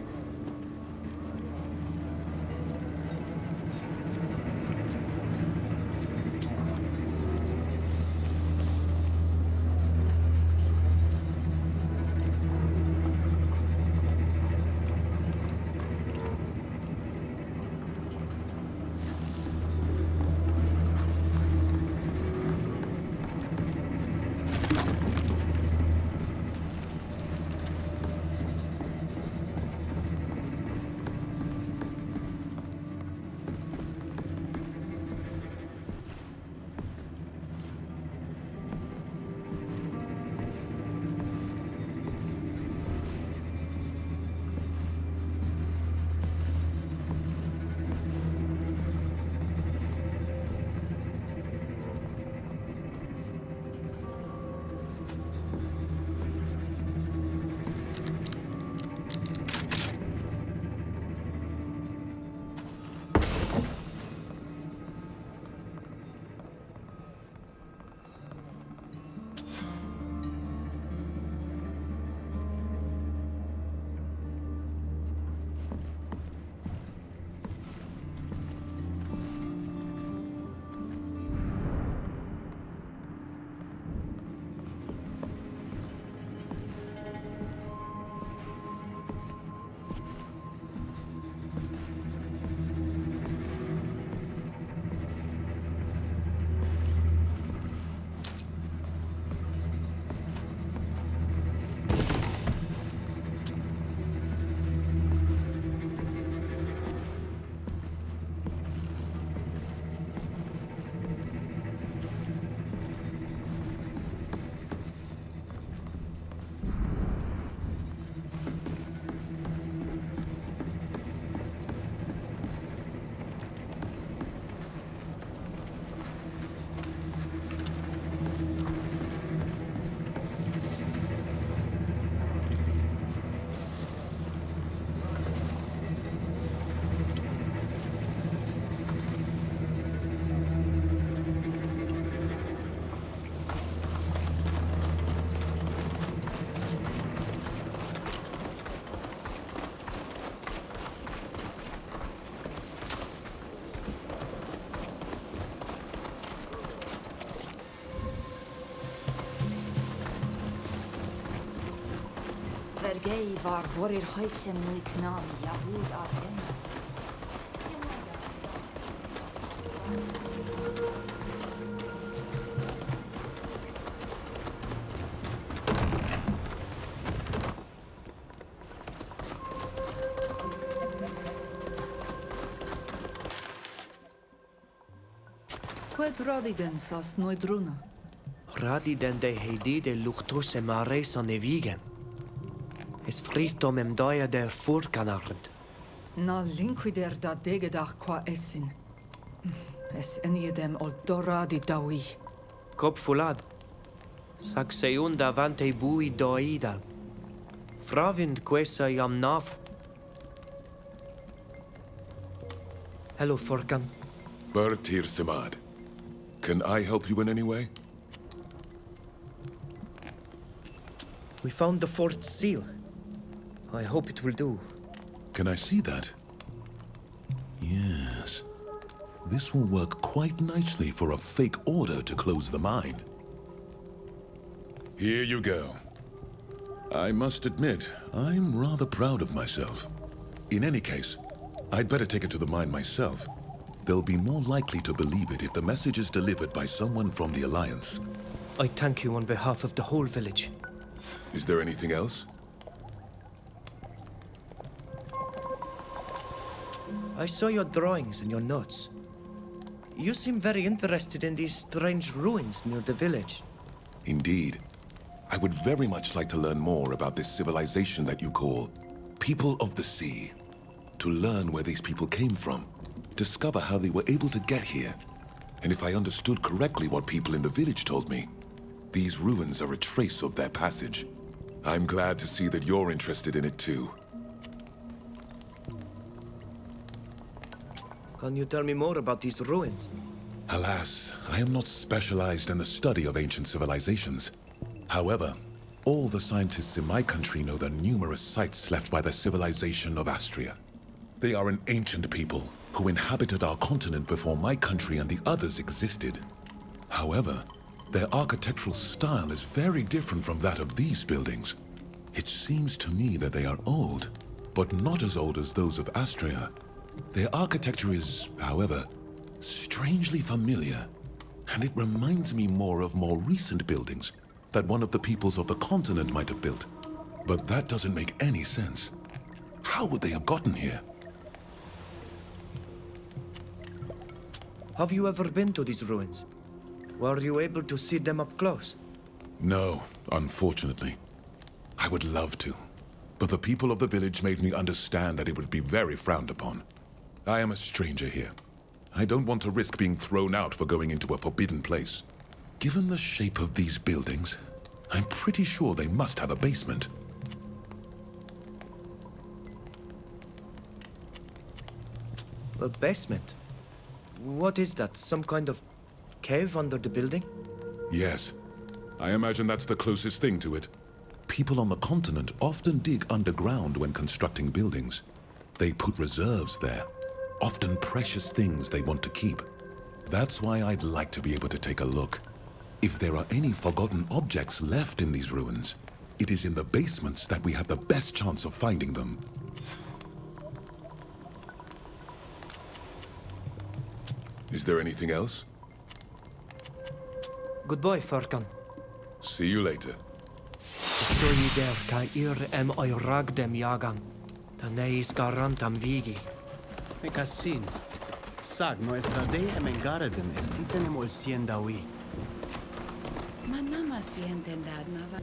Speaker 13: Ergei var vorir heisem nui knam Yahud Arhem. Qued radiden sas noi druna?
Speaker 3: Radiden de heidi de luchtus em ares an evigem. Es fritom em doia der furkanard.
Speaker 13: Na linquider da degedach qua essin. Es eniedem oldoradi dawi.
Speaker 3: Cop fulad. Saxeun davante bui doida. Fravind quesa iam nav. Hello, Furkan.
Speaker 23: Teer Fradee. Can I help you in any way?
Speaker 3: We found the fort's seal. I hope it will do.
Speaker 23: Can I see that? Yes. This will work quite nicely for a fake order to close the mine. Here you go. I must admit, I'm rather proud of myself. In any case, I'd better take it to the mine myself. They'll be more likely to believe it if the message is delivered by someone from the Alliance.
Speaker 3: I thank you on behalf of the whole village.
Speaker 23: Is there anything else?
Speaker 3: I saw your drawings and your notes. You seem very interested in these strange ruins near the village.
Speaker 23: Indeed. I would very much like to learn more about this civilization that you call People of the Sea. To learn where these people came from. Discover how they were able to get here. And if I understood correctly what people in the village told me, these ruins are a trace of their passage. I'm glad to see that you're interested in it too.
Speaker 3: Can you tell me more about these ruins?
Speaker 23: Alas, I am not specialized in the study of ancient civilizations. However, all the scientists in my country know the numerous sites left by the civilization of Astria. They are an ancient people who inhabited our continent before my country and the others existed. However, their architectural style is very different from that of these buildings. It seems to me that they are old, but not as old as those of Astria. Their architecture is, however, strangely familiar, and it reminds me more of more recent buildings that one of the peoples of the continent might have built. But that doesn't make any sense. How would they have gotten here?
Speaker 3: Have you ever been to these ruins? Were you able to see them up close?
Speaker 23: No, unfortunately. I would love to, but the people of the village made me understand that it would be very frowned upon. I am a stranger here. I don't want to risk being thrown out for going into a forbidden place. Given the shape of these buildings, I'm pretty sure they must have a basement.
Speaker 3: A basement? What is that? Some kind of cave under the building?
Speaker 23: Yes. I imagine that's the closest thing to it. People on the continent often dig underground when constructing buildings. They put reserves there, often precious things they want to keep. That's why I'd like to be able to take a look. If there are any forgotten objects left in these ruins, it is in the basements that we have the best chance of finding them. Is there anything else?
Speaker 3: Goodbye, Furkan.
Speaker 23: See you later.
Speaker 3: So ye der ka ir oiragdem jagan. Taneis garantam vigi.
Speaker 5: Mekasin. Sag no es radei engaredem esitenem ol siendawi.
Speaker 22: Manama sienten dad mava.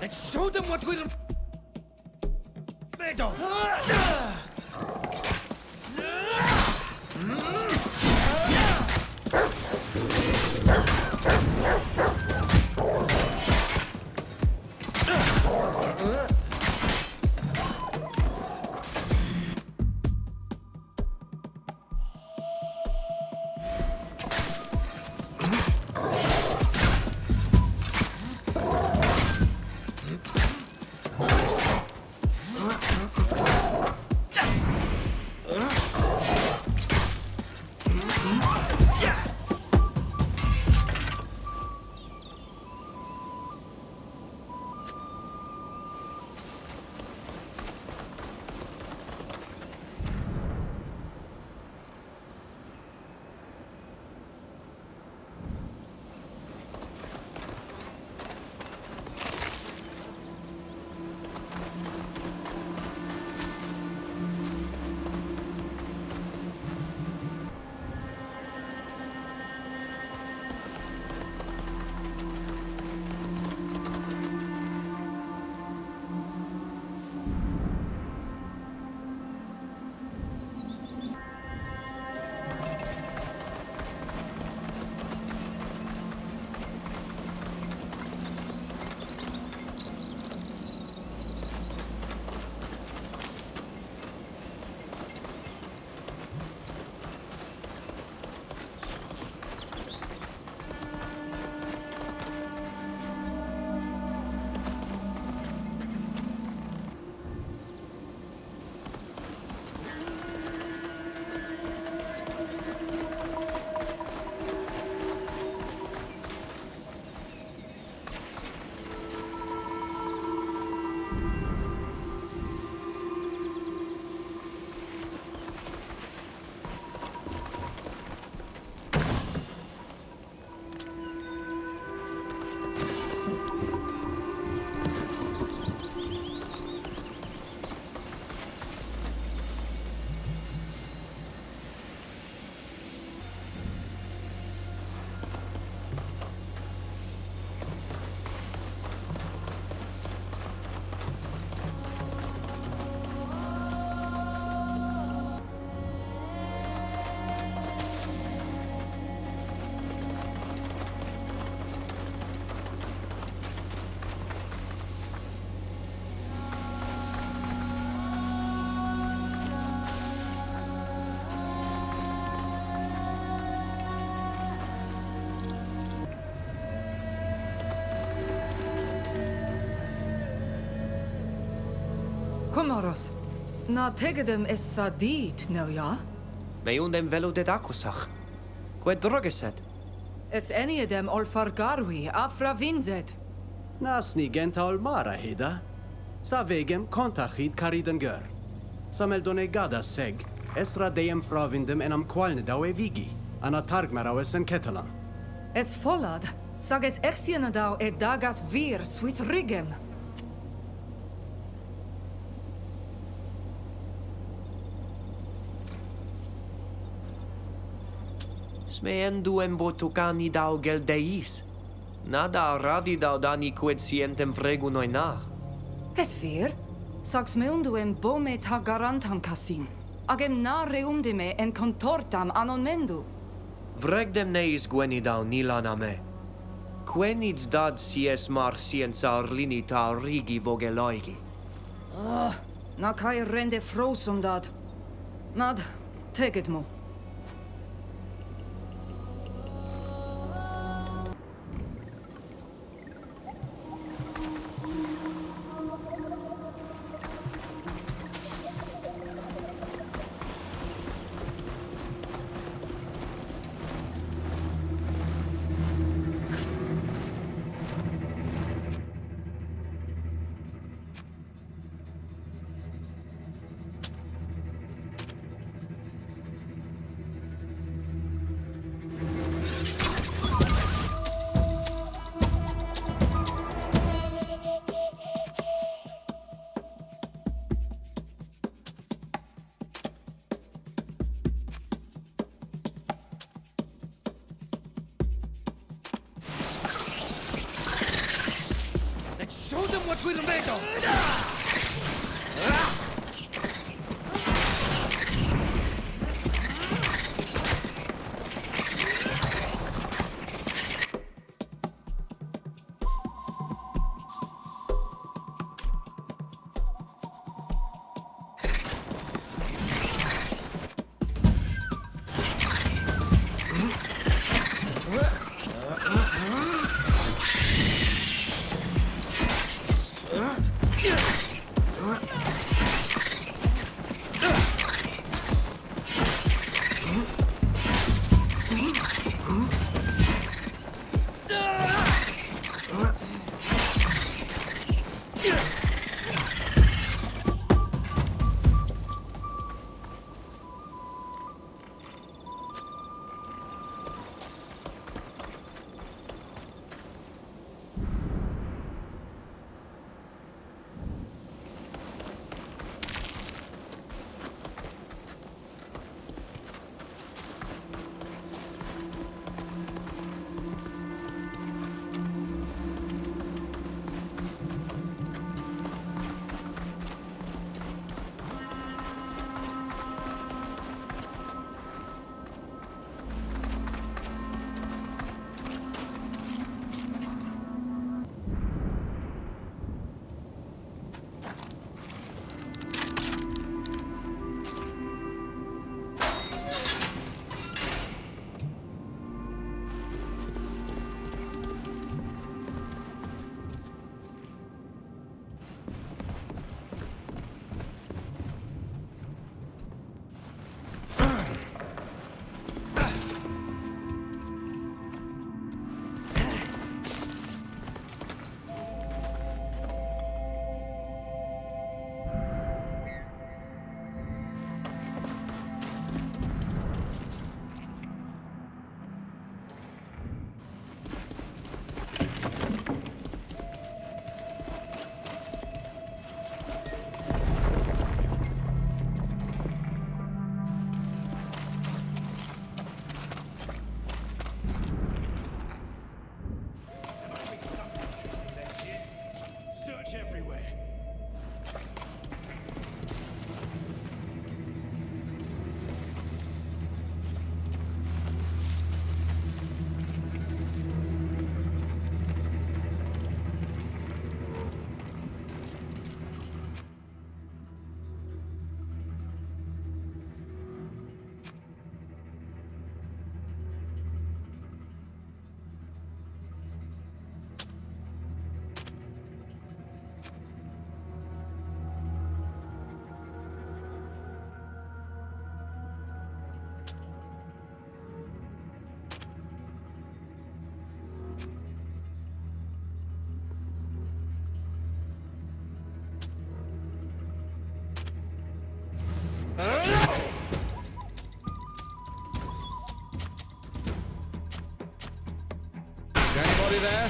Speaker 6: Let's show them what we're made of!
Speaker 13: Komoros, na tegedem es sadid, no ja?
Speaker 3: Me undem velo de dakusach. Qued drogeset.
Speaker 13: Es eniedem ol fargarwi afra vinzed.
Speaker 5: Nasni genta ol mara hida. Sa vegem kontachid kariden gör. Samel Doneigada seg, esra deem fravindem enam qualnedau e vigi. Ana targmarau es en ketelan.
Speaker 13: Es follad, sages exienadau e dagas vir suis rigem.
Speaker 3: Sme endu embotucani dau geldeis. Nada radi dau dani quid sientem fregu noi na.
Speaker 13: Es vir? Sags me undu em bome ta garantam casim. Agem na reumdime en contortam anon mendu.
Speaker 3: Vregdem neis gweni dau nilan a me. Quenids dad sies mar scienza orlini ta rigi vogeloigi.
Speaker 13: Na kai rende frosum dad. Mad, teget mo.
Speaker 20: what we're made of!
Speaker 16: Anybody there?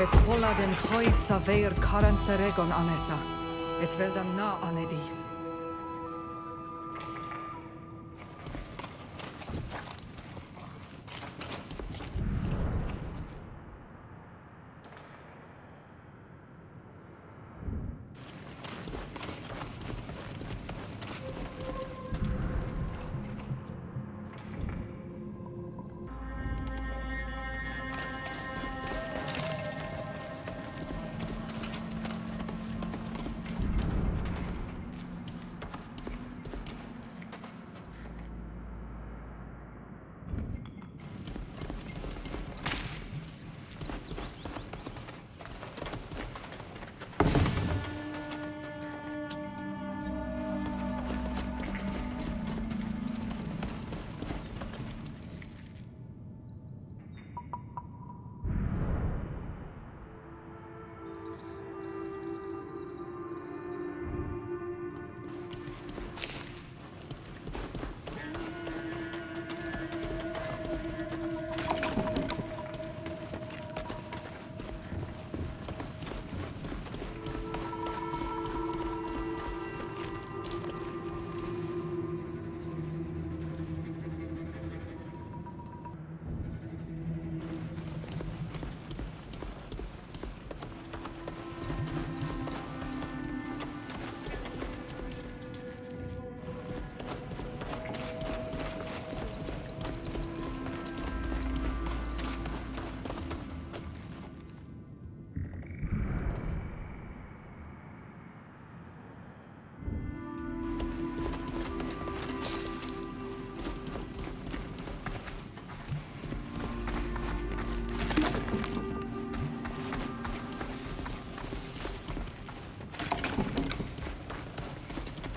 Speaker 13: Es volla den Kreuz saver karan seregon anessa. Es veldam na anedi.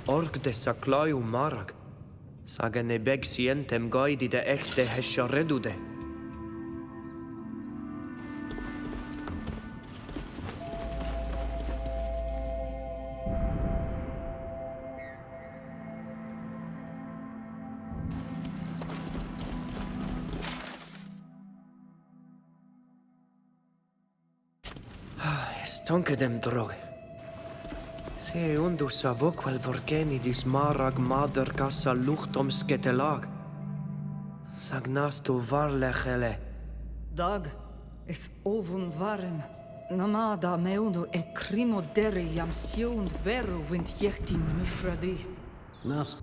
Speaker 3: Org de saklaju marag. Saga ne beg sientem gaidi de echte hesharedude. Stonke dem drog. Se undu savoquel vorgenidis marag mader cassa luchtom sketelag. Sagnastu varlechele.
Speaker 13: Dag, es ovum varem. Namada meunu e crimo deri jam siund beru wint jechti Fradee.
Speaker 5: Nas.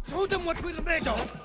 Speaker 20: Show them what we're made of!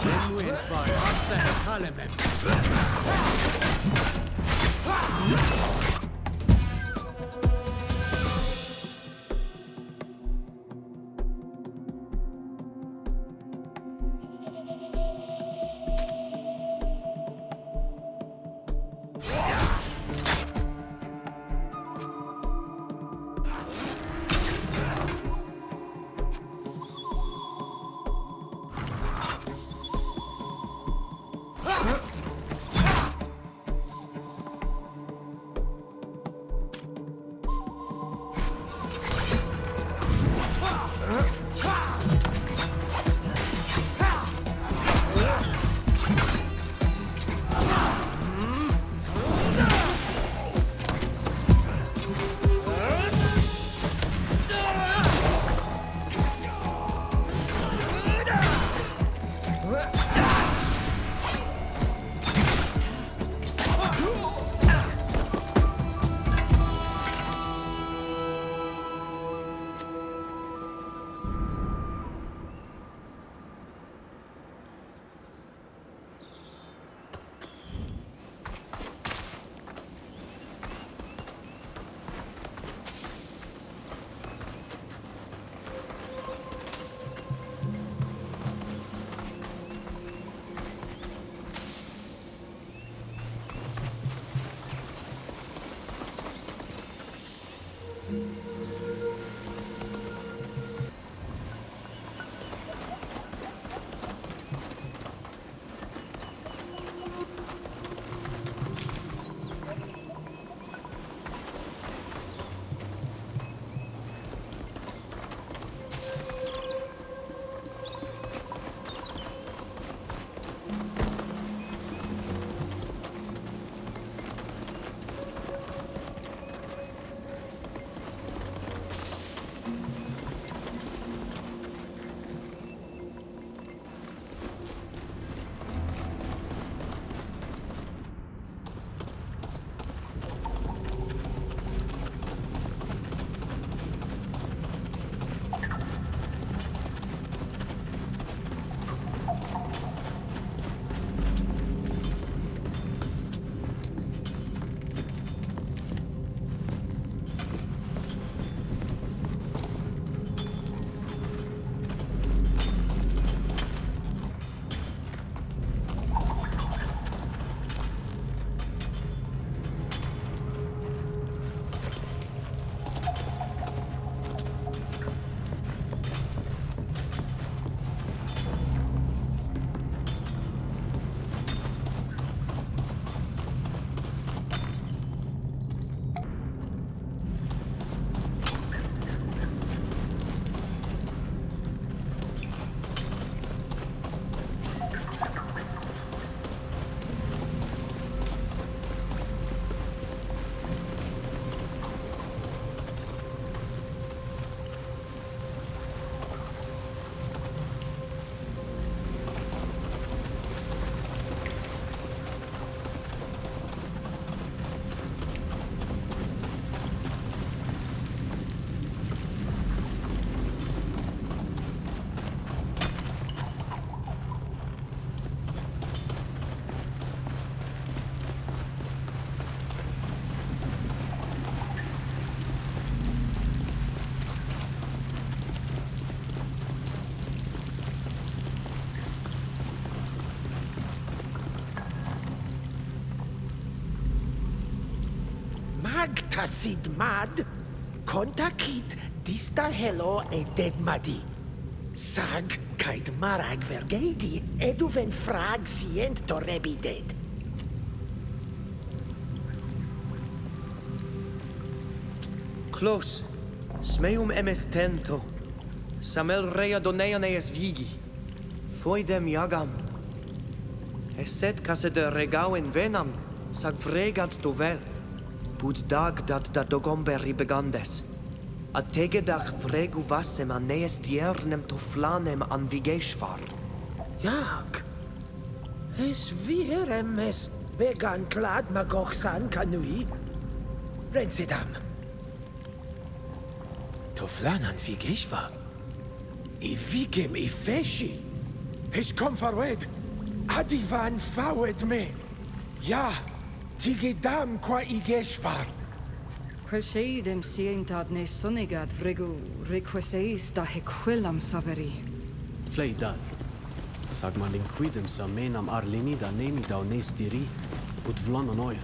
Speaker 5: Then windfire, what's the Hekalemem?
Speaker 9: Tasid mad, kontakit dista hello e dead madi. Sag kait marag vergeidi, eduven frag sient torrebi dead.
Speaker 3: Close. Smeum emes tento. Samel rea Doneigad ees vigi. Foidem jagam. Eset kase de regauen venam, sag vregat dovel. Bud dag dat da dogomberi begandes. A tegedach vregu vassem an nees tiernem to flanem an vigeshvar.
Speaker 9: Jak. Es virem es began klad magochsan kanui. Rensedam. To flan an vigeshvar. I vigem I feshi. He's come forward. Adivan fawed me. Ja, tigidam qua igeshvar.
Speaker 13: Quel shadem sientad ne Doneigad vregu requeseis da hequillam saveri.
Speaker 5: Fleidad. Sag man in quidem sa menam arlinida nemida o nestiri, ut vlon on oil.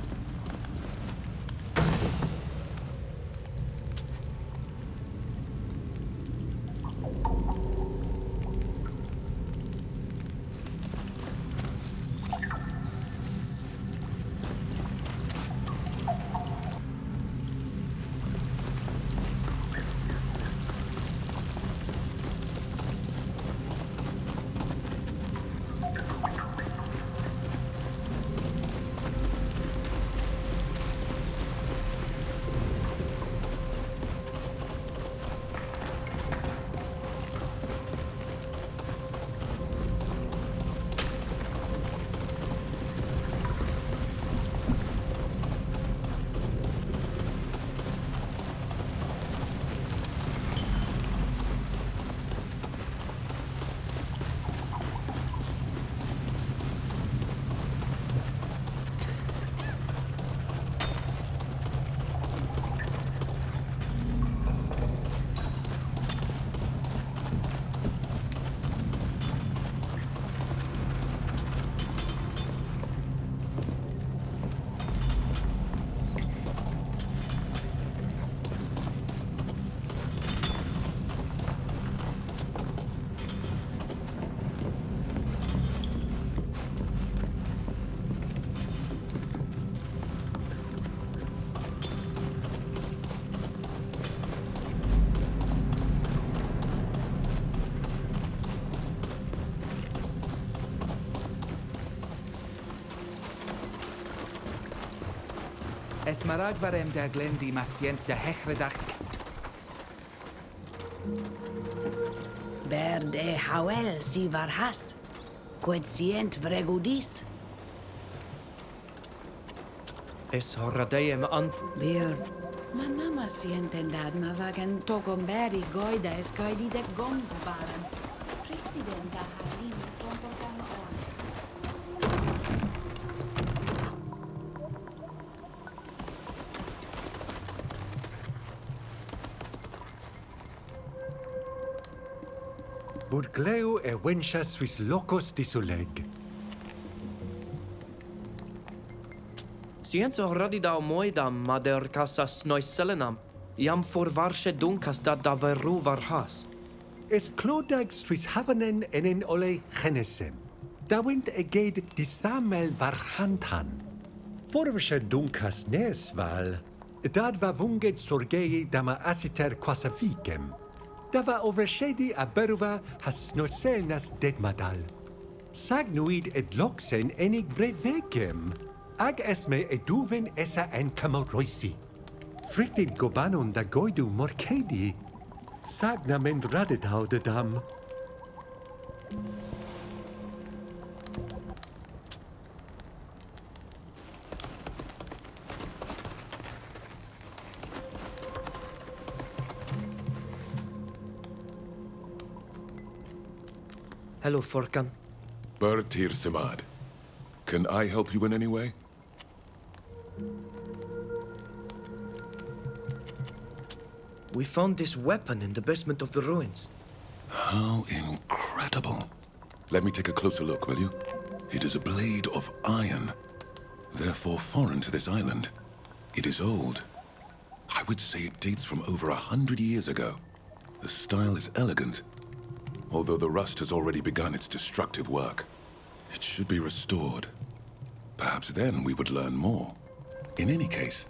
Speaker 6: Es marag varem der glendi masient der hechredach.
Speaker 8: Berde hawel si varhas. Quod sient vregudis.
Speaker 3: Es horradejem an...
Speaker 8: Beer. Manama sienten dad ma vagen togomberi goida es goidi de gombaren. Frikti den da halim comportam on.
Speaker 10: Burgleo e wencha suis locos disoleg.
Speaker 3: Scienza radida moidam mader casas noiselenam, iam forvarsche dunkas da veru varhas.
Speaker 10: Es clodag suis havanen enen ole genesem. Dawint eged disamel varchantan. Forvarsche dunkas nesval. Dad va vunget sorgei dama asiter quasa vicem. Dava overshedi aberuva has snocelnas dedmadal. Sagnuid ed loxen enig vrevegem. Ag esme eduven essa en camoroisi. Friktid gobanon da goidu morkedi. Sagna mendradedau de dam.
Speaker 3: Hello, Forkan.
Speaker 23: Teer Fradee. Can I help you in any way?
Speaker 3: We found this weapon in the basement of the ruins.
Speaker 23: How incredible. Let me take a closer look, will you? It is a blade of iron, therefore foreign to this island. It is old. I would say it dates from over 100 years ago. The style is elegant, although the rust has already begun its destructive work. It should be restored. Perhaps then we would learn more. In any case,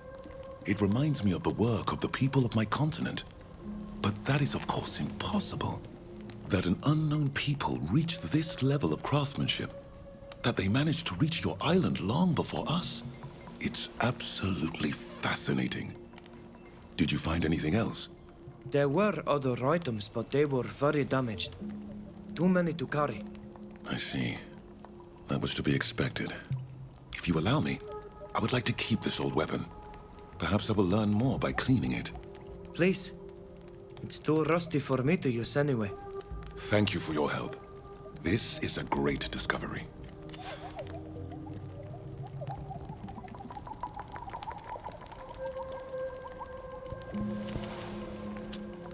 Speaker 23: it reminds me of the work of the people of my continent. But that is of course impossible. That an unknown people reached this level of craftsmanship. That they managed to reach your island long before us. It's absolutely fascinating. Did you find anything else?
Speaker 3: There were other items, but they were very damaged. Too many to carry.
Speaker 23: I see. That was to be expected. If you allow me, I would like to keep this old weapon. Perhaps I will learn more by cleaning it.
Speaker 3: Please. It's too rusty for me to use anyway.
Speaker 23: Thank you for your help. This is a great discovery.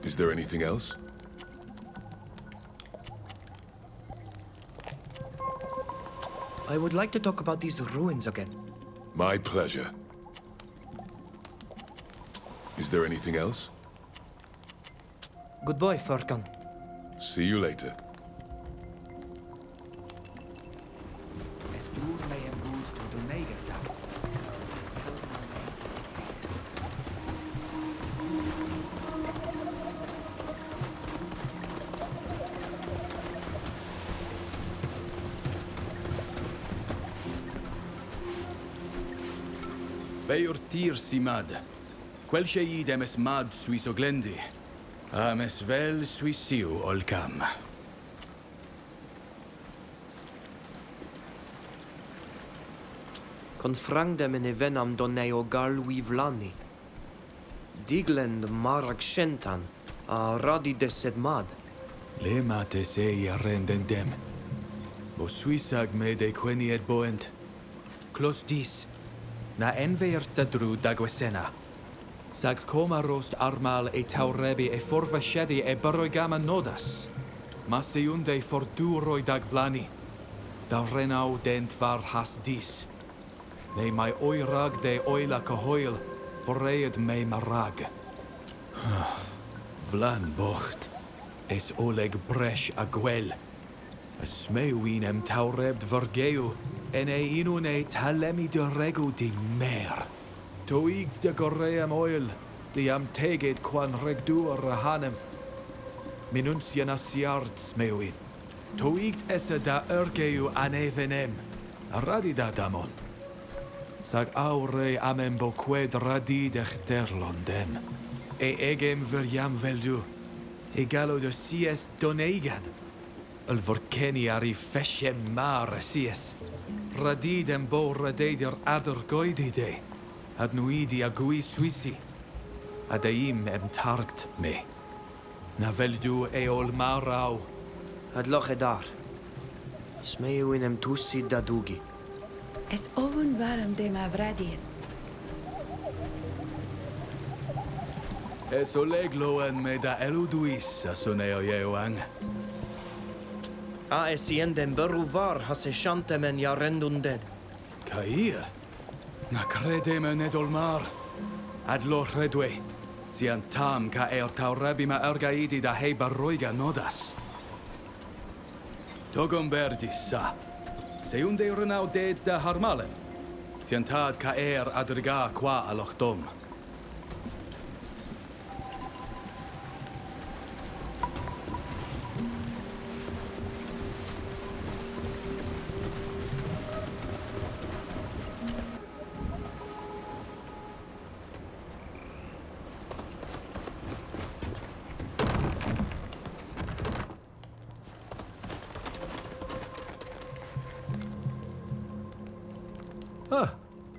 Speaker 23: Is there anything else?
Speaker 3: I would like to talk about these ruins again.
Speaker 23: My pleasure. Is there anything else?
Speaker 3: Goodbye, Farkan.
Speaker 23: See you later.
Speaker 6: Es tut mir gut to Doneigad.
Speaker 12: Beir Teer simad. Quel sheid emes mad suis oglendi. Ames vel suisiu olcam.
Speaker 3: Confrangdem in evenam doneo galwi vlani. Diglend marag shentan, a radi desedmad.
Speaker 12: Lemate sei rendendem. Bo suisag me de queni et boent.
Speaker 6: Clos dis. Na enveir tadru dagwesena. Sag coma rost armal e taurebi e forvashedi e baroigama nodas. Maseunde forduroi dagvlani. Da renau dent var has dis. Ne mai oirag de oila cahoil, vorreid me marag.
Speaker 12: Vlan bocht. Es oleg bresh agwel. A smeuin em taurebd vergeu. En inune talemi de regu di mer. Toigt de goream oil, di am teged quan regdur rahanem. Minuncian asiards meuin. Toigt esse da ergeu an evenem. Radida damon. Sag aure amem boqued radidech terlondem. E egem verjam veldu. Egalo de sies Doneigad. El vorkeni ari feshem mar sies. Radidem bo radeder ader goidide. Ad nuidi agui suisi. Adaim em targt me. Na veldu eol marau.
Speaker 3: Ad lochedar. Smeu in em tussi dadugi.
Speaker 22: Es oven warm de ma vradien.
Speaker 12: Es oleglo en me da eluduis a soneo jeuang.
Speaker 3: A esiendem beruvar has e shantemen ja rendunded.
Speaker 12: Cair? Na credem en edolmar. Ad lo redwe. Sian tam ca taurebima ergaidi da hei barroiga nodas. Togom berdis sa. Se unde renau ded da harmalen. Sian tad ca adrga qua alochtom.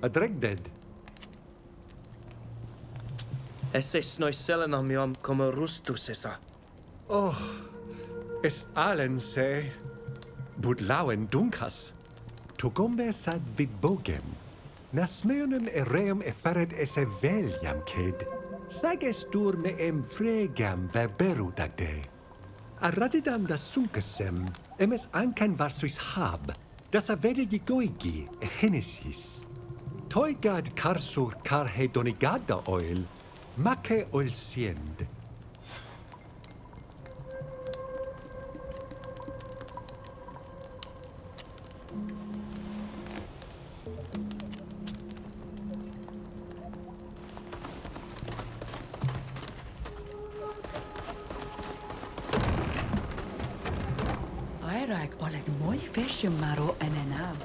Speaker 10: A dregded.
Speaker 3: Es nois selenam joam como rustus esa.
Speaker 10: Oh, es allen se. Budlauen dunkas. Togombe sad vid bogem. Nasmeonem ereum eferet ese vel jam ked. Sages dur me fregam verberu dagde. Aradidam da sunkesem, emes ancan varsuis hab, das avede jigoigi e genesis. Toigad karsur karhe Doneigad da oil, make oil siend.
Speaker 8: Airak oleg mooi visje maro en een naam.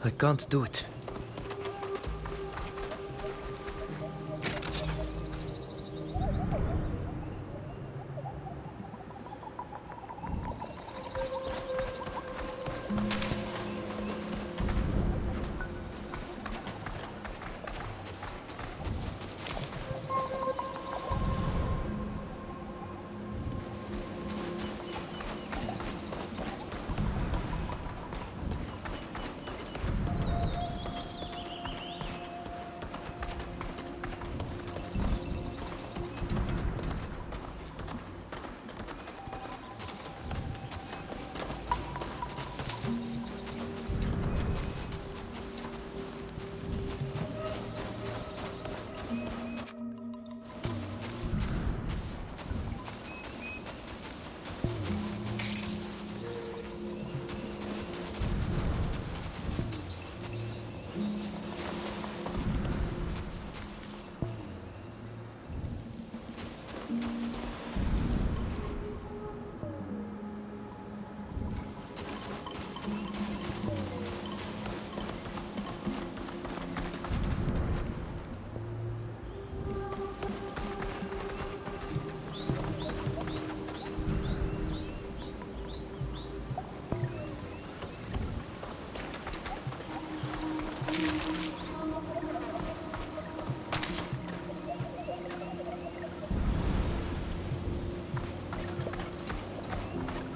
Speaker 3: I can't do it.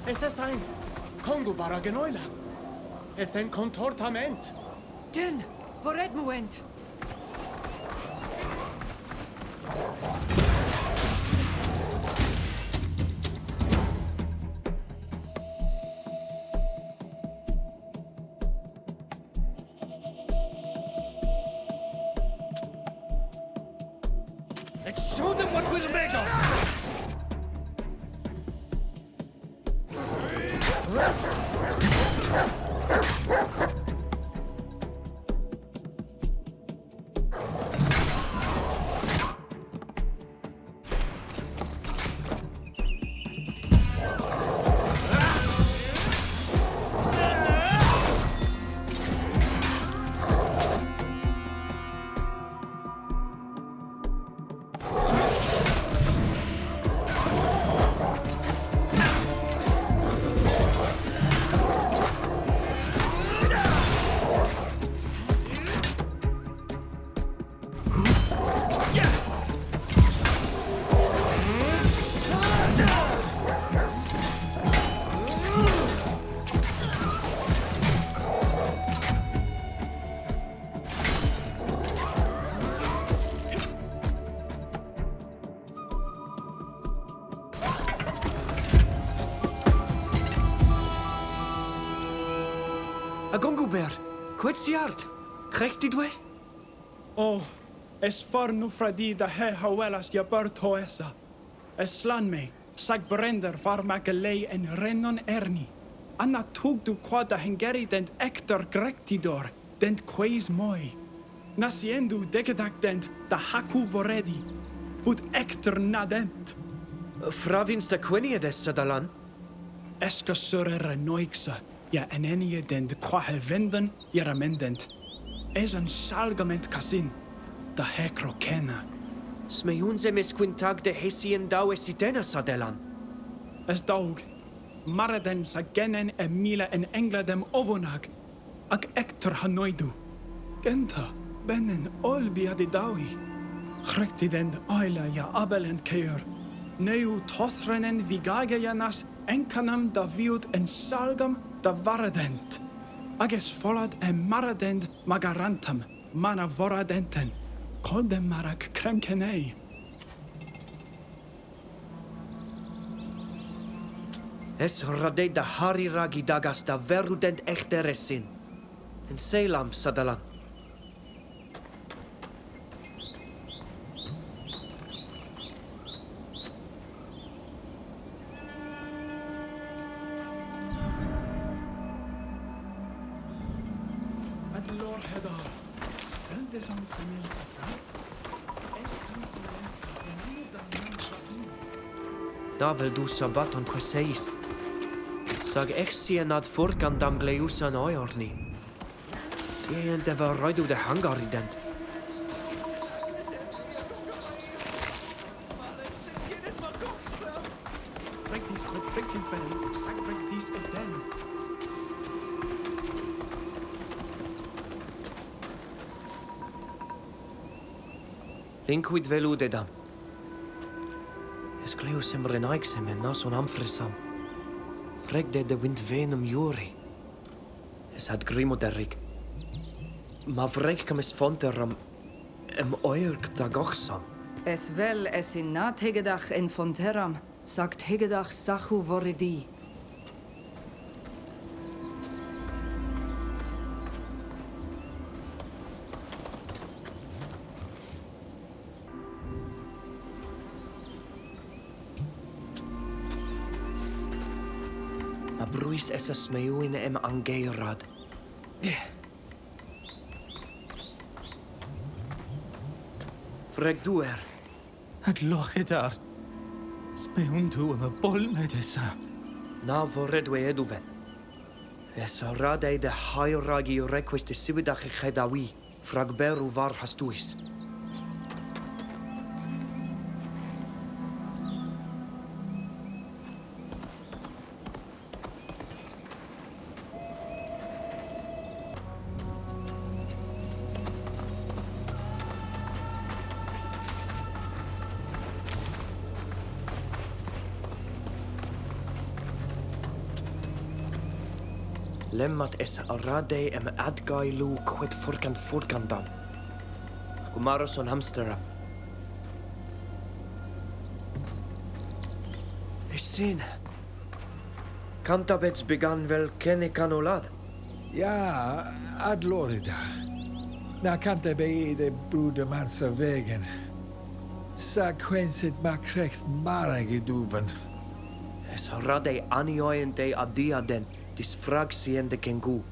Speaker 5: Es ist ein Kongo-bara Genoila. Es ist ein Contortament.
Speaker 13: Den, vored muent.
Speaker 3: Let's show them what we're made of! A gongober, kwetsjard. Krijgt die dwe?
Speaker 7: Oh, es far nu Fradee da he hawelas ja burt hoesa. Es slan me, sag brender far magelei en rennon erni. Anna tug du quada hengeri dent ector grectidor, dent quaes moi. Nasiendu degedak dent da haku voredi, but ector nadent.
Speaker 3: Fravins da quenie des sadalan?
Speaker 7: Eska surre renoixa. Ja enenie dent quahe venden jaramendent. Es een salgament casin, da he crocena.
Speaker 3: Smeunze mes quintag de hesien dau esitena sadelan.
Speaker 7: Es daug, mareden sa genen e mila en engladem ovonag, ag ector hanoidu. Genta, benen olbia di daui. Chrectidend oila ja abelend keur. Neu tosrenen vigagejanas enkanam da viut en salgam da varadent. Ages folad en maradend magarantam, mana voradenten. Kodem marak kremkenei.
Speaker 3: Es rade da hariragi dagas da verudent echteresin. En selam sadalan. Navel du sabaton queseis. Sag exien ad furcandam gleusan oiorni. See and ever ride out the hangar ident.
Speaker 7: Fragtis quid frictin fel, sac fragtis eden.
Speaker 3: Linquid veludedam. Escleus em renaixem en nas on amfresam. Fregde de wind venum juri. Es had grimo derrig. Ma vreg kam es fonteram em oirg da gochsam.
Speaker 13: Es vel es in na tegedach en fonteram, sagt tegedach sachu voridi.
Speaker 3: Ma bruis es a smeuin em angeirad. Freg du
Speaker 6: Ad lochidar. Smewn tu am y bol medesa.
Speaker 3: Na voredwe eduven. Es a radei de hairagi request de sibidach chedawi. Frag beru var hastuis. Lemmat es arade em adgailu quid furgandam. Gumaros on hamstera. Isin. Cantabets began vel kenne canolad.
Speaker 2: Ja, ad lorida. Na cantabe de bruder mansa wegen. Sa quensit makrecht mara geduven.
Speaker 3: Es arade anioente abdiaden. Dis frag siende kengu.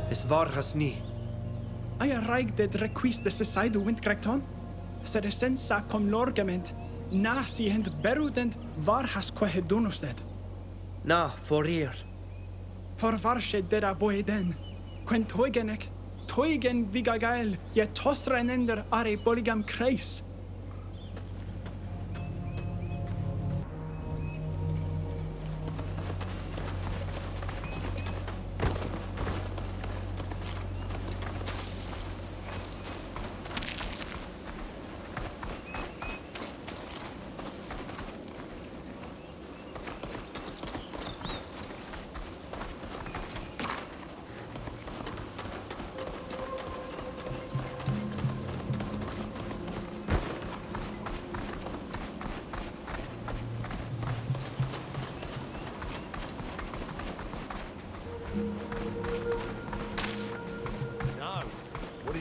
Speaker 3: Es war has nie.
Speaker 7: Aya raig de requist de sesaidu windkrekton? Sed essensa com lorgament. Na si hend berudent var has quae donusted.
Speaker 3: Na, for hier.
Speaker 7: For varsche dera voeden. Quen toigen vigagael, je tosrenender are poligam kreis.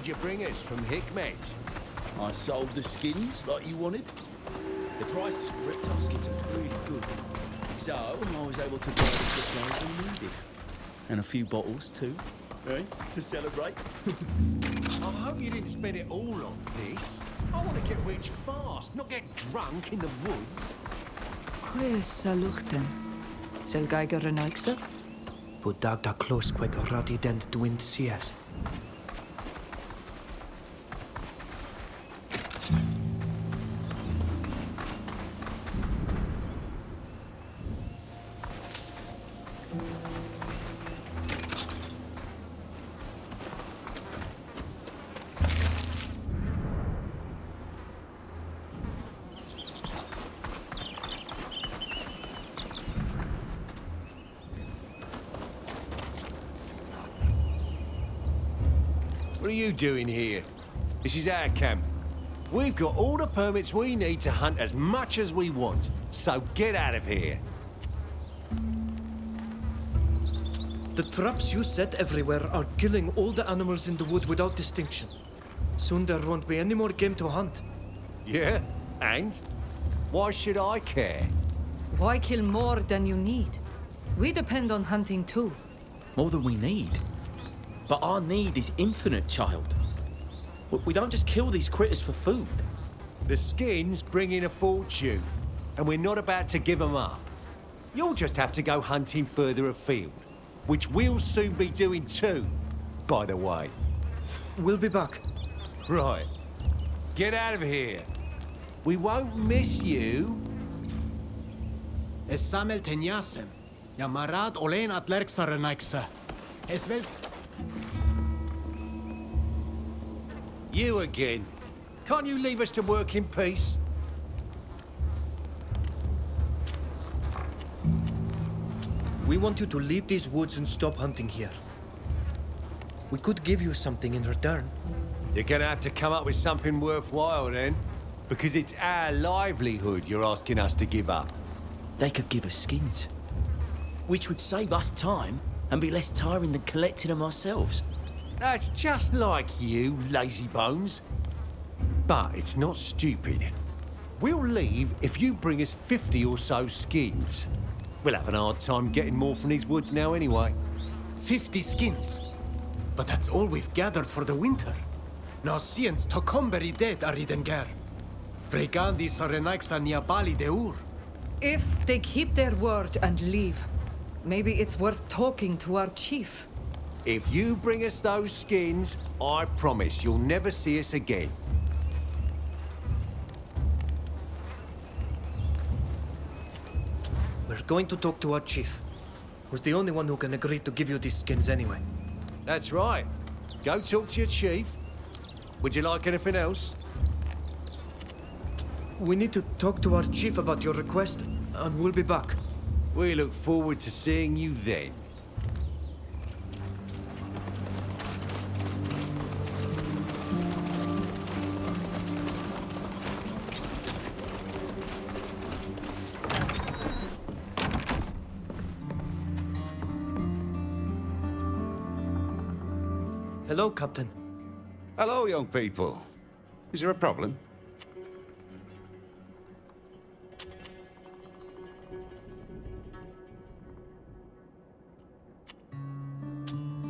Speaker 15: You bring us from Hikmet?
Speaker 17: I sold the skins like you wanted. The prices for reptile skins are really good. So I was able to buy the supplies we needed. And a few bottles too, eh? To celebrate.
Speaker 15: I hope you didn't spend it all on this. I want to get rich fast, not get drunk in the woods.
Speaker 13: Quae saluchten? Sel geiger renaixer?
Speaker 3: Budag da close quid radident dwind sies.
Speaker 15: What are you doing here? This is our camp. We've got all the permits we need to hunt as much as we want, so get out of here.
Speaker 3: The traps you set everywhere are killing all the animals in the wood without distinction. Soon there won't be any more game to hunt.
Speaker 15: Yeah? And? Why should I care?
Speaker 13: Why kill more than you need? We depend on hunting too.
Speaker 17: More than we need. But our need is infinite, child. We don't just kill these critters for food.
Speaker 15: The skins bring in a fortune, and we're not about to give them up. You'll just have to go hunting further afield, which we'll soon be doing too, by the way.
Speaker 3: We'll be back.
Speaker 15: Right. Get out of here. We won't miss you.
Speaker 5: Es samel tenyasem. Ja marad olen atlerksarenaiksa. Es vel...
Speaker 15: You again. Can't you leave us to work in peace?
Speaker 3: We want you to leave these woods and stop hunting here. We could give you something in return.
Speaker 15: You're gonna have to come up with something worthwhile then. Because it's our livelihood you're asking us to give up.
Speaker 17: They could give us skins. Which would save us time and be less tiring than collecting them ourselves.
Speaker 15: That's just like you, lazy bones. But it's not stupid. We'll leave if you bring us 50 or so skins. We'll have an hard time getting more from these woods now anyway.
Speaker 5: 50 skins? But that's all we've gathered for the winter. Now science tokomberi dead aridengar. Vregandi sarenaiksa niabali deur.
Speaker 13: If they keep their word and leave, maybe it's worth talking to our chief.
Speaker 15: If you bring us those skins, I promise you'll never see us again.
Speaker 3: We're going to talk to our chief, who's the only one who can agree to give you these skins anyway.
Speaker 15: That's right. Go talk to your chief. Would you like anything else?
Speaker 3: We need to talk to our chief about your request, and we'll be back.
Speaker 15: We look forward to seeing you then.
Speaker 3: Hello, Captain.
Speaker 4: Hello, young people. Is there a problem?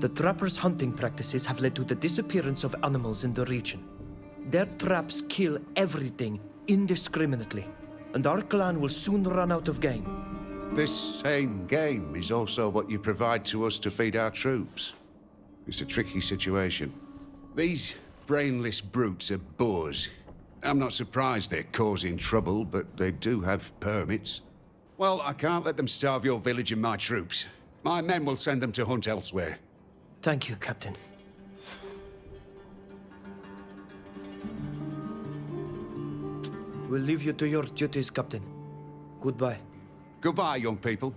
Speaker 3: The trappers' hunting practices have led to the disappearance of animals in the region. Their traps kill everything indiscriminately, and our clan will soon run out of game.
Speaker 4: This same game is also what you provide to us to feed our troops. It's a tricky situation. These brainless brutes are boors. I'm not surprised they're causing trouble, but they do have permits. Well, I can't let them starve your village and my troops. My men will send them to hunt elsewhere.
Speaker 3: Thank you, Captain. We'll leave you to your duties, Captain. Goodbye.
Speaker 4: Goodbye, young people.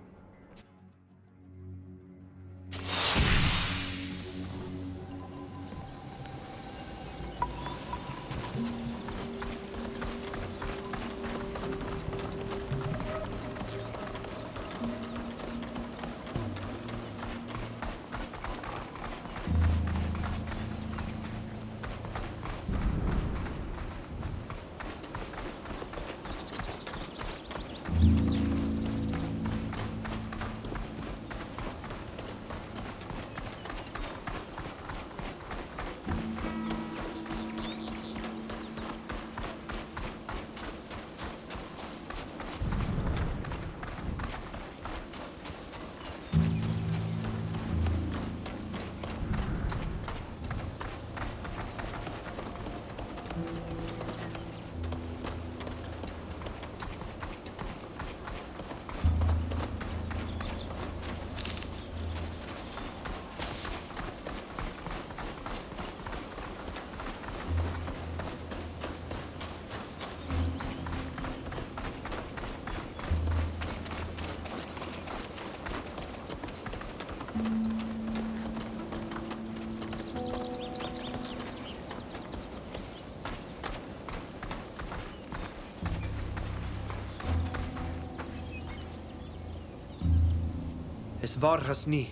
Speaker 3: Es war has ni.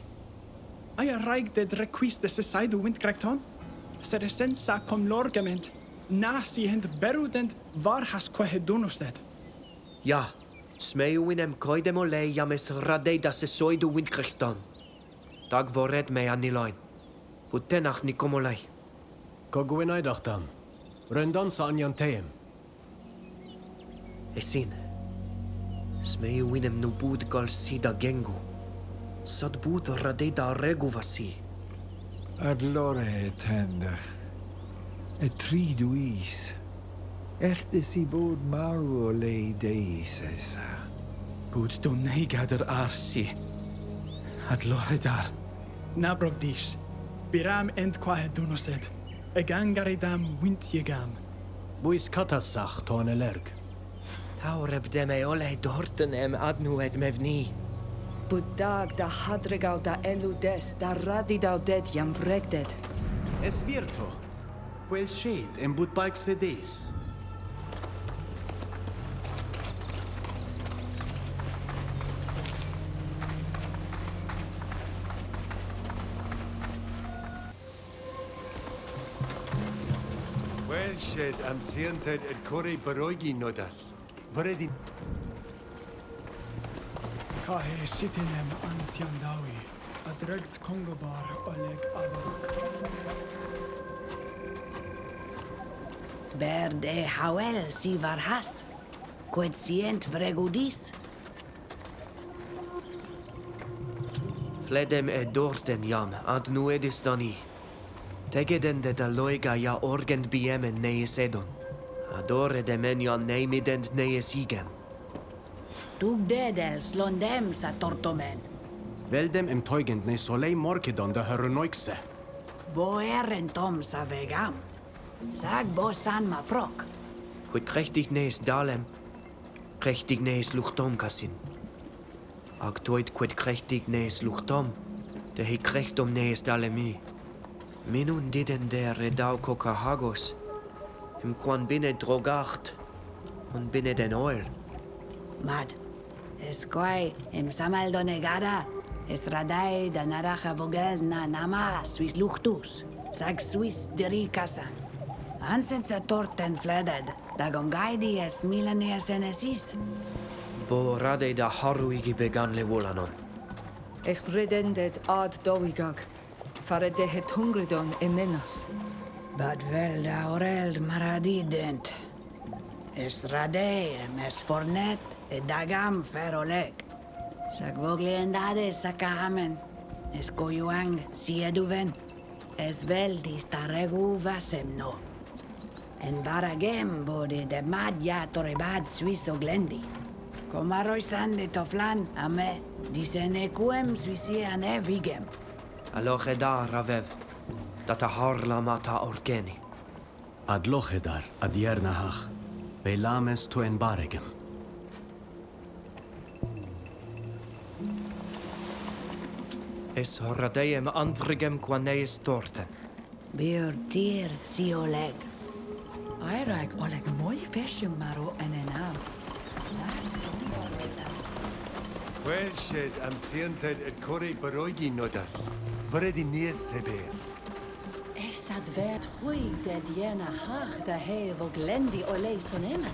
Speaker 7: Aya raig de requiste se saidu wind crackton? Se de sensa com lorgament. Na si hent berudent var has kwehe donoset.
Speaker 3: Ja, smeuinem koidem ole james radei da se soidu windkrichtan. Dag voret me aniloin. Putenach ni komolai.
Speaker 5: Kogwin aidachtam. Rendan sa anjanteem.
Speaker 3: Esin. Smeuinem nu bud gal sida gengu. Sad bud radei da regu vasi.
Speaker 2: Ad lore tenda. Et triduis. Echte si bod maru le deis esa.
Speaker 7: Bud Doneigad arsi. Ad lore dar. Nabrog dis. Biram ent kwahe donoset. Egangaridam wintjegam.
Speaker 5: Buis katasach toan elerg.
Speaker 3: Taureb deme ole dorten adnu et mevni.
Speaker 13: Budag da hadregau da eludes da radidau det jam vregdet.
Speaker 5: Es virto. Quel shed en budbalk sedes.
Speaker 15: Well, shed, am siented et kore baroigi nodas. Vredi.
Speaker 7: Kahe sitinem ansiandawi. Adregt kongobar oleg avak.
Speaker 8: Berde hawel si varhas. Quod sient vregudis.
Speaker 3: Fledem dorten jam adnu edis dani. Tegeden de da loiga ja orgent biemen neis edon. Adore de menjan neimident neis igem.
Speaker 8: Tug dedel slondem sa tortomen.
Speaker 5: Veldem em teugend ne solei morkedon de heronoikse.
Speaker 8: Bo tom sa vegam. Sag bo san ma prok.
Speaker 3: Quid krechtig neis dalem, krechtig neis luchtom kasin. Ag toit quid krechtig neis luchtom, de he krechtom neis dalemi. Minun diden der redau kokahagos, im quan binne drogacht, und binne den oil.
Speaker 8: Mad. Esquai em samal Doneigada. Es radai da naraja vogel na nama suis luchtus. Sag suis diri kasan. Ansen sa torten fleded. Da gomgaidi es milaneas enesis.
Speaker 3: Bo radei da haruigi began le volanon.
Speaker 13: Es redendet ad dovigag. Fare de het hungridon emenas.
Speaker 8: Bad vel da oreld maradident. Es radeem es fornet e dagam feroleg. Sag vogliendade sakamen. Es koyuang sieduven. Es veldis ta regu vasemno. En baragem bode de madja torebad suiso glendi. Komaroi sande toflan ame disene kuem suisian e vigem.
Speaker 3: Alochedar ravev, data harla mata orgeni.
Speaker 5: Ad lochedar ad yernahach. Velames to en baregem.
Speaker 3: Es radeiem andrigem qua neis torten.
Speaker 8: Biur Teer si oleg.
Speaker 11: Airag oleg moi fesje maro en enam.
Speaker 15: Well, shed, am siented et kore baroigi nodas. Vredi nies sebes.
Speaker 22: Es advert hui de diena hach da hevo glendi ole sonema.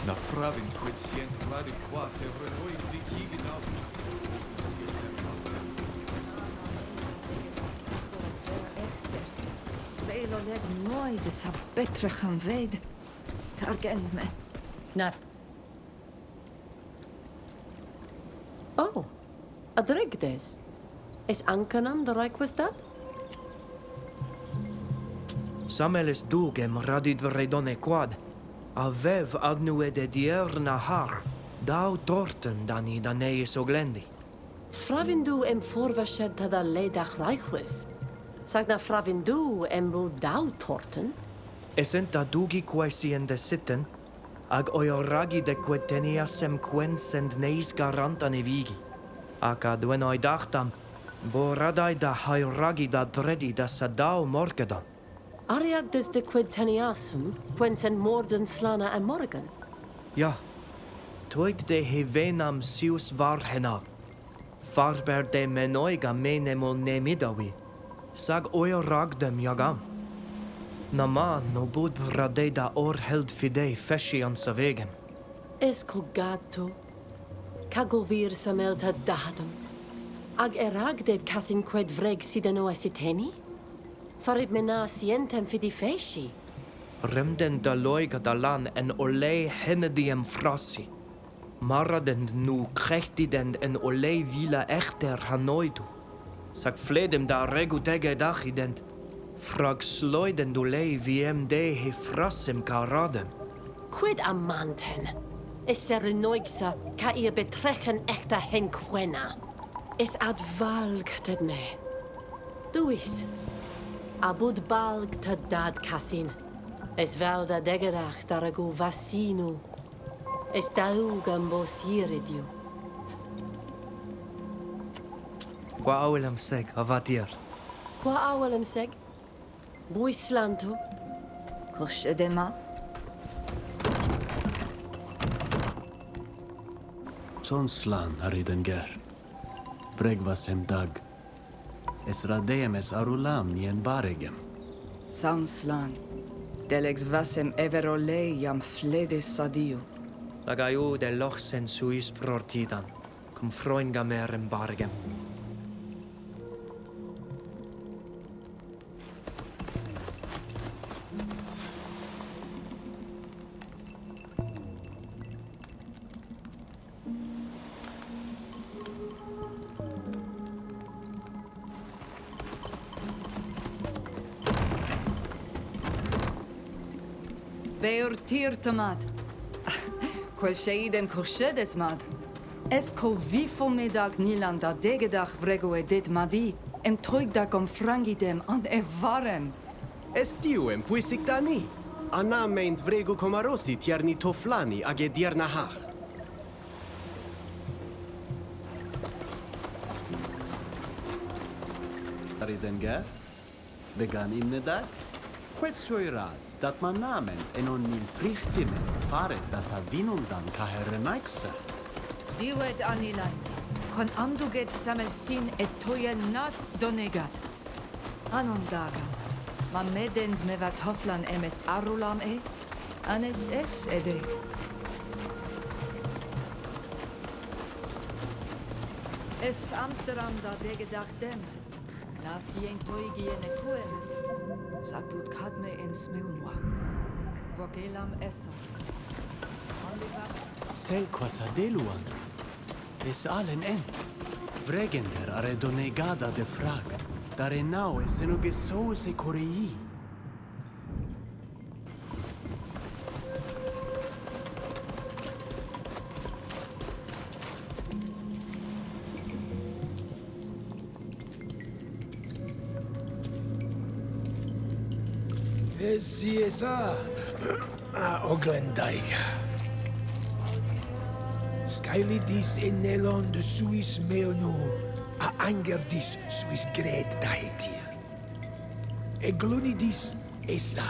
Speaker 12: Na fravin quid sient radi qua se renoi vikigen au.
Speaker 13: Veel oleg nooit de sa betre gaan weid. Targend me.
Speaker 22: Na. Oh, adregdes. Es ankanam de Reikwestad?
Speaker 3: Sameles dugem radid redone quad. Avev adnue de dierna har. Dau torten dani da neis oglendi.
Speaker 22: Fravindu em forvashed da ledach Reichwes. Sag na fravindu em bu dau torten?
Speaker 3: Esent da dugi quasi en de sitten, ag oioragi de queteniasem quensend neis garant an evigi. Aka duen oi dachtam, bo radai da hairagi da dredi da sadau morgedam.
Speaker 22: Ariag des de quinteniasum, quensen morden slana en morgan.
Speaker 3: Ja, toid de hevenam sius var henab. Farber de menoiga menemol nemidawi. Sag oioragdem jagam. Nama no bud Fradee da held fidei feshi an sa vegem.
Speaker 22: Esco gatto. Cagovir samelta datum. Ag eragded casin qued vreg sideno esiteni? Farid mena sientem fidi feshi.
Speaker 3: Remden da loiga da lan en olei hennediem frassi. Maradend nu krechtidend en olei vila echter hanoidu. Sag fledem da regu dege dachidend. Frag sloidend olei vmd he frassem karadem.
Speaker 22: Quid amanten? Es serenoigsa ca ihr betrechen echter henquena. Es ad valgted me. Duis. Abud balgted dad casin. Es velda degerach daragu vassinu. Es daugam bos iridiu.
Speaker 3: Qua awelem seg, avatir.
Speaker 22: Qua awelem seg? Buislantu?
Speaker 13: Kosh edema?
Speaker 5: Son slan aridenger. Bregvasem dag. Es radeem es arulam nien baregem.
Speaker 13: Sound slan. Delex vasem everolei jam fledes sadiu.
Speaker 3: Lagaiu de lochsen suis prortidan. Cum froin gamerem bargem.
Speaker 13: Beur Teer tomad. Quel sheiden koshedes mad. Es ko vifo medag nilan da degedach vrego edit madi. Em toigdag om frangidem an evarem.
Speaker 5: Estiuem puisic dani. Anna meint vrego comarosi tierni toflani age dierna hach. Aridenger? Vegan imnedag? Quetstoirat dat man nament en on mil frichtimen faret dat a vinundan kaherenaikse.
Speaker 13: Diwed anilan. Kon amduget samelsin es toye nas Doneigad. Anondaga. Ma medend me vatoflan emes arulam e? Anes es edeg. Es Amsterdam da degedach dem. Nas jen toigi ene kuem. Sagbut kadme en smeunwa. Vogelam essa.
Speaker 5: Sel quasadeluan. Es allen ent. Vregender are Doneigada de frag. Dare nau es enuge souse korei.
Speaker 9: Esa Oglendaig. Skylidis enelon de suis meonu a angerdis suis gred dahetir. Eglunidis esa.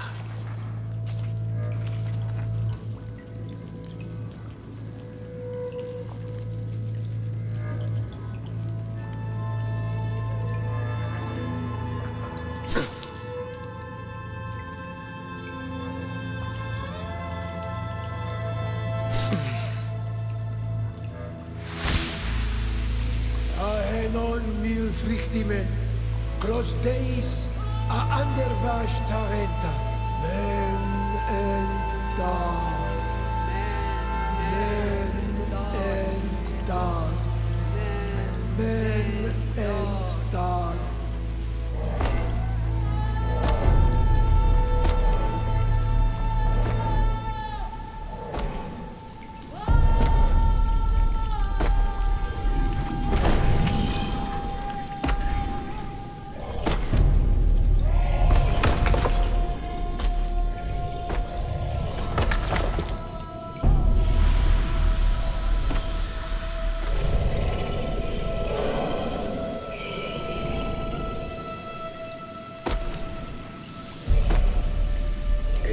Speaker 9: Frichtime, clos deis a andervash tarenta, men and dog, men and dog, men and dog.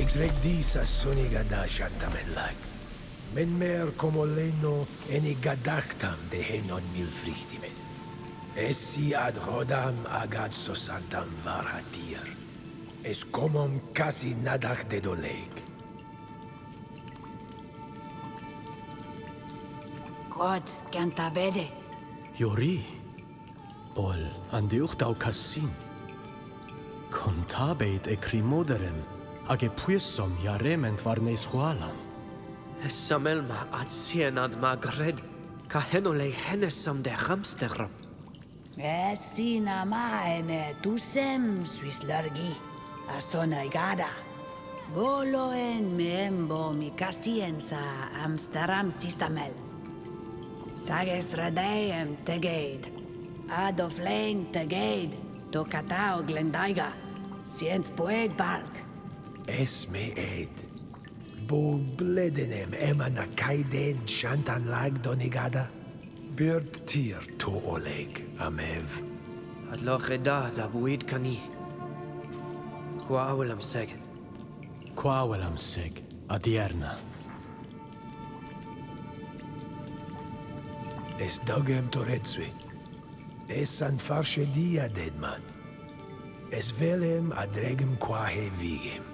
Speaker 9: Exlegdis a Sonigada shantamellag. Men mer como leno ene gadachtam de henon mil frichtimen. Essi ad rodam agad sosantam varhatir. Es comom casi nadach de doleg.
Speaker 8: God, canta vede.
Speaker 5: Yori. Ol, andiuchtau cassin. Contabeit e crimoderem, age puisom jarement varnes hualam.
Speaker 3: Samelma at sienad magred, ka henole hennesam de hamsterram.
Speaker 8: Sina maene tusem suis largi. Doneigada. Boloen membo mi casienza amstaram sisamel. Sages radeem tegade. Adoflein tegade. To katao glendaiga. Siens poeg bark.
Speaker 9: Es me ed. Bo bledenem emana kaiden shantan lag Doneigada. Bird Teer to oleg amev.
Speaker 3: Ad locheda la buid kani. Quawelam seg.
Speaker 5: Quawelam seg, adierna.
Speaker 9: Es dogem toretsui. Es an farsche dia deadman. Es velem adregem quahe vigem.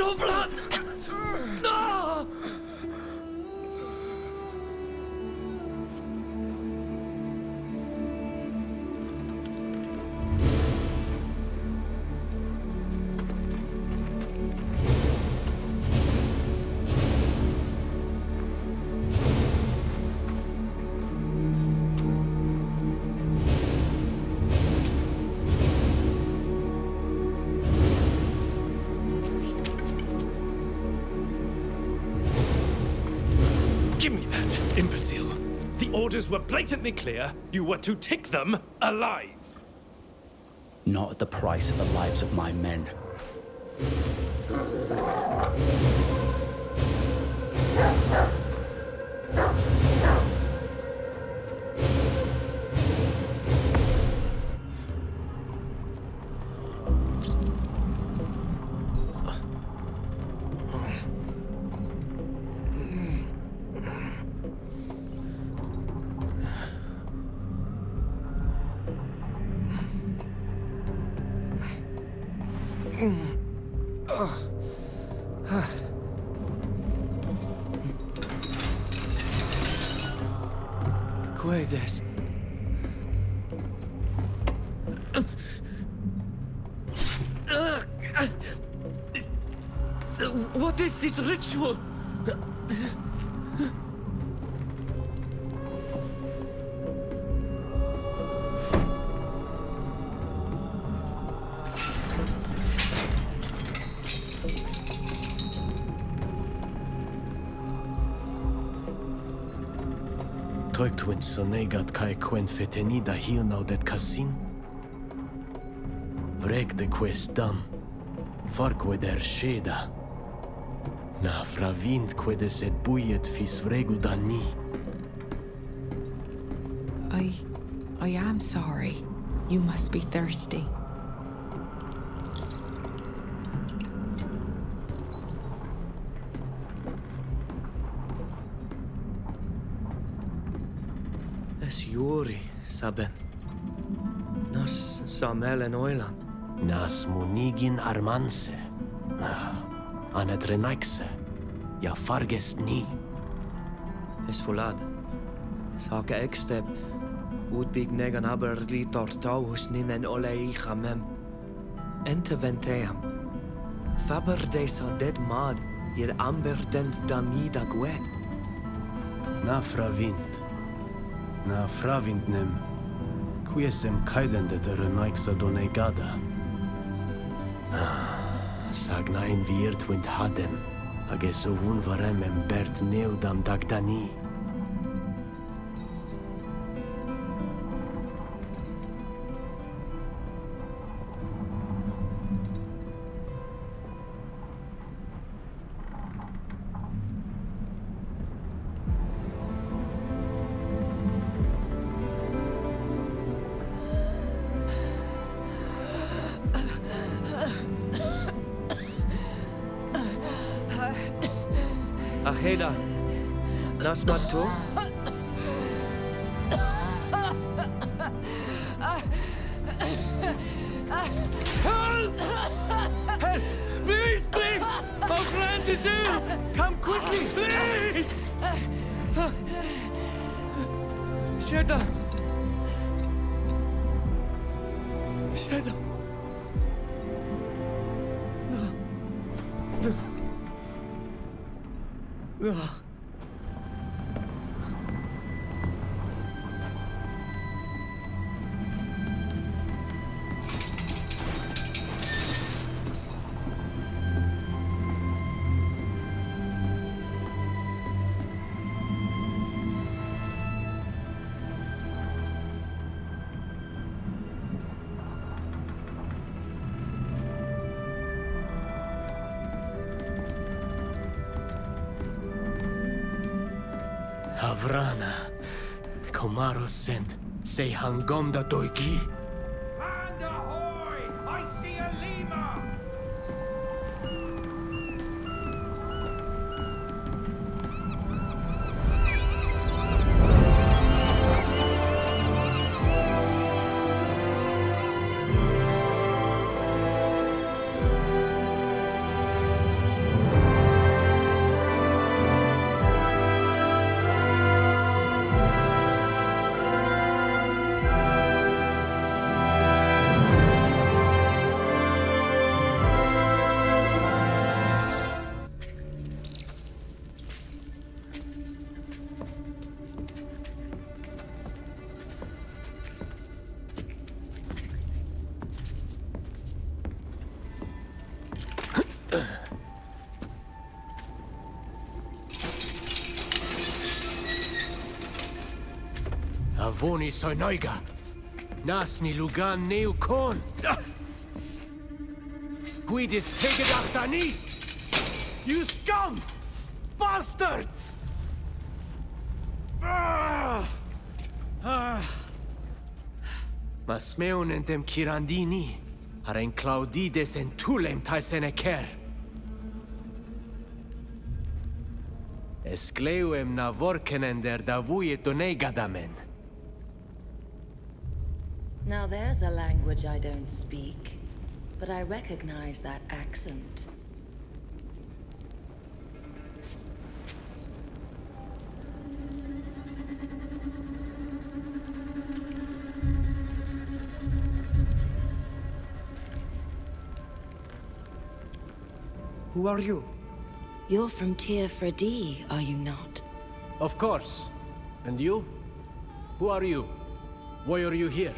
Speaker 12: Dovlan! No!
Speaker 7: Give me that, imbecile. The orders were blatantly clear. You were to take them alive.
Speaker 17: Not at the price of the lives of my men.
Speaker 3: Cuedes. What is this ritual?
Speaker 1: Toiktwin Doneigad kai quen fetenida hilnau det cassin. Vreg de questam. Farque der sheda. Na fravind quedes et buiet fis vregu dani.
Speaker 18: I am sorry. You must be thirsty.
Speaker 3: Es Juri, Saben. Nas Samelen Oilan.
Speaker 1: Nas munigin armanse. Anetrenaikse. Ja farges ni.
Speaker 3: Es volad. Sake ekstep. Udbig negan aber litor taus ninen olei chamem. Ente venteam. Faber de sa dead mad. Ir amber dent danida gued.
Speaker 5: Na fravind. Na fravindnem. Quiesem caidende de renaixa Doneigada.
Speaker 1: Sagna in viert wind hadem. Ages ovun varem bert neudam dagdani.
Speaker 3: Aheda. Nas matto?
Speaker 12: Help! Help! Please, please! Our friend is ill! Come quickly, please! Sheda! Sheda! No. No. No.
Speaker 1: Havrana. Komaros sent. Se hangonda doiki.
Speaker 19: Land ahoy! I see a lemur!
Speaker 9: Avoni Sonoiga. Nasni Lugan Neukon. Quidis Tegedachtani! You scum! Bastards! Masmeun entem Kirandini. Haren Claudides en Tulem Taiseneker. Escleuem navorkenen der Davuye Doneigadamen.
Speaker 14: Now there's a language I don't speak, but I recognize that accent.
Speaker 3: Who are you?
Speaker 14: You're from Teer Fradee, are you not?
Speaker 9: Of course. And you? Who are you? Why are you here?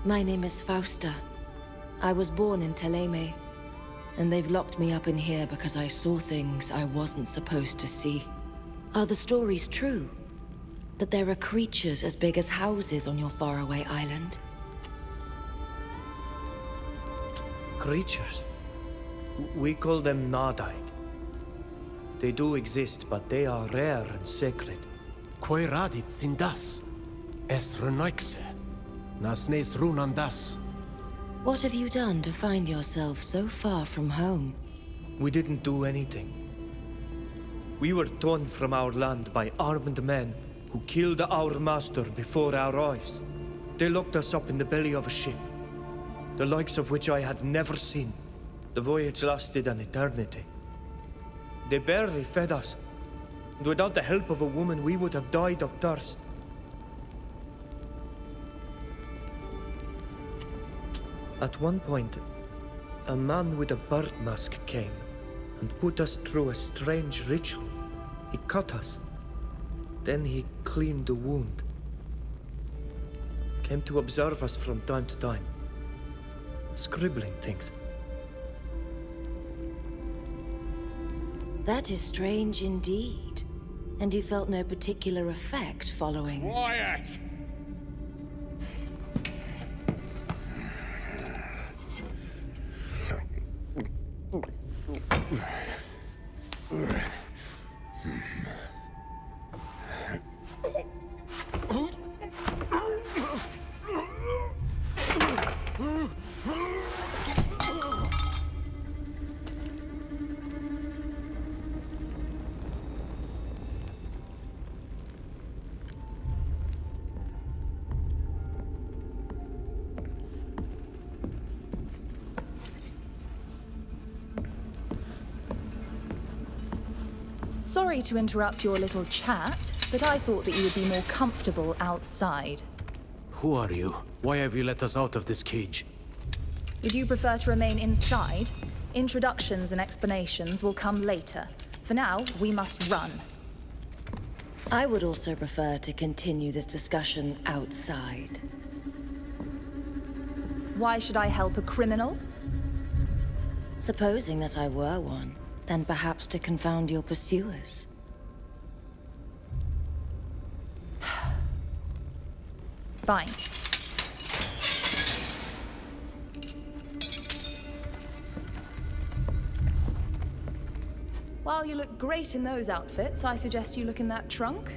Speaker 14: My name is Fausta. I was born in Teleme, and they've locked me up in here because I saw things I wasn't supposed to see. Are the stories true? That there are creatures as big as houses on your faraway island?
Speaker 3: Creatures? We call them Nadaig. They do exist, but they are rare and sacred.
Speaker 9: Koi radit sindas. Es renoixe. Nasnes runandas.
Speaker 14: What have you done to find yourself so far from home?
Speaker 3: We didn't do anything. We were torn from our land by armed men who killed our master before our eyes. They locked us up in the belly of a ship, the likes of which I had never seen. The voyage lasted an eternity. They barely fed us, and without the help of a woman, we would have died of thirst. At one point, a man with a bird mask came and put us through a strange ritual. He cut us. Then he cleaned the wound. Came to observe us from time to time, scribbling things.
Speaker 14: That is strange indeed. And you felt no particular effect following...
Speaker 19: Quiet!
Speaker 16: Sorry to interrupt your little chat, but I thought that you would be more comfortable outside.
Speaker 9: Who are you? Why have you let us out of this cage?
Speaker 16: Would you prefer to remain inside? Introductions and explanations will come later. For now, we must run.
Speaker 14: I would also prefer to continue this discussion outside.
Speaker 16: Why should I help a criminal?
Speaker 14: Supposing that I were one, then perhaps to confound your pursuers.
Speaker 16: Fine. While you look great in those outfits, I suggest you look in that trunk.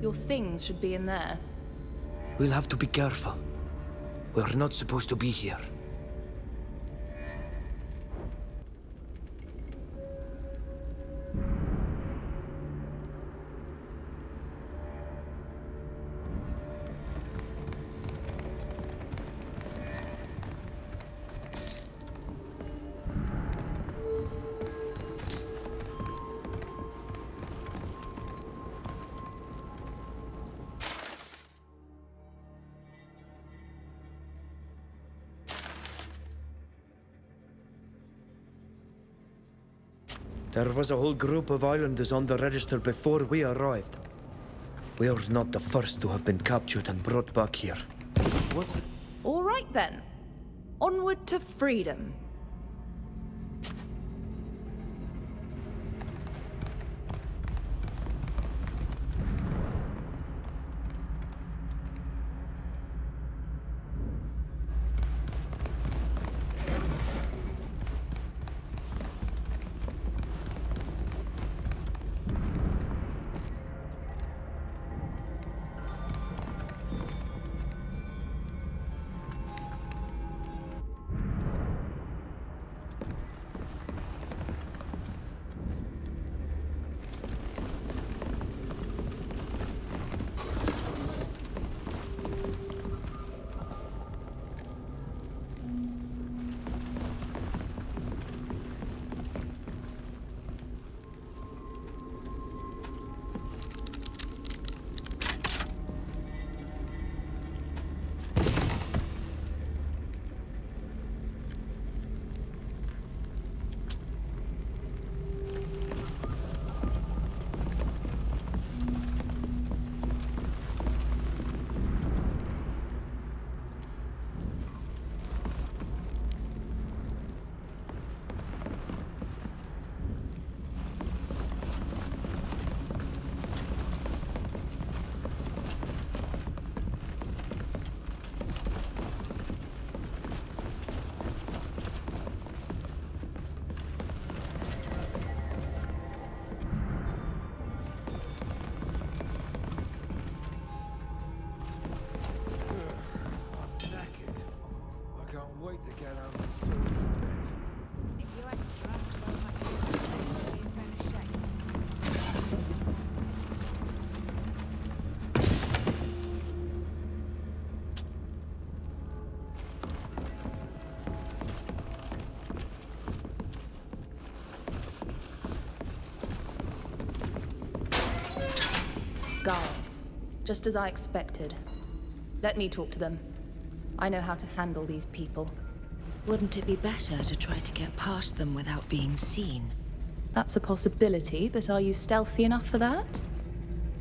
Speaker 16: Your things should be in there.
Speaker 3: We'll have to be careful. We're not supposed to be here. There was a whole group of islanders on the register before we arrived. We are not the first to have been captured and brought back here.
Speaker 9: What's it?
Speaker 16: All right then. Onward to freedom. Guards. Just as I expected. Let me talk to them. I know how to handle these people.
Speaker 14: Wouldn't it be better to try to get past them without being seen?
Speaker 16: That's a possibility, but are you stealthy enough for that?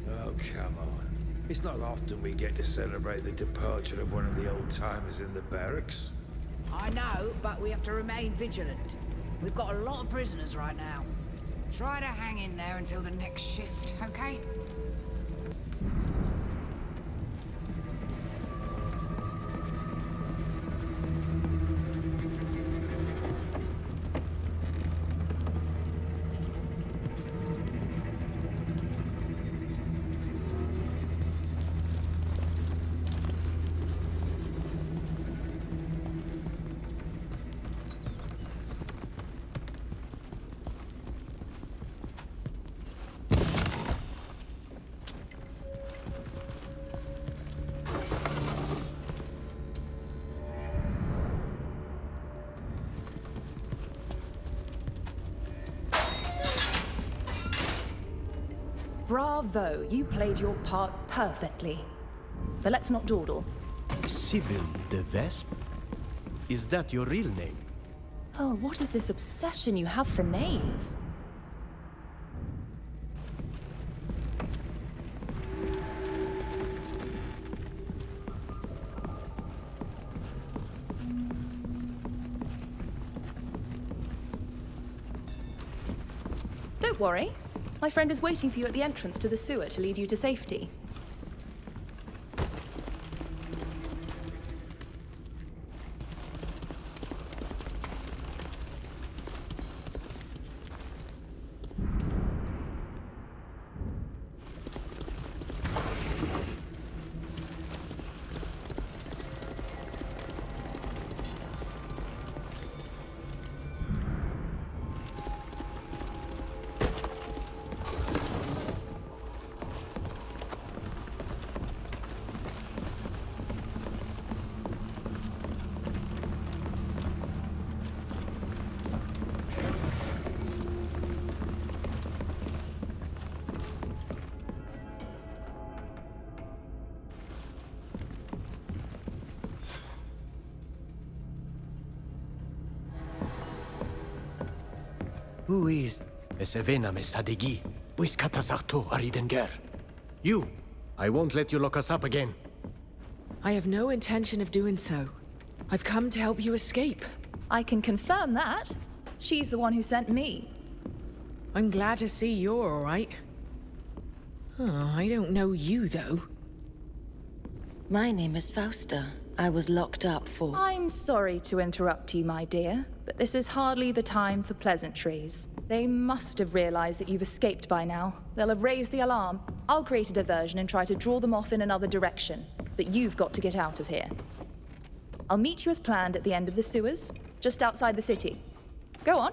Speaker 2: Oh, come on. It's not often we get to celebrate the departure of one of the old-timers in the barracks.
Speaker 8: I know, but we have to remain vigilant. We've got a lot of prisoners right now. Try to hang in there until the next shift, okay?
Speaker 16: Bravo, you played your part perfectly. But let's not dawdle.
Speaker 5: Sybil de Vesp? Is that your real name?
Speaker 16: Oh, what is this obsession you have for names? Don't worry. My friend is waiting for you at the entrance to the sewer to lead you to safety.
Speaker 5: Who is Esevena Mesadegi? Wiskatasarto Aridenger? You! I won't let you lock us up again.
Speaker 18: I have no intention of doing so. I've come to help you escape.
Speaker 16: I can confirm that. She's the one who sent me.
Speaker 18: I'm glad to see you're all right. Oh, I don't know you, though.
Speaker 14: My name is Fausta. I was locked up for...
Speaker 16: I'm sorry to interrupt you, my dear, but this is hardly the time for pleasantries. They must have realized that you've escaped by now. They'll have raised the alarm. I'll create a diversion and try to draw them off in another direction. But you've got to get out of here. I'll meet you as planned at the end of the sewers, just outside the city. Go on.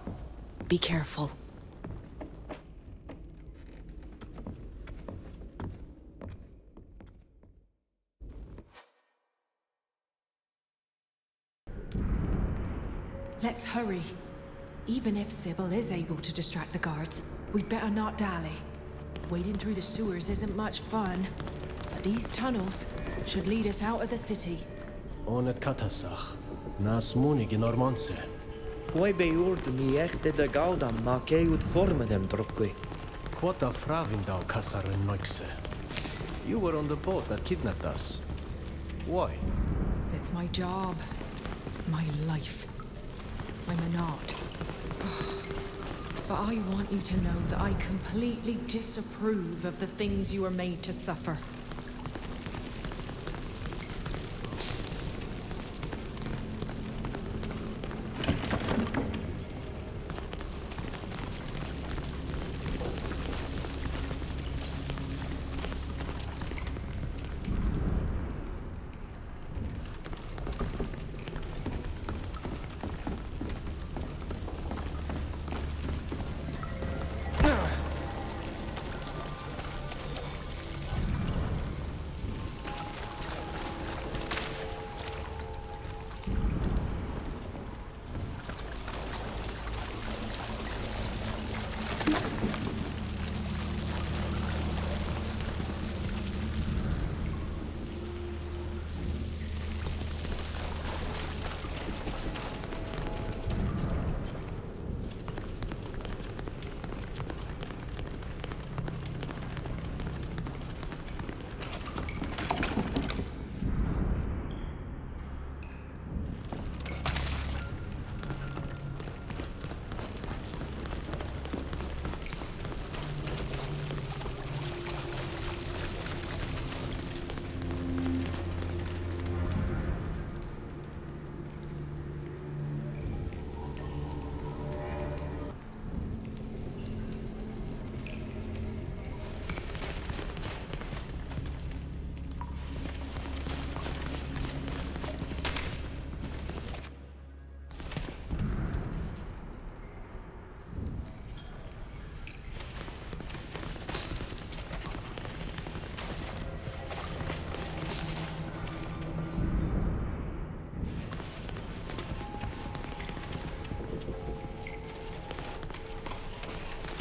Speaker 18: Be careful. Let's hurry. Even if Sybil is able to distract the guards, we'd better not dally. Wading through the sewers isn't much fun, but these tunnels should lead us out of the city.
Speaker 5: Ohne Katasach. Nas munig in Ormonse.
Speaker 3: Quai beurd ni echte de gauda ma keut forme dem drukwi.
Speaker 5: Quota Fravindau Kasaren Noxe. You were on the boat that kidnapped us. Why?
Speaker 18: It's my job. My life. I'm an art. But I want you to know that I completely disapprove of the things you are made to suffer.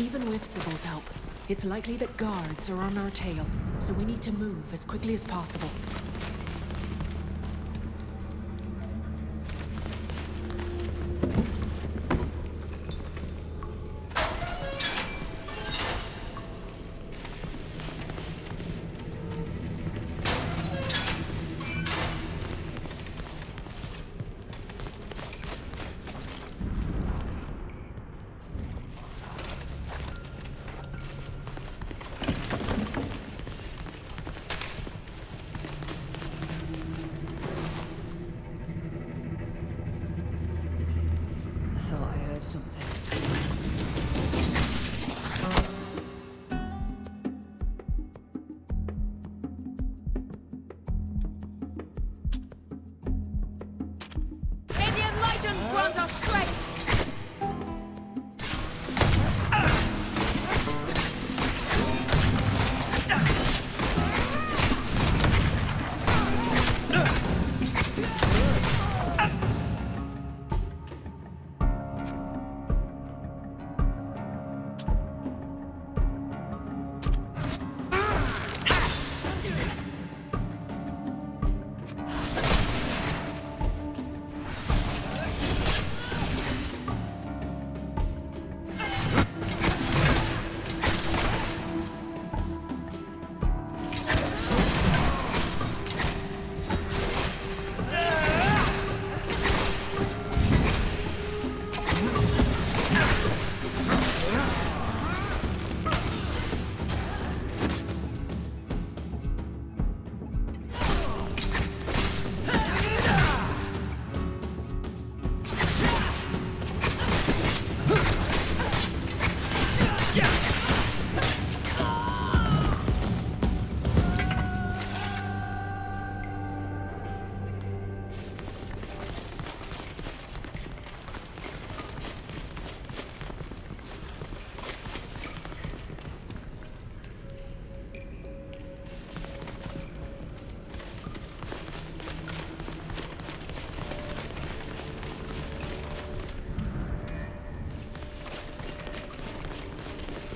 Speaker 18: Even with Sybil's help, it's likely that guards are on our tail, so we need to move as quickly as possible.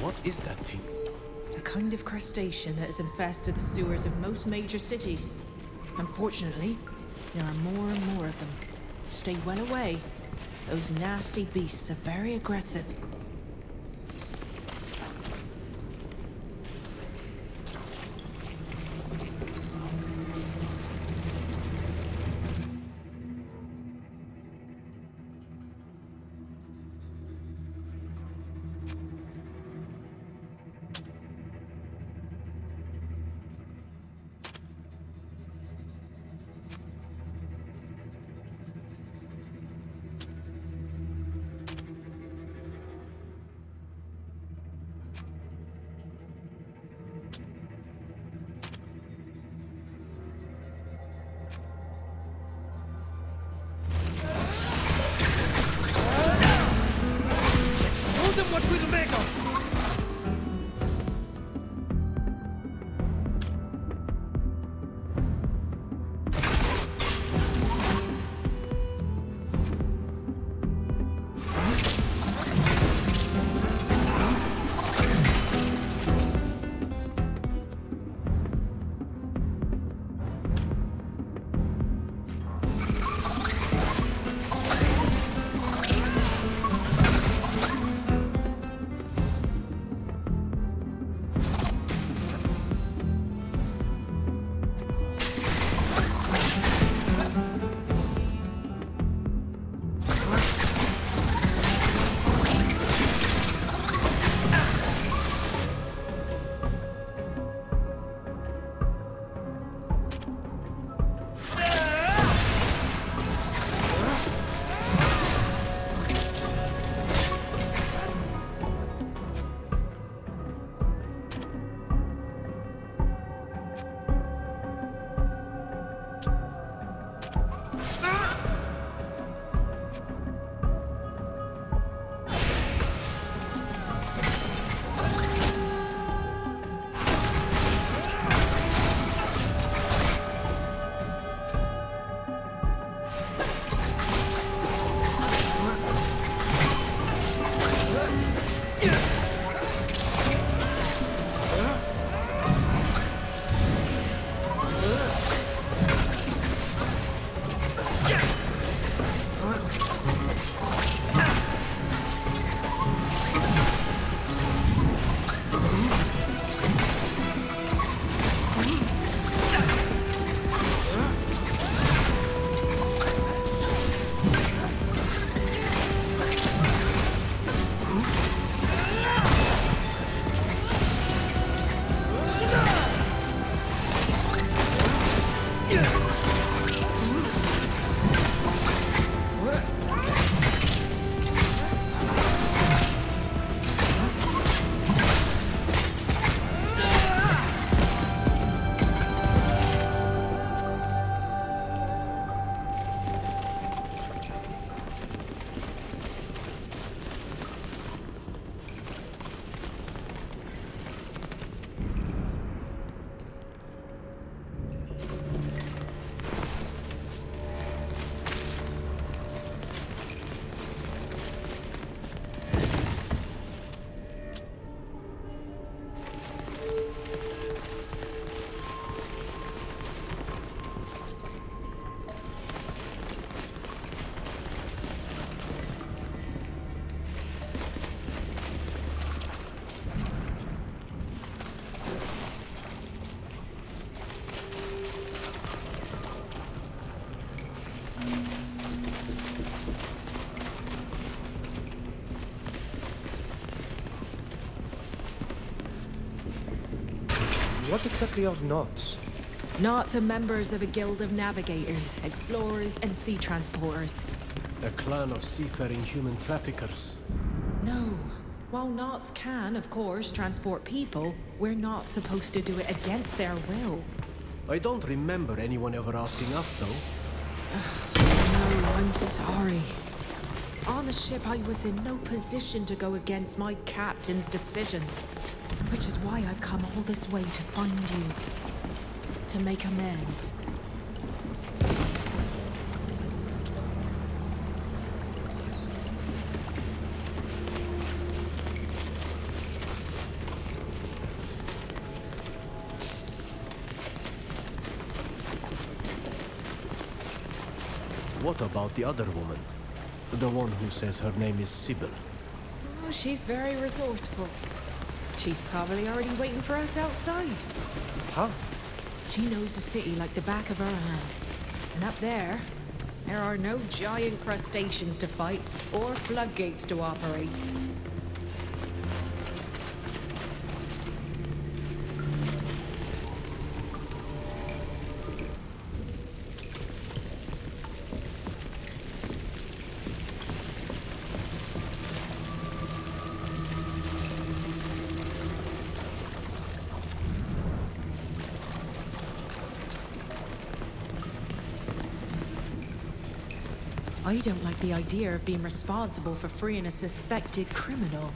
Speaker 5: What is that thing?
Speaker 18: A kind of crustacean that has infested the sewers of most major cities. Unfortunately, there are more and more of them. Stay well away. Those nasty beasts are very aggressive.
Speaker 3: What exactly are knots?
Speaker 18: Knots are members of a guild of navigators, explorers, and sea transporters.
Speaker 5: A clan of seafaring human traffickers.
Speaker 18: No. While knots can, of course, transport people, we're not supposed to do it against their will.
Speaker 5: I don't remember anyone ever asking us, though.
Speaker 18: No, I'm sorry. On the ship, I was in no position to go against my captain's decisions. Which is why I've come all this way to find you. To make amends.
Speaker 5: What about the other woman? The one who says her name is Sybil.
Speaker 18: Oh, she's very resourceful. She's probably already waiting for us outside.
Speaker 3: Huh?
Speaker 18: She knows the city like the back of her hand. And up there are no giant crustaceans to fight or floodgates to operate. I don't like the idea of being responsible for freeing a suspected criminal.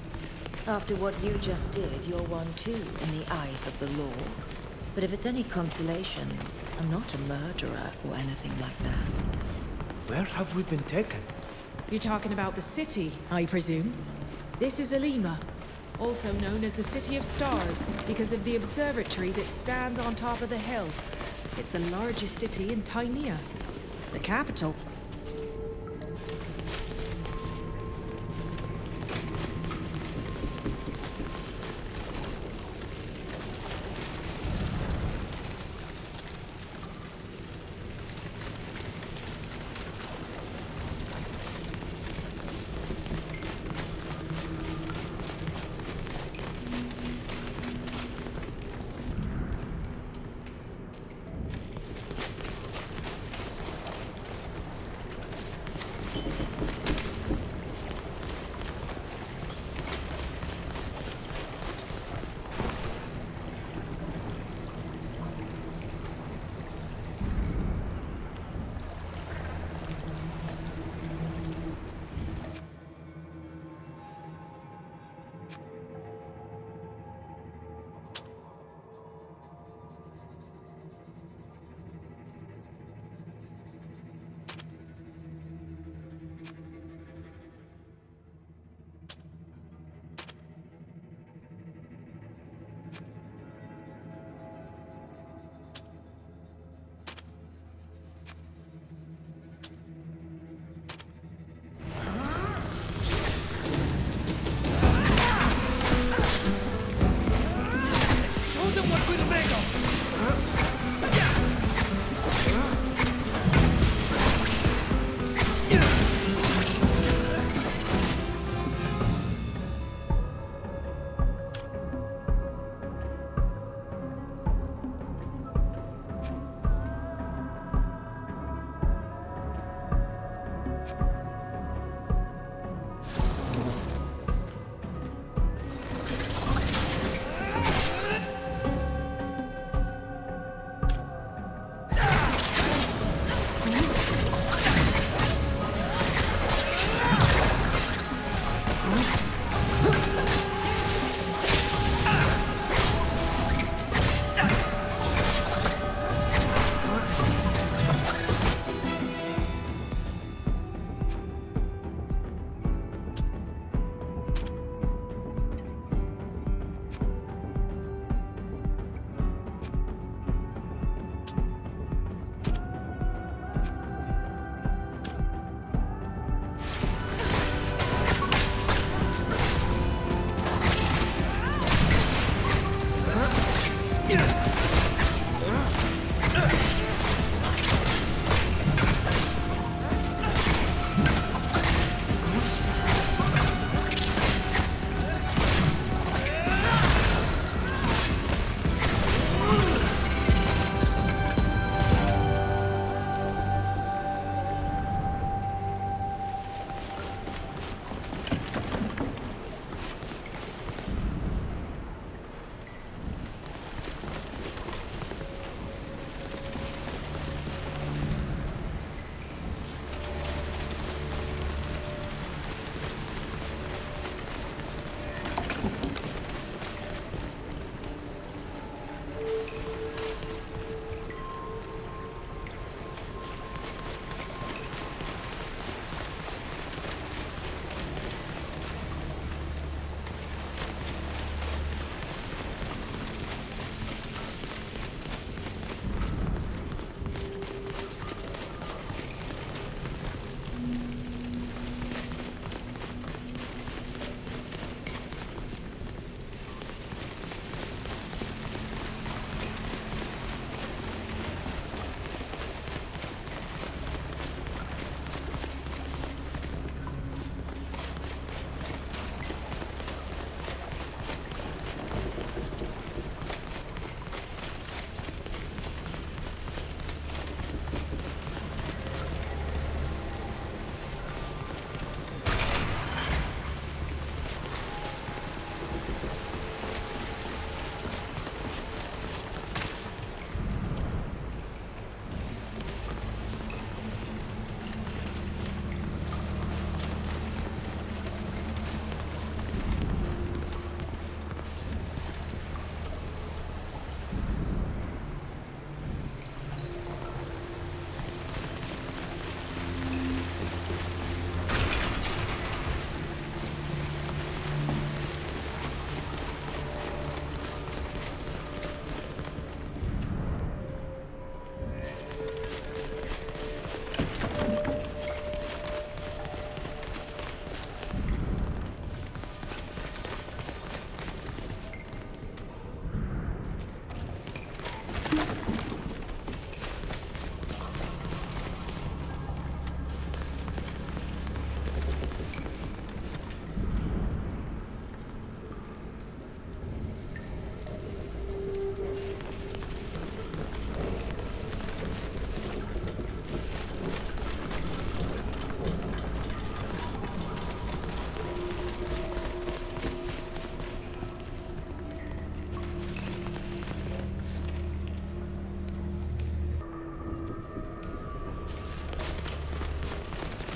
Speaker 14: After what you just did, you're one too, in the eyes of the law. But if it's any consolation, I'm not a murderer or anything like that.
Speaker 3: Where have we been taken?
Speaker 18: You're talking about the city, I presume? This is Olima, also known as the City of Stars, because of the observatory that stands on top of the hill. It's the largest city in Tainea, the capital.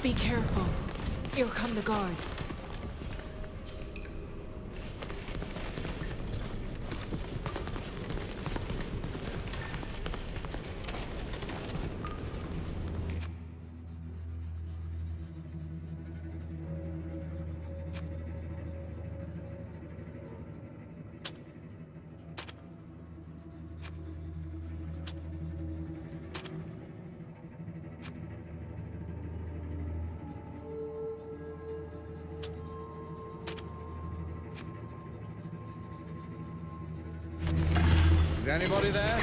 Speaker 18: Be careful. Here come the guards.
Speaker 12: Is anybody there?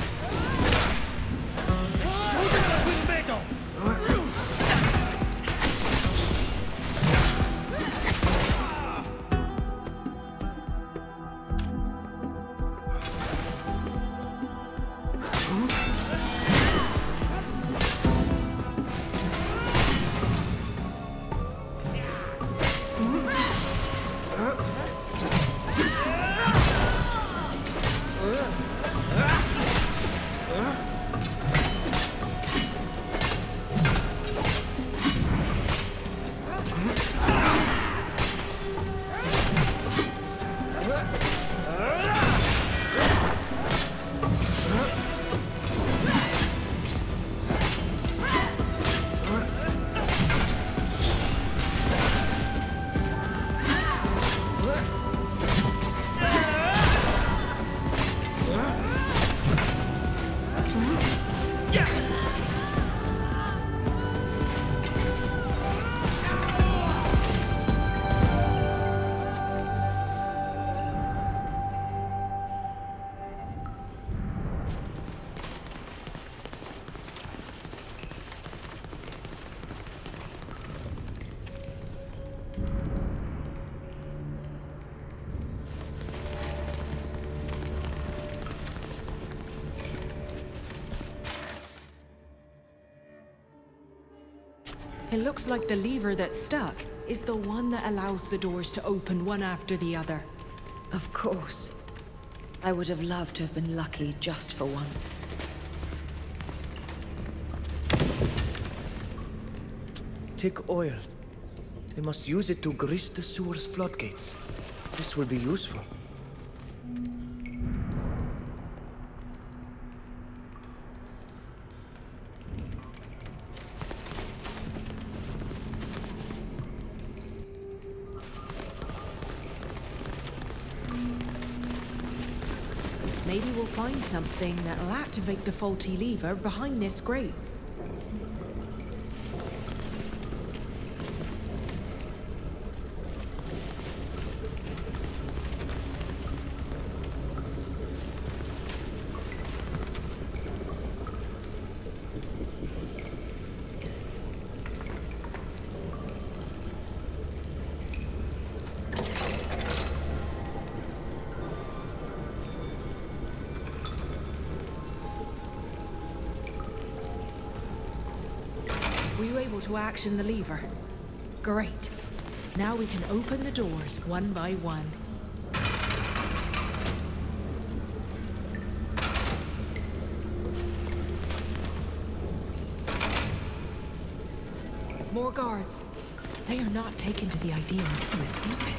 Speaker 18: It looks like the lever that's stuck is the one that allows the doors to open one after the other.
Speaker 14: Of course. I would have loved to have been lucky just for once.
Speaker 3: Take oil. They must use it to grease the sewer's floodgates. This will be useful.
Speaker 18: Maybe we'll find something that'll activate the faulty lever behind this grate. Were you able to action the lever? Great. Now we can open the doors one by one. More guards. They are not taken to the idea of you escaping.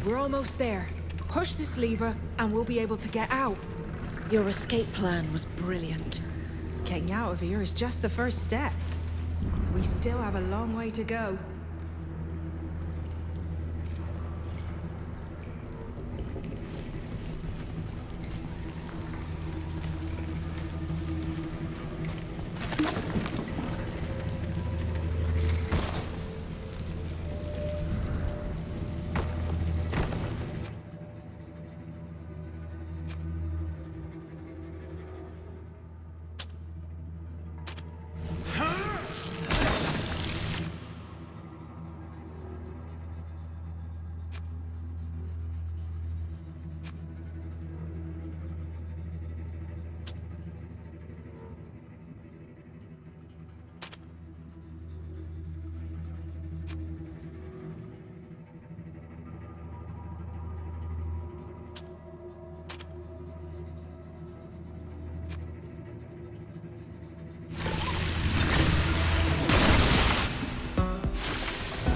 Speaker 18: We're almost there. Push this lever, and we'll be able to get out.
Speaker 14: Your escape plan was brilliant.
Speaker 18: Getting out of here is just the first step. We still have a long way to go.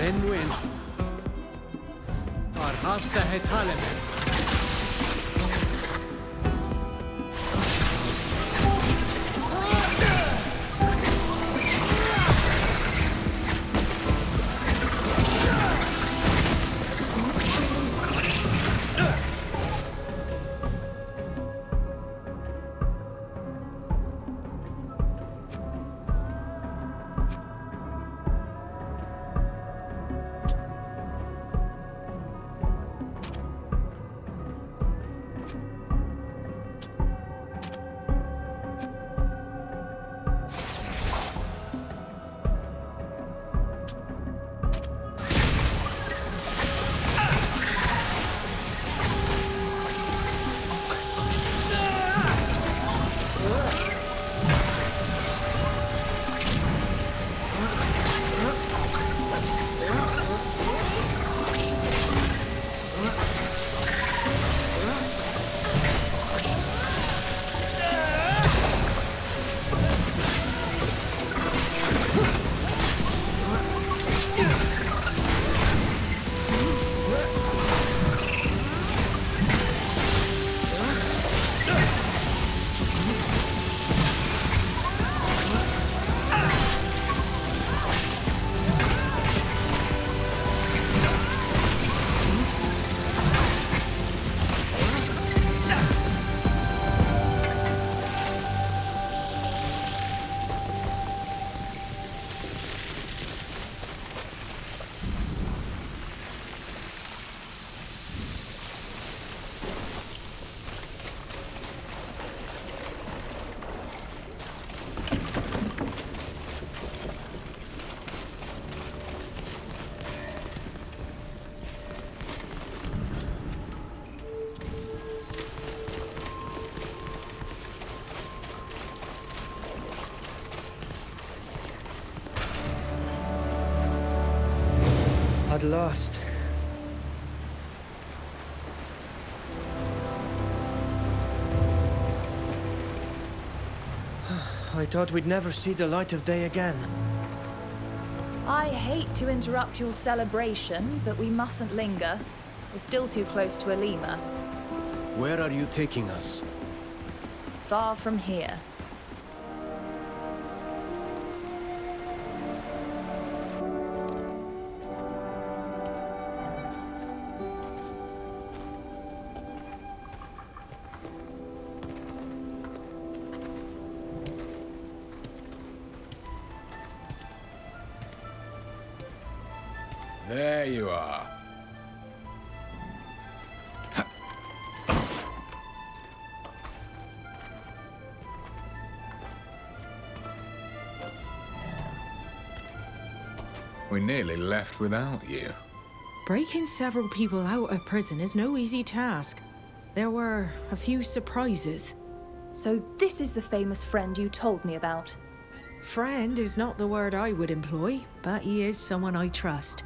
Speaker 5: Renwin. Arhasta Hetalemen.
Speaker 3: At last. I thought we'd never see the light of day again.
Speaker 16: I hate to interrupt your celebration, but we mustn't linger. We're still too close to Olima.
Speaker 5: Where are you taking us?
Speaker 16: Far from here.
Speaker 20: There you are. We nearly left without you.
Speaker 18: Breaking several people out of prison is no easy task. There were a few surprises.
Speaker 16: So this is the famous friend you told me about?
Speaker 18: Friend is not the word I would employ, but he is someone I trust.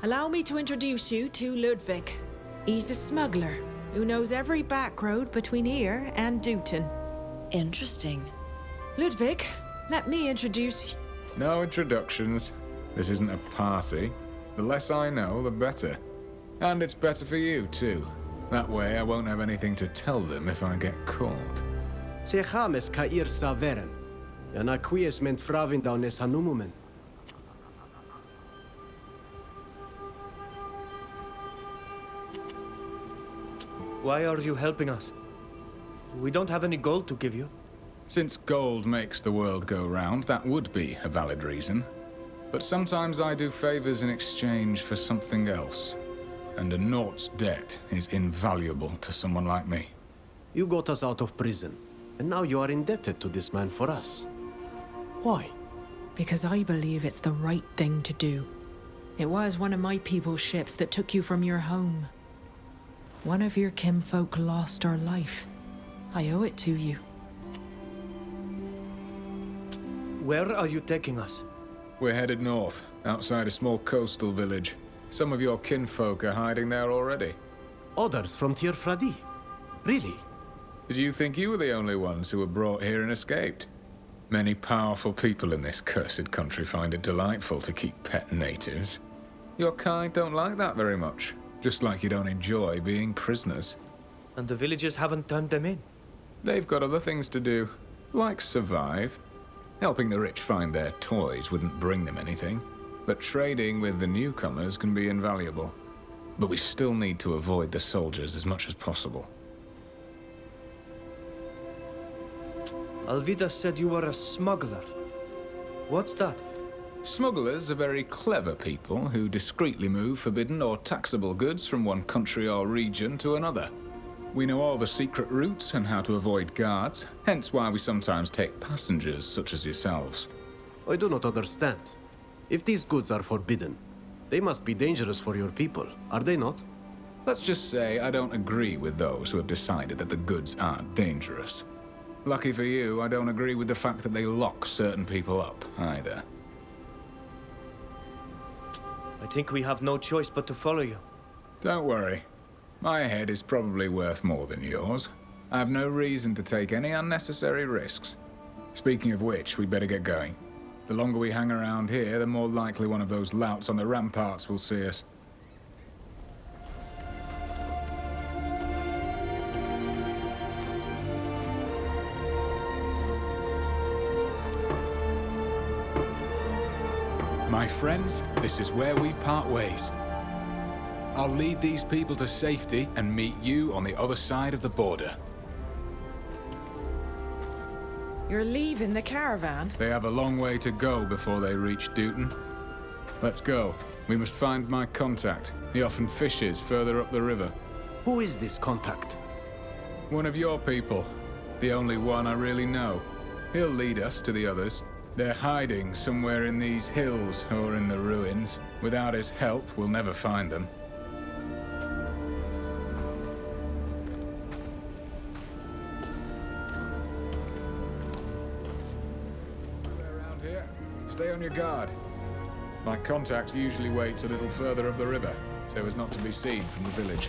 Speaker 18: Allow me to introduce you to Ludwig. He's a smuggler who knows every back road between here and Dutton.
Speaker 14: Interesting.
Speaker 18: Ludwig, let me introduce...
Speaker 20: No introductions. This isn't a party. The less I know, the better. And it's better for you, too. That way I won't have anything to tell them if I get caught.
Speaker 5: Se chames cair saveren. Yana quies ment fravin daunes hanumumen.
Speaker 3: Why are you helping us? We don't have any gold to give you.
Speaker 20: Since gold makes the world go round, that would be a valid reason. But sometimes I do favors in exchange for something else. And a naught's debt is invaluable to someone like me.
Speaker 5: You got us out of prison, and now you are indebted to this man for us. Why?
Speaker 18: Because I believe it's the right thing to do. It was one of my people's ships that took you from your home. One of your kinfolk lost her life. I owe it to you.
Speaker 3: Where are you taking us?
Speaker 20: We're headed north, outside a small coastal village. Some of your kinfolk are hiding there already.
Speaker 5: Others from Teer Fradee? Really?
Speaker 20: Did you think you were the only ones who were brought here and escaped? Many powerful people in this cursed country find it delightful to keep pet natives. Your kind don't like that very much. Just like you don't enjoy being prisoners.
Speaker 3: And the villagers haven't turned them in?
Speaker 20: They've got other things to do, like survive. Helping the rich find their toys wouldn't bring them anything, but trading with the newcomers can be invaluable. But we still need to avoid the soldiers as much as possible.
Speaker 3: Alvida said you were a smuggler. What's that?
Speaker 20: Smugglers are very clever people who discreetly move forbidden or taxable goods from one country or region to another. We know all the secret routes and how to avoid guards, hence why we sometimes take passengers such as yourselves.
Speaker 5: I do not understand. If these goods are forbidden, they must be dangerous for your people, are they not?
Speaker 20: Let's just say I don't agree with those who have decided that the goods aren't dangerous. Lucky for you, I don't agree with the fact that they lock certain people up, either.
Speaker 3: I think we have no choice but to follow you.
Speaker 20: Don't worry. My head is probably worth more than yours. I have no reason to take any unnecessary risks. Speaking of which, we'd better get going. The longer we hang around here, the more likely one of those louts on the ramparts will see us. My friends, this is where we part ways. I'll lead these people to safety and meet you on the other side of the border.
Speaker 18: You're leaving the caravan?
Speaker 20: They have a long way to go before they reach Dutton. Let's go. We must find my contact. He often fishes further up the river.
Speaker 5: Who is this contact?
Speaker 20: One of your people. The only one I really know. He'll lead us to the others. They're hiding somewhere in these hills or in the ruins. Without his help, we'll never find them. Around here, stay on your guard. My contact usually waits a little further up the river, so as not to be seen from the village.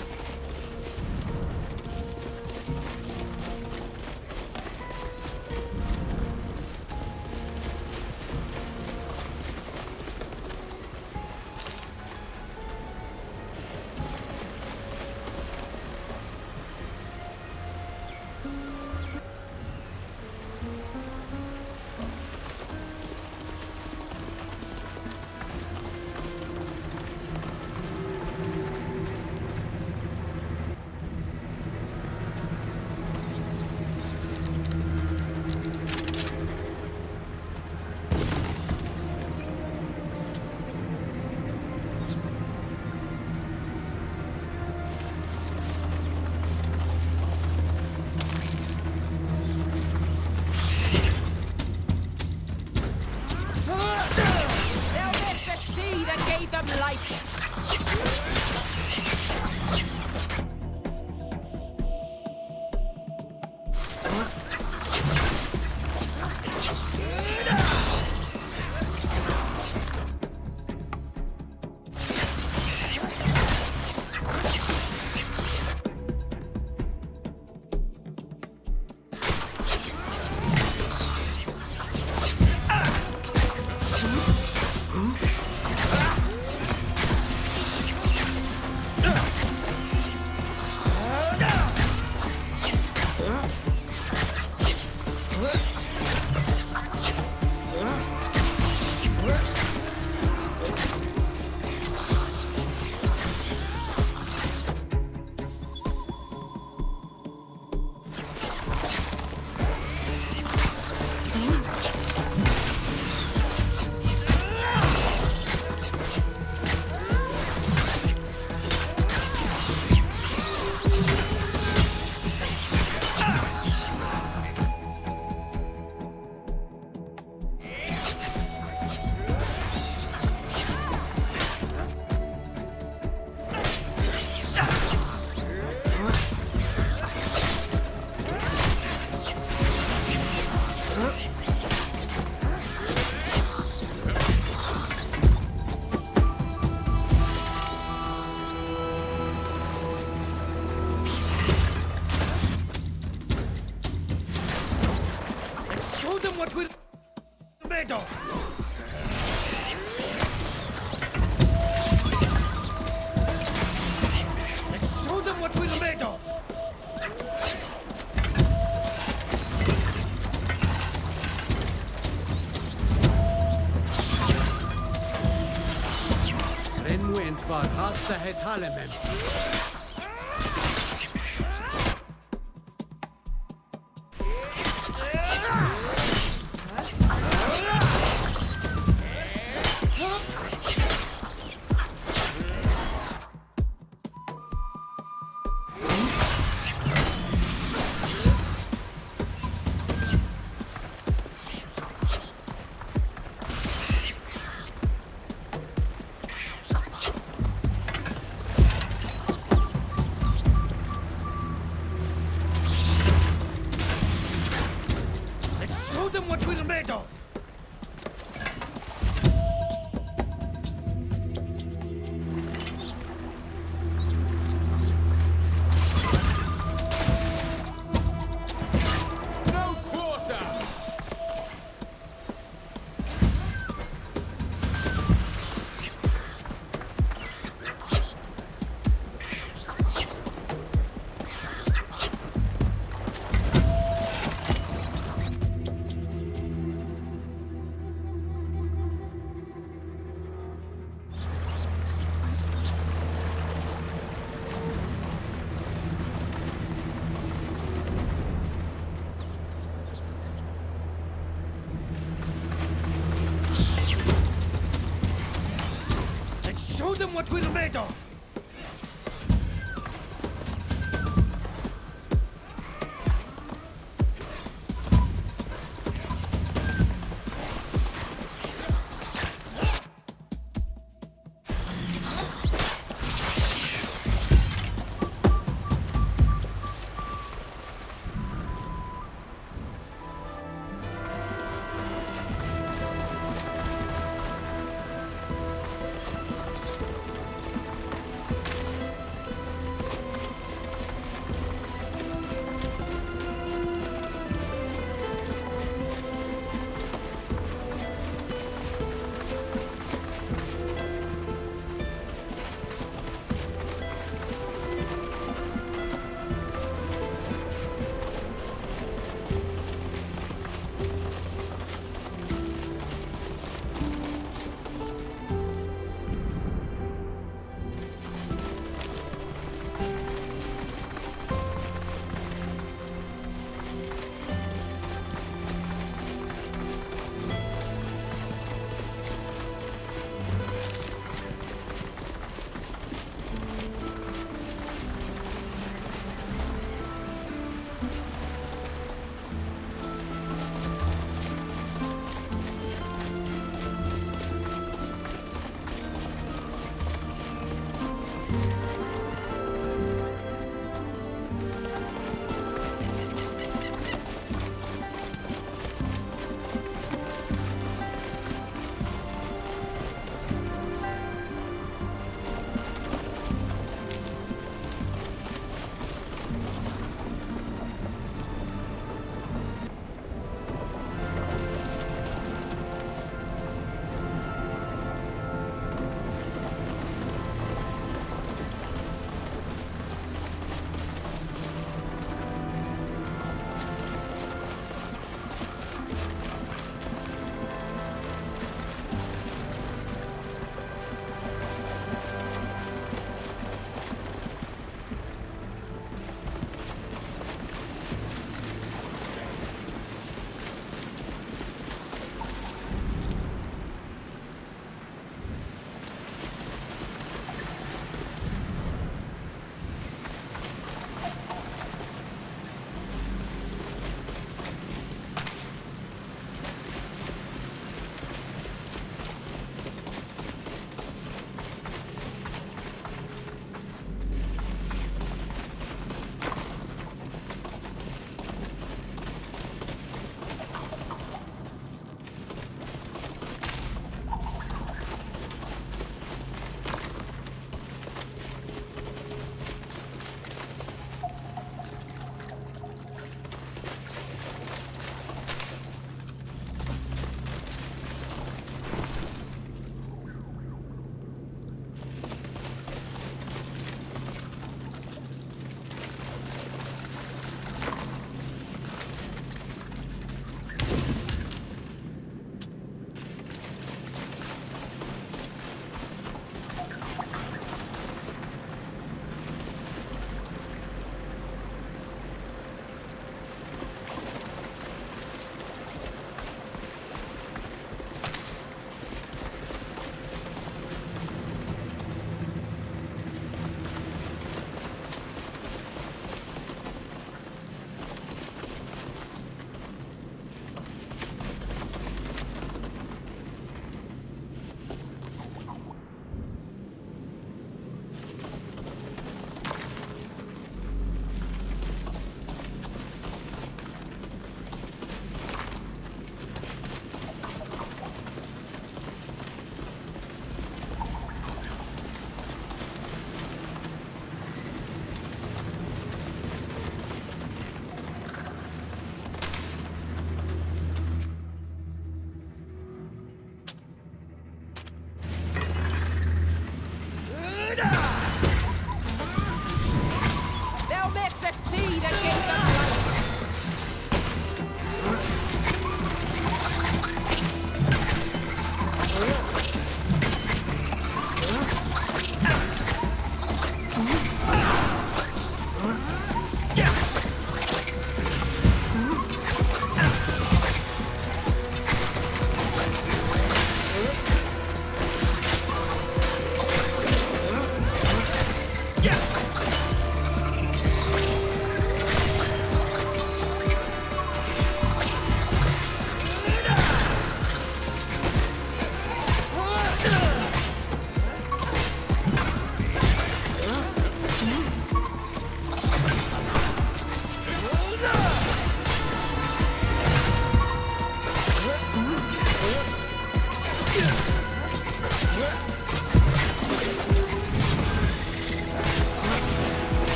Speaker 3: What we're made of!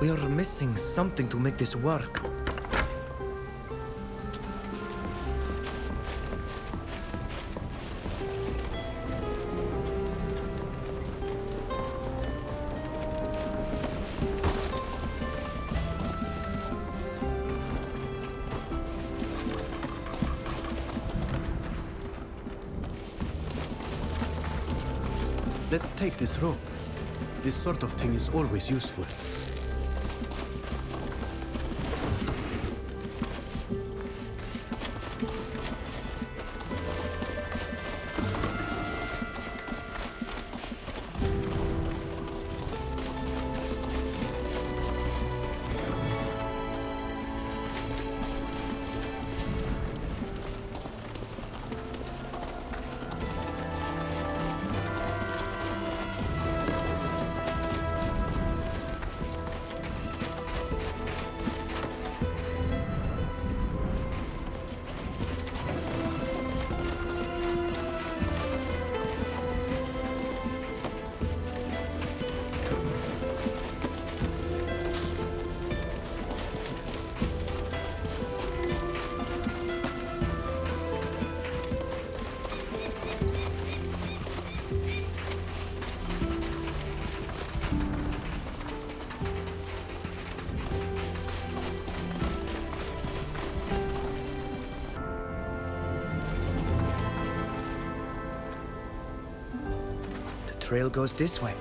Speaker 3: We are missing something to make this work.
Speaker 5: Let's take this rope. This sort of thing is always useful.
Speaker 3: Trail goes this way.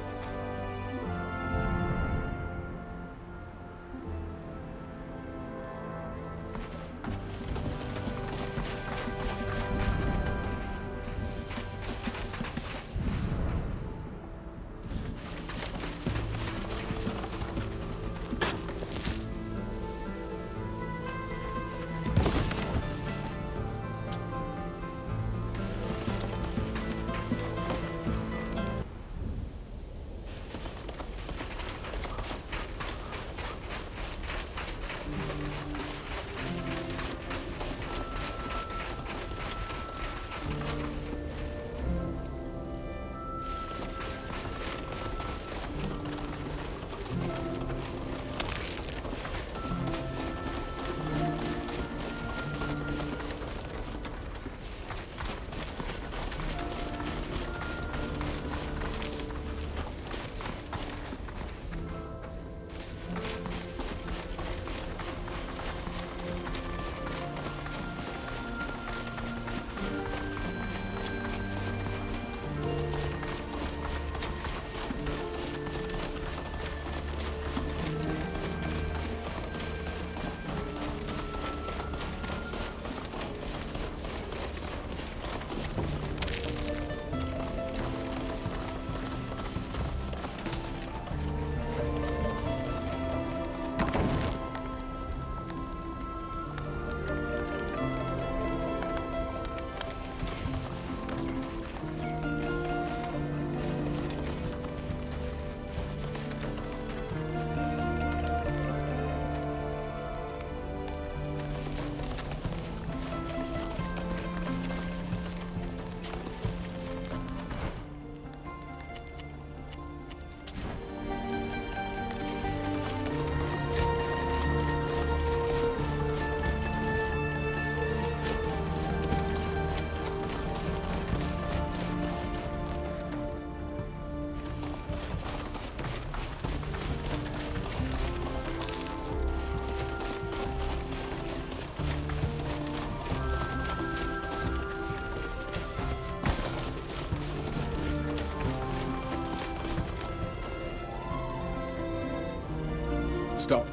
Speaker 20: Stop.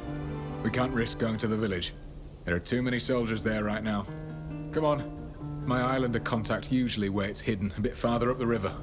Speaker 20: We can't risk going to the village. There are too many soldiers there right now. Come on. My islander contact usually waits hidden a bit farther up the river.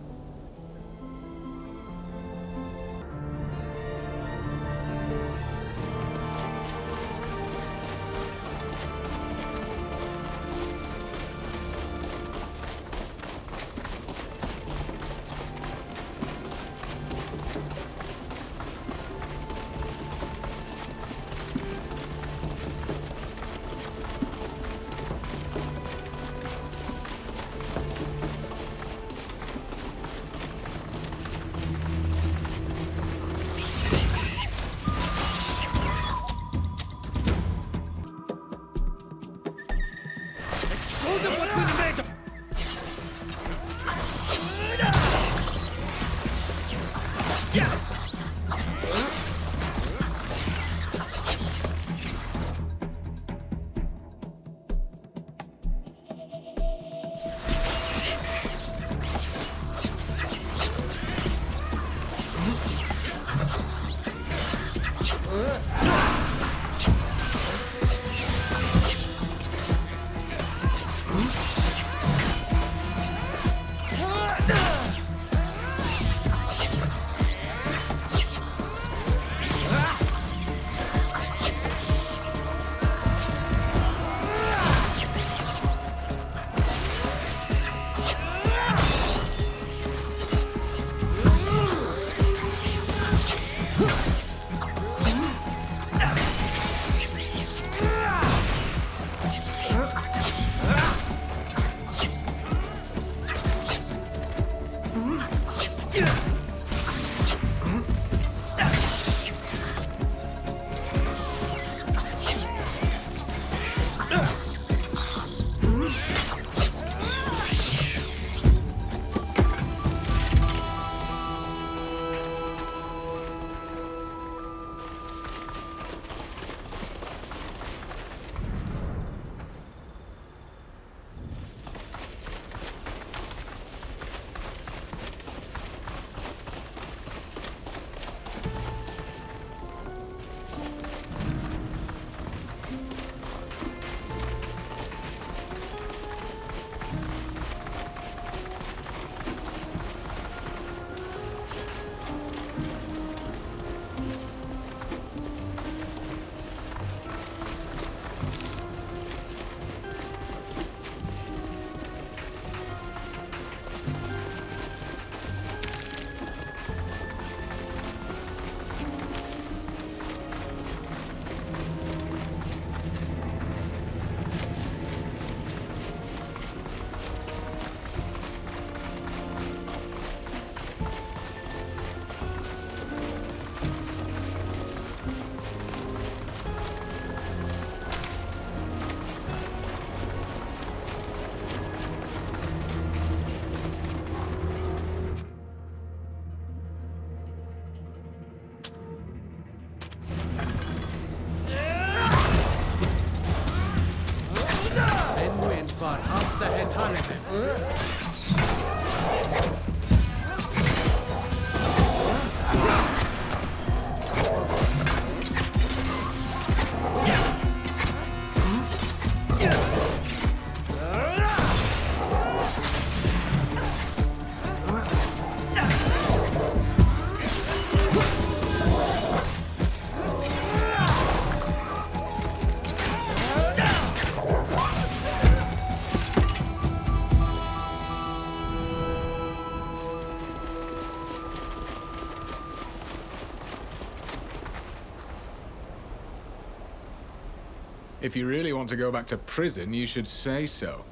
Speaker 20: If you really want to go back to prison, you should say so.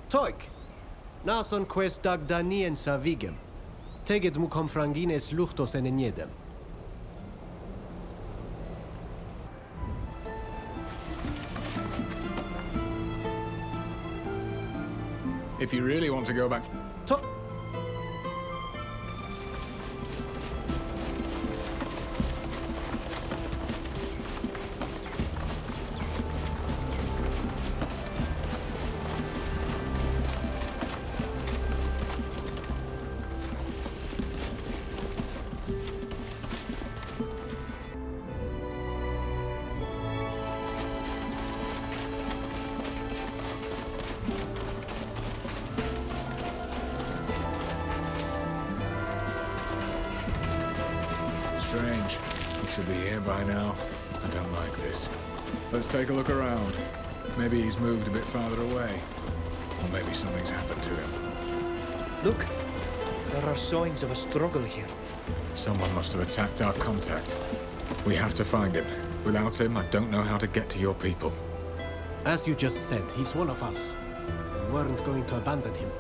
Speaker 5: Toik! Nason quest Dagdanien savigem. Teget mu confrangines luchtos en eniedem.
Speaker 20: If you really want to go back... should be here by now. I don't like this. Let's take a look around. Maybe he's moved a bit farther away. Or maybe something's happened to him.
Speaker 3: Look, there are signs of a struggle here.
Speaker 20: Someone must have attacked our contact. We have to find him. Without him, I don't know how to get to your people.
Speaker 5: As you just said, he's one of us. We weren't going to abandon him.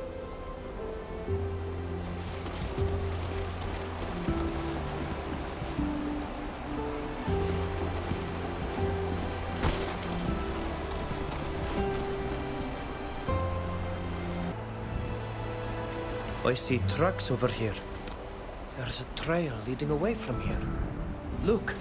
Speaker 3: I see tracks over here. There's a trail leading away from here. Look.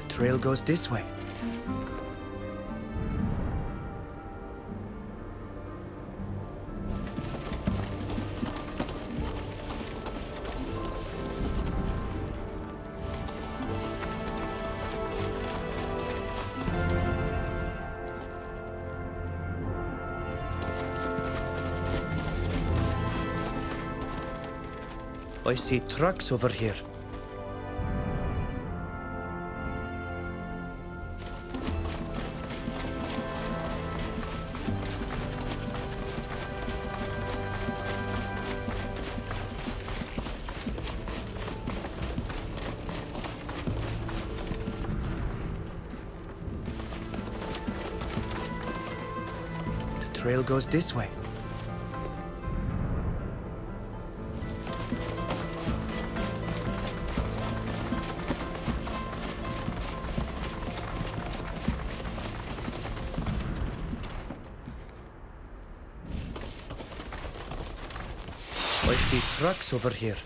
Speaker 3: The trail goes this way. I see trucks over here. The trail goes this way. I see trucks over here.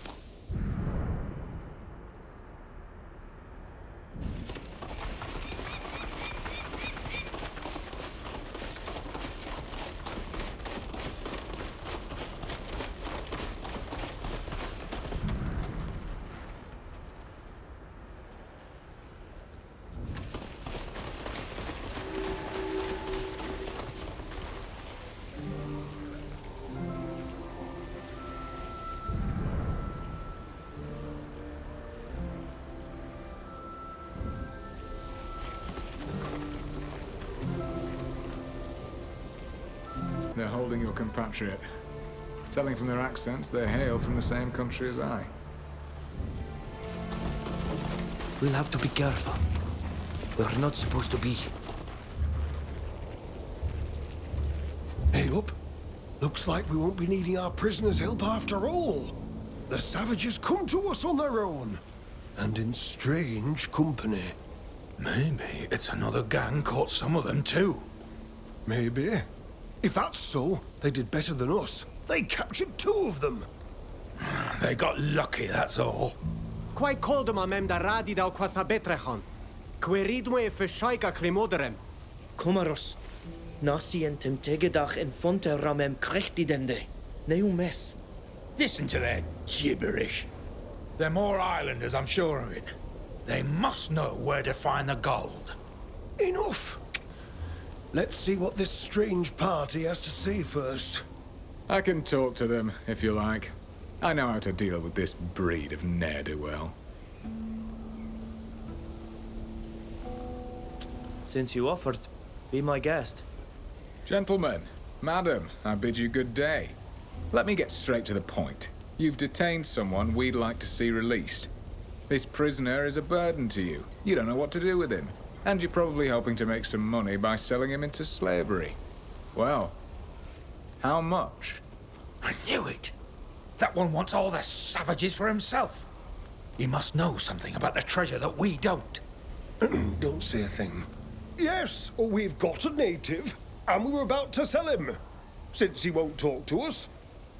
Speaker 20: They're holding your compatriot. Telling from their accents, they hail from the same country as I.
Speaker 3: We'll have to be careful. We're not supposed to be.
Speaker 9: Hey, up. Looks like we won't be needing our prisoners' help after all. The savages come to us on their own. And in strange company.
Speaker 2: Maybe it's another gang caught some of them too.
Speaker 9: Maybe. If that's so, they did better than us. They captured 2 of them.
Speaker 2: They got lucky, that's all.
Speaker 5: Quai coldum amem da radi dau quasa betrechon. Queridme fishaika crimoderem.
Speaker 3: Comaros. Nasi en temtegedach en fonte ramem krechtidende. Neumes.
Speaker 15: Listen to their gibberish. They're more islanders, I'm sure of it. They must know where to find the gold.
Speaker 9: Enough. Let's see what this strange party has to say first.
Speaker 20: I can talk to them, if you like. I know how to deal with this breed of ne'er-do-well.
Speaker 3: Since you offered, be my guest.
Speaker 20: Gentlemen, madam, I bid you good day. Let me get straight to the point. You've detained someone we'd like to see released. This prisoner is a burden to you. You don't know what to do with him. And you're probably hoping to make some money by selling him into slavery. Well, how much?
Speaker 15: I knew it. That one wants all the savages for himself. He must know something about the treasure that we don't.
Speaker 9: Don't say a thing. Yes, we've got a native, and we were about to sell him. Since he won't talk to us.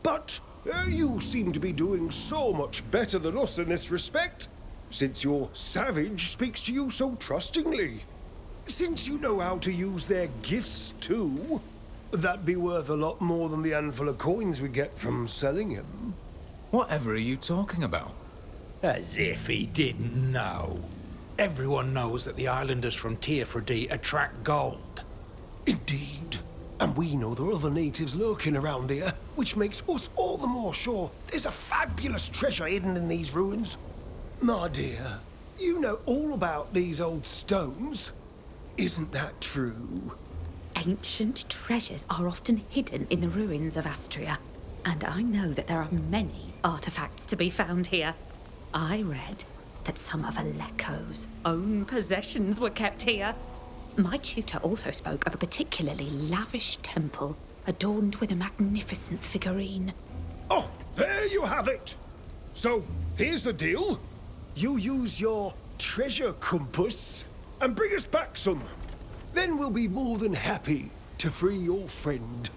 Speaker 9: But you seem to be doing so much better than us in this respect, since your savage speaks to you so trustingly. Since you know how to use their gifts too, that'd be worth a lot more than the handful of coins we get from selling him.
Speaker 20: Whatever are you talking about?
Speaker 10: As if he didn't know. Everyone knows that the islanders from Teer Fradee attract gold.
Speaker 9: Indeed. And we know there are other natives lurking around here, which makes us all the more sure there's a fabulous treasure hidden in these ruins. My dear, you know all about these old stones. Isn't that true?
Speaker 21: Ancient treasures are often hidden in the ruins of Astria, and I know that there are many artifacts to be found here. I read that some of Aleko's own possessions were kept here. My tutor also spoke of a particularly lavish temple adorned with a magnificent figurine.
Speaker 9: Oh, there you have it! So, here's the deal. You use your treasure compass and bring us back some. Then we'll be more than happy to free your friend.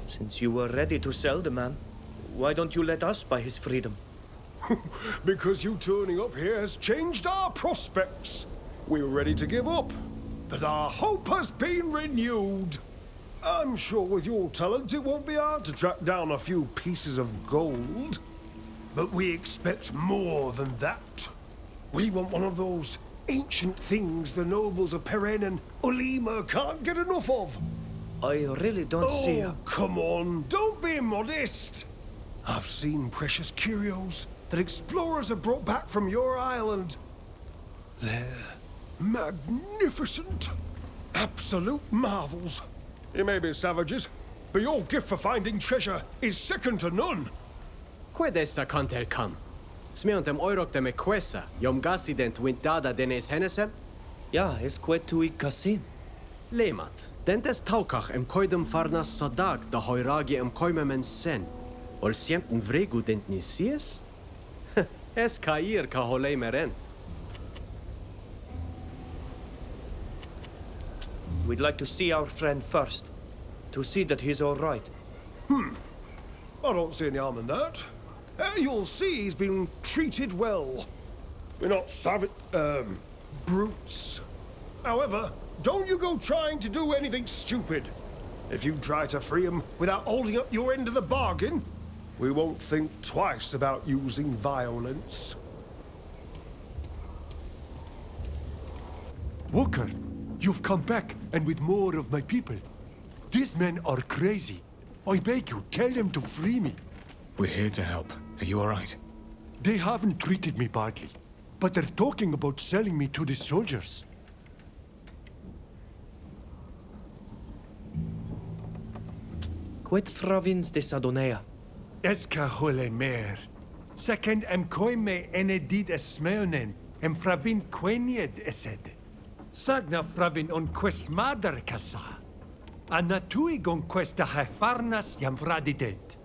Speaker 3: Since you were ready to sell the man, why don't you let us buy his freedom?
Speaker 9: Because you turning up here has changed our prospects. We were ready to give up, but our hope has been renewed. I'm sure with your talent it won't be hard to track down a few pieces of gold. But we expect more than that. We want one of those ancient things the nobles of Peren and Olima can't get enough of.
Speaker 3: I really don't see...
Speaker 9: Oh, come on, don't be modest. I've seen precious curios that explorers have brought back from your island. They're magnificent. Absolute marvels. You may be savages, but your gift for finding treasure is second to none.
Speaker 5: Quedessa kantel kam. Smeontem oiroktem equessa, yom gassident wintada denes henesem?
Speaker 3: Ja, es quet tui casin.
Speaker 5: Lemat, dentes taukach koidem farnas sadag da hoiragi koimemen sen. Ol siemten vregu dent nisies? Es kair ka holei merent.
Speaker 3: We'd like to see our friend first, to see that he's all right.
Speaker 9: I don't see any harm in that. You'll see he's been treated well. We're not brutes. However, don't you go trying to do anything stupid. If you try to free him without holding up your end of the bargain, we won't think twice about using violence.
Speaker 15: Walker, you've come back, and with more of my people. These men are crazy. I beg you, tell them to free me.
Speaker 20: We're here to help. Are you all right?
Speaker 15: They haven't treated me badly, but they're talking about selling me to the soldiers.
Speaker 3: Quid fravins de Sadonea?
Speaker 15: Eska hole mer. Second koime enedid esmeonen, fravin quenied esed. Sagna fravin on quest madar casa. Anatui gon questa hefarnas jam radident.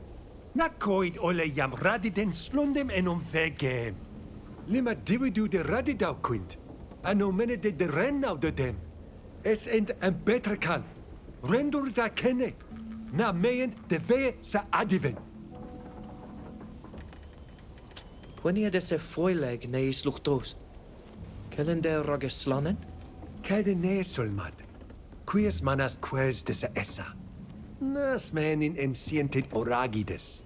Speaker 15: Nakoid ole jam radident slundem on vegem. Lima dividu de radidau quint. Ano mene de rennau de dem. Es better kan. Rendur da kenne. Na meien de vee sa adiven.
Speaker 3: Quenia de se foileg neis luchtos. Kellen de rageslanen?
Speaker 15: Kelde ne solmad. Quies manas quels de se essa. Nas menin sientit oragides.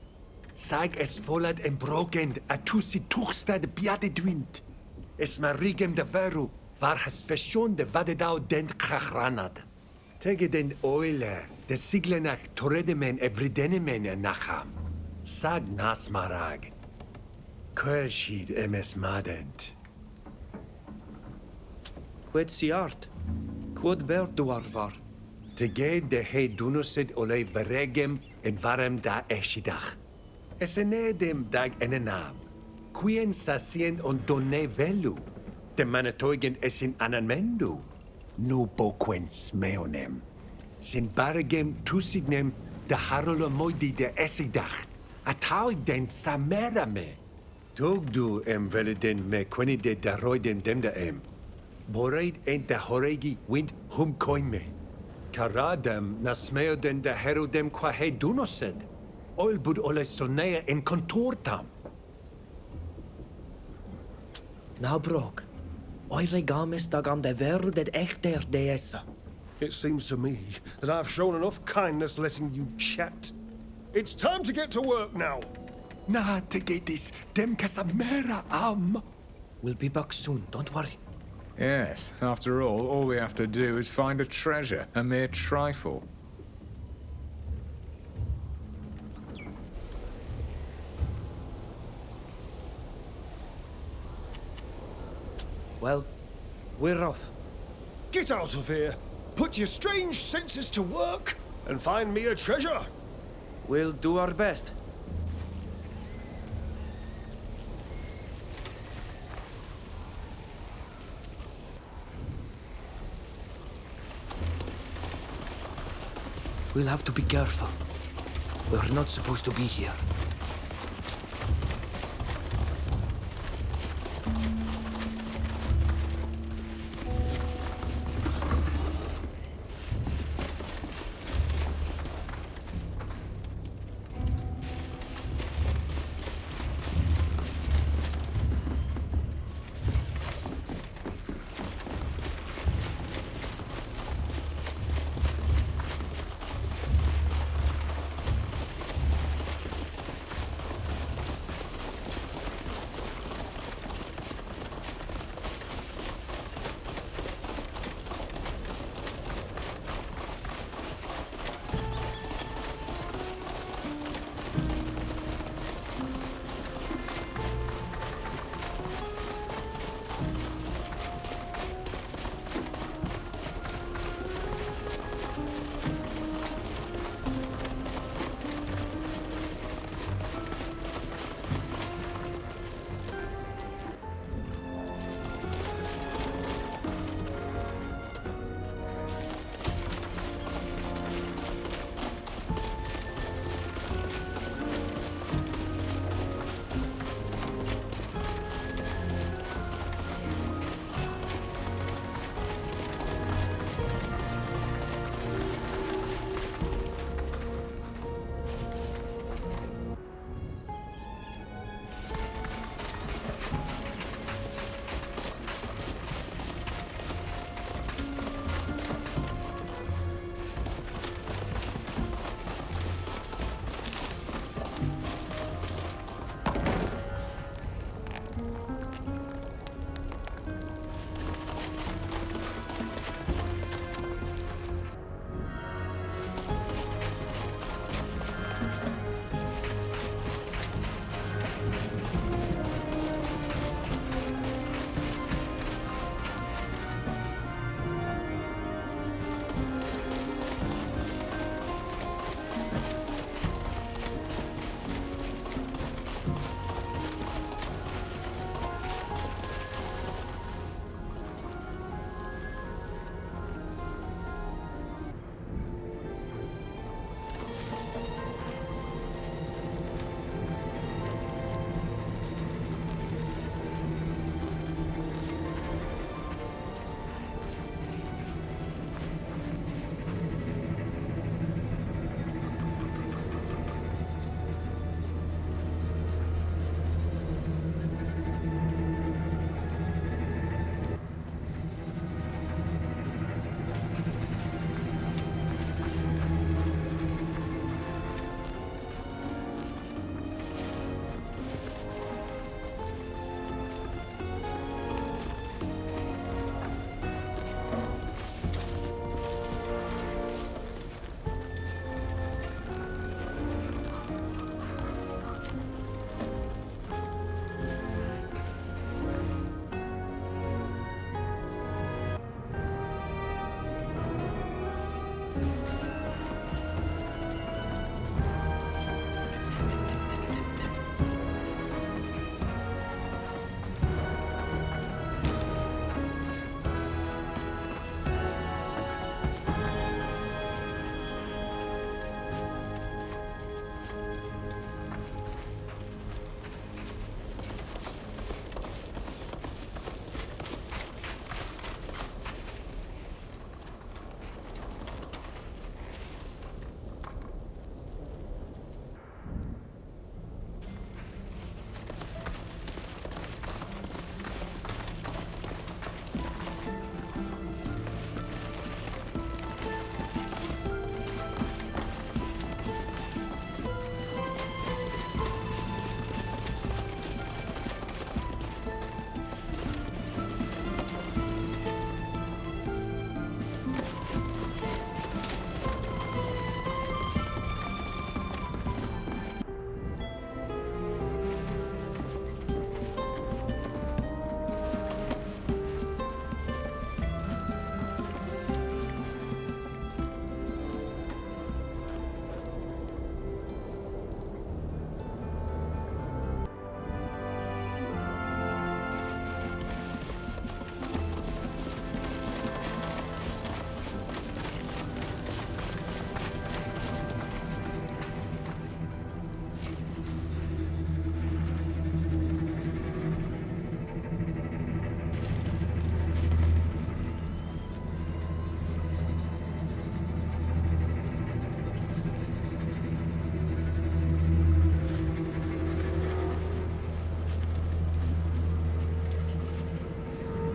Speaker 15: Sag es volad brokend a tusi tuchsta de biade dwint. Es marigem de veru, var has feshon de vadedau dent krachranad. Tege den oile, de siglenach toredemen evridenemen nacham. Sag nas marag. Quelshid madent.
Speaker 3: Quid siart? Quod ber duarvar?
Speaker 15: Tege de he dunosid ole veregem varem da eshidach. Esenedem dag enenam. Quien sasien on donne velu. De manatoigend esin anamendu. Nu boquen smeonem. Sin bargem tusignem de harolo moidi de esidach. Atauig den samerame. Togdu veliden me queni de daroiden dem de Boraid en de horegi wind hum koime. Karadem nasmeo den de herodem qua he dunosed. Olbud ole sonea en contortam.
Speaker 3: Nou, Brok. Oire gamis dagam de verdet echter deessa.
Speaker 4: It seems to me that I've shown enough kindness letting you chat. It's time to get to work now.
Speaker 9: Na tegedis dem casamera am.
Speaker 3: We'll be back soon, don't worry.
Speaker 20: Yes, after all we have to do is find a treasure, a mere trifle.
Speaker 3: Well, we're off.
Speaker 4: Get out of here. Put your strange senses to work and find me a treasure.
Speaker 3: We'll do our best. We'll have to be careful. We're not supposed to be here.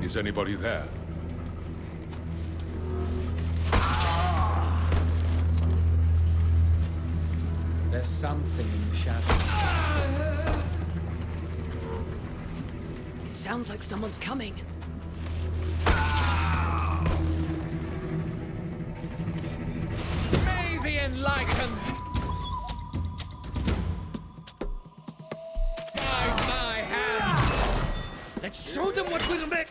Speaker 6: Is anybody there?
Speaker 5: There's something in the shadow.
Speaker 11: It sounds like someone's coming.
Speaker 15: May the enlightened guide my hand!
Speaker 3: Let's show them what we'll make!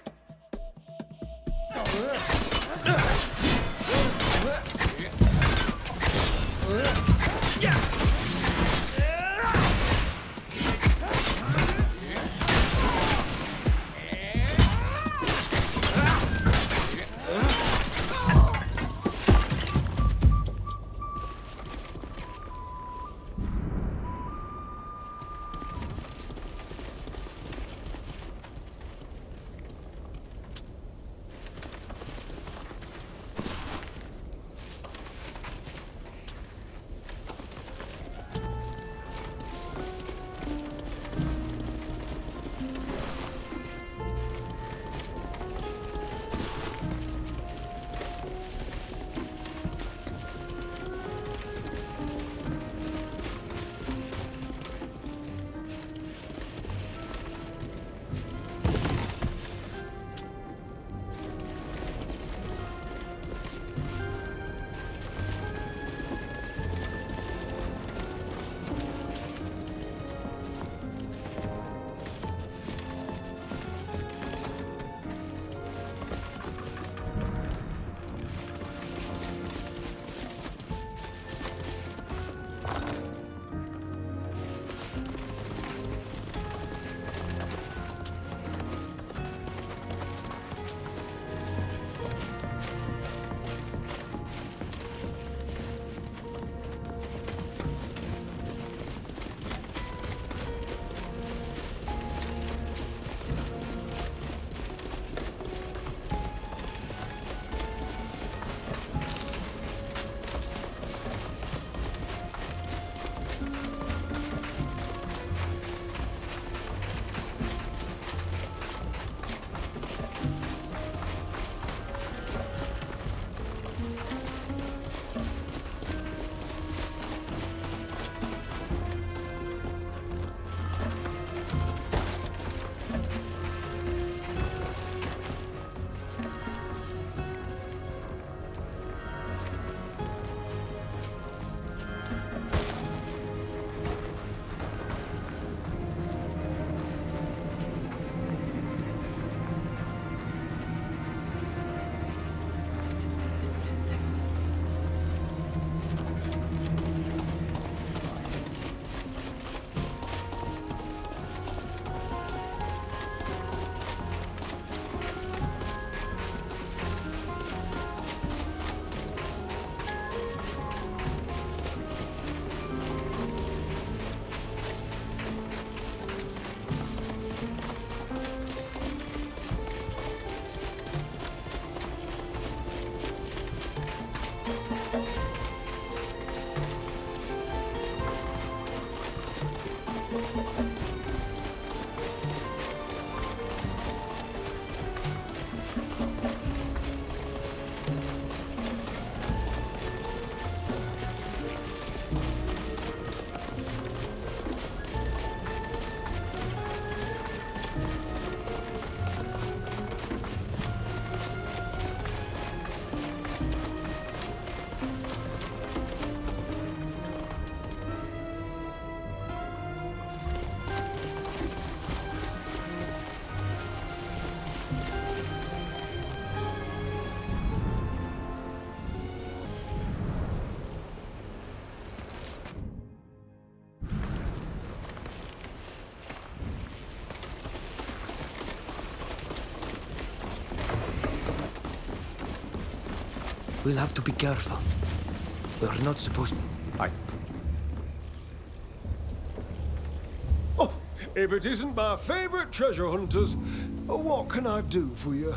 Speaker 3: We'll have to be careful. We're not supposed to...
Speaker 4: Oh, if it isn't my favorite treasure hunters, what can I do for you?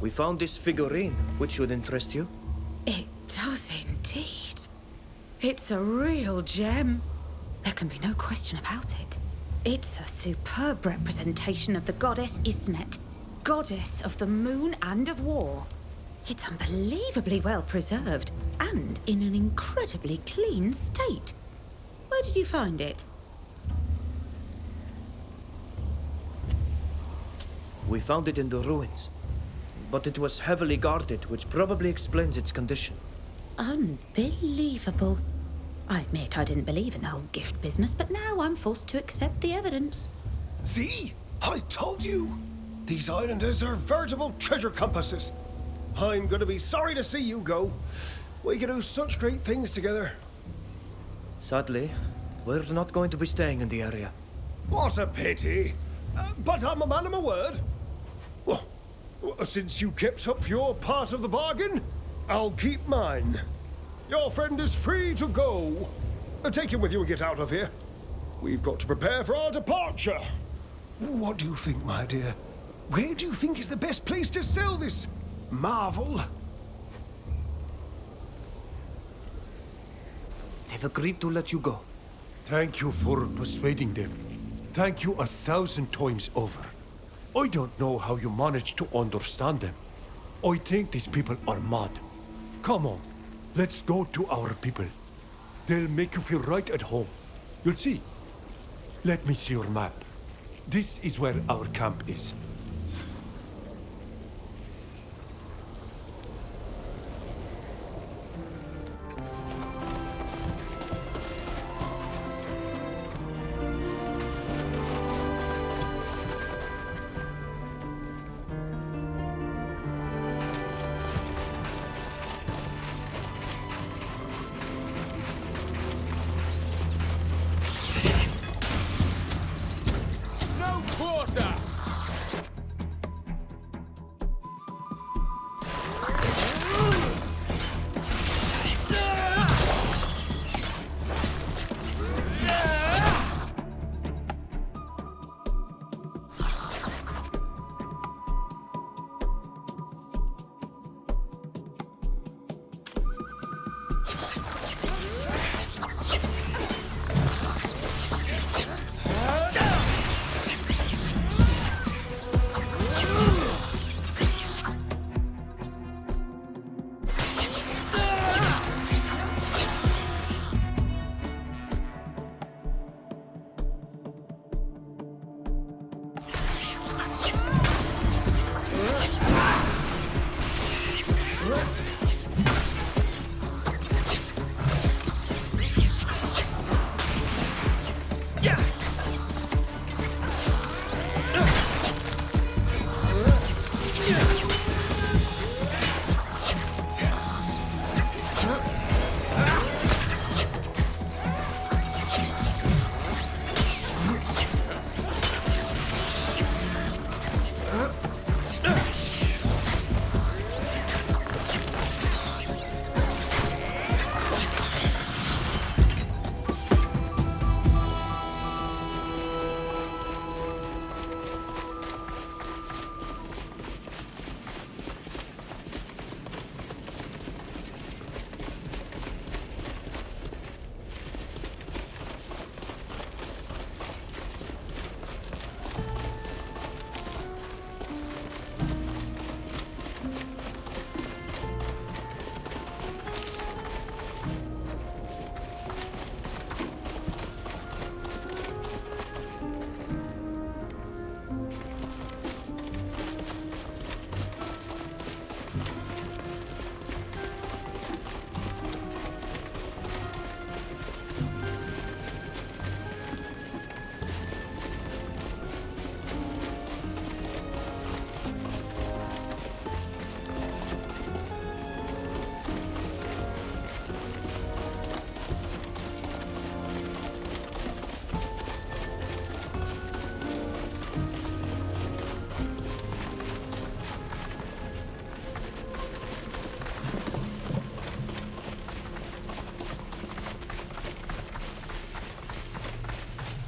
Speaker 3: We found this figurine, which should interest you.
Speaker 21: It does indeed. It's a real gem. There can be no question about it. It's a superb representation of the goddess, isn't it? Goddess of the moon and of war. It's unbelievably well preserved and in an incredibly clean state. Where did you find it?
Speaker 3: We found it in the ruins, but it was heavily guarded, which probably explains its condition.
Speaker 21: Unbelievable. I admit I didn't believe in the whole gift business, but now I'm forced to accept the evidence.
Speaker 4: See? I told you! These islanders are veritable treasure compasses. I'm gonna be sorry to see you go. We could do such great things together.
Speaker 3: Sadly, we're not going to be staying in the area.
Speaker 4: What a pity. But I'm a man of my word. Well, since you kept up your part of the bargain, I'll keep mine. Your friend is free to go. Take him with you and get out of here. We've got to prepare for our departure. What do you think, my dear? Where do you think is the best place to sell this marvel?
Speaker 3: They've agreed to let you go.
Speaker 15: Thank you for persuading them. Thank you 1,000 times over. I don't know how you managed to understand them. I think these people are mad. Come on, let's go to our people. They'll make you feel right at home. You'll see. Let me see your map. This is where our camp is.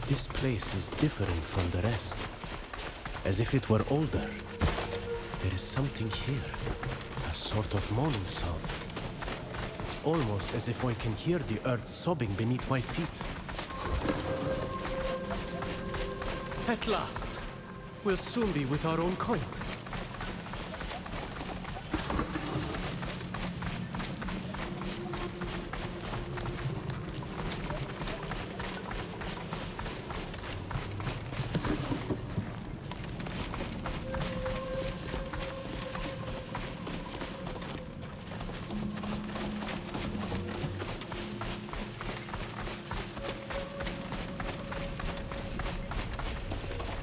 Speaker 6: This place is different from the rest. As if it were older. There is something here. A sort of moaning sound. It's almost as if I can hear the earth sobbing beneath my feet. At last. We'll soon be with our own kind.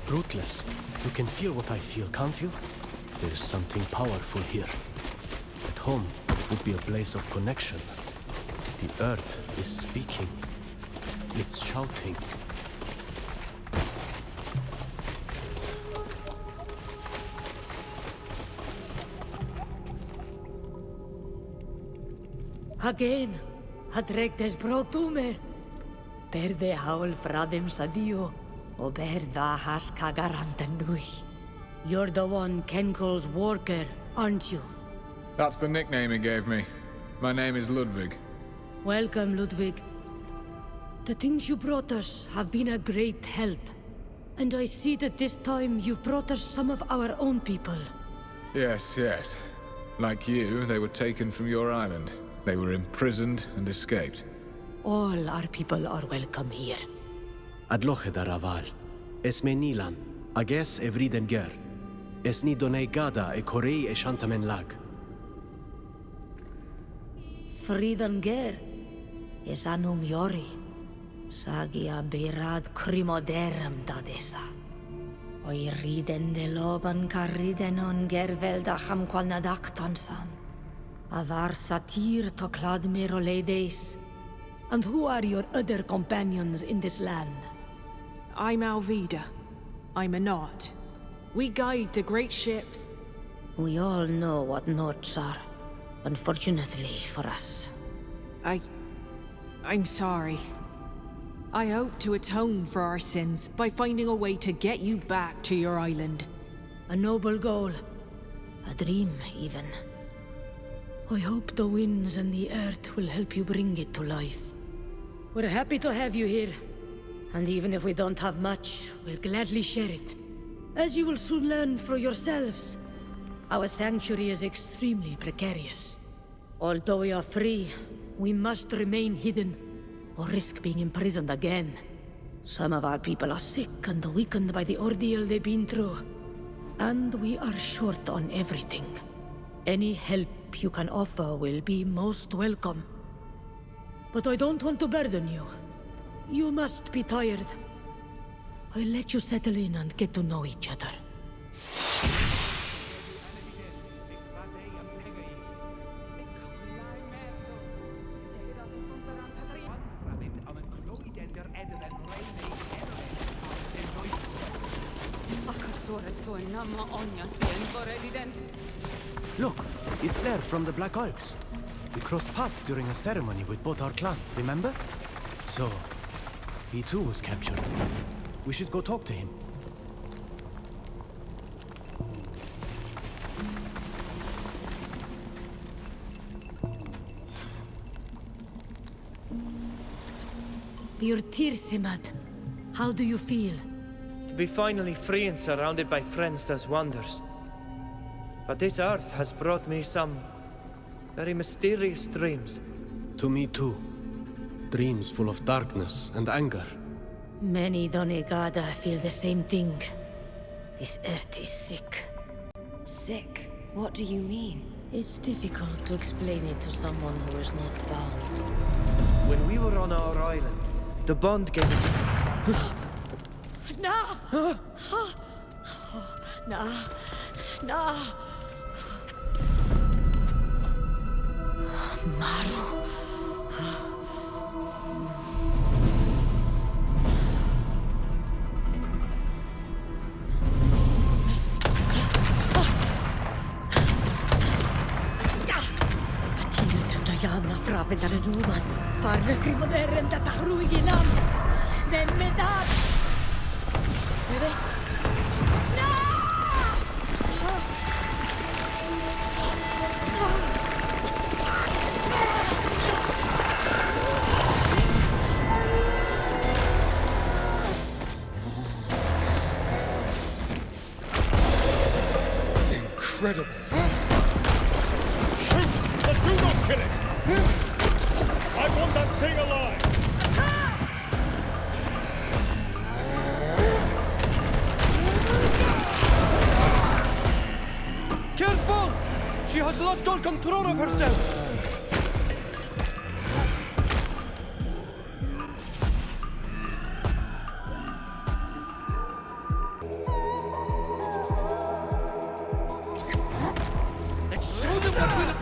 Speaker 6: Rootless. You can feel what I feel, can't you? There is something powerful here. At home would be a place of connection. The earth is speaking. It's shouting.
Speaker 13: Again, hadrek des brotumer. Perde haul fradem sadio. Oberda has kagarantanui. You're the one Kenkol's worker, aren't you?
Speaker 20: That's the nickname he gave me. My name is Ludwig.
Speaker 13: Welcome, Ludwig. The things you brought us have been a great help. And I see that this time you've brought us some of our own people.
Speaker 20: Yes, yes. Like you, they were taken from your island. They were imprisoned and escaped.
Speaker 13: All our people are welcome here.
Speaker 6: Adloche daraval. Esme Nilan. Ages evriden ger. Esni Doneigada e korei e shantamen lag.
Speaker 13: Fridan ger. Es anum yori. Sagia berad crimoderem dadesa. Oi riden de loban carriden on gerveldacham qualnadaktansan. Avar satir to cladmir oledes. And who are your other companions in this land?
Speaker 22: I'm Alvida. I'm a Naut. We guide the great ships.
Speaker 13: We all know what Nauts are, unfortunately for us.
Speaker 22: I'm sorry. I hope to atone for our sins by finding a way to get you back to your island.
Speaker 13: A noble goal. A dream, even. I hope the winds and the earth will help you bring it to life. We're happy to have you here. And even if we don't have much, we'll gladly share it. As you will soon learn for yourselves, our sanctuary is extremely precarious. Although we are free, we must remain hidden, or risk being imprisoned again. Some of our people are sick and weakened by the ordeal they've been through. And we are short on everything. Any help you can offer will be most welcome. But I don't want to burden you. You must be tired. I'll let you settle in and get to know each other.
Speaker 6: Look, it's Lair from the Black Alps. We crossed paths during a ceremony with both our clans, remember? So, he too was captured. We should go talk to him.
Speaker 13: Your Teer Simad, how do you feel?
Speaker 3: To be finally free and surrounded by friends does wonders. But this earth has brought me some very mysterious dreams.
Speaker 6: To me too. Dreams full of darkness and anger.
Speaker 13: Many Doneigad feel the same thing. This earth is sick.
Speaker 14: Sick? What do you mean?
Speaker 13: It's difficult to explain it to someone who is not bound.
Speaker 3: When we were on our island, the bond gave us...
Speaker 13: No! No! No! Maru! Jana fraven där numan. Farre krimoneren där tahruiginam. Memmedat. Ves?
Speaker 4: incredible. Shoot, but do not kill it. I want that thing alive.
Speaker 3: Careful! She has lost all control of herself. Let's show them what we're...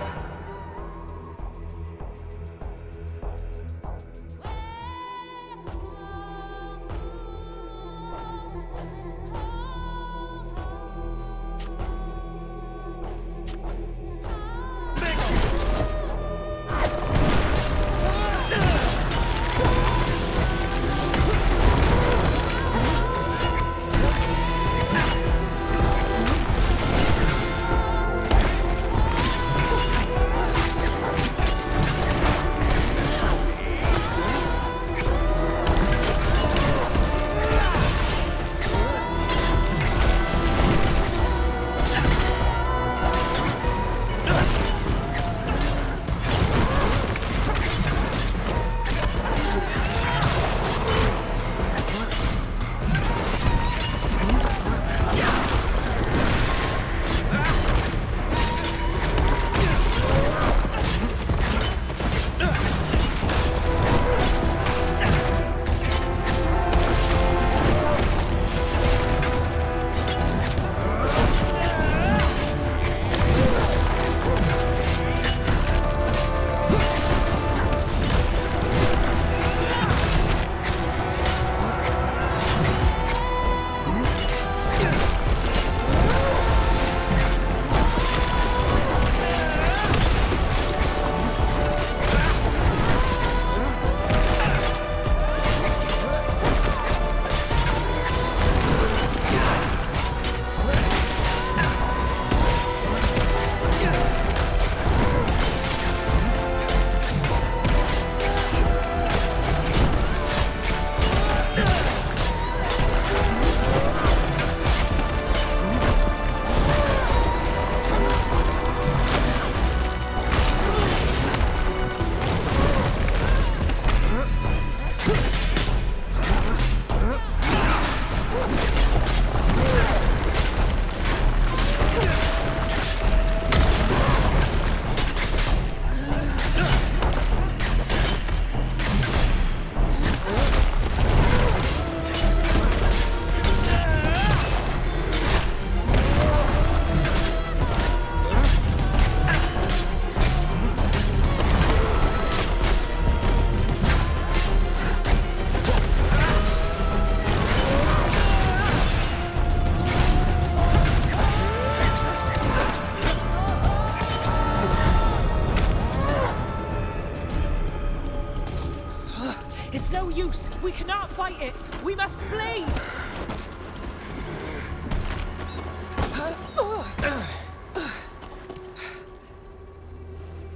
Speaker 22: no use. We cannot fight it. We must flee.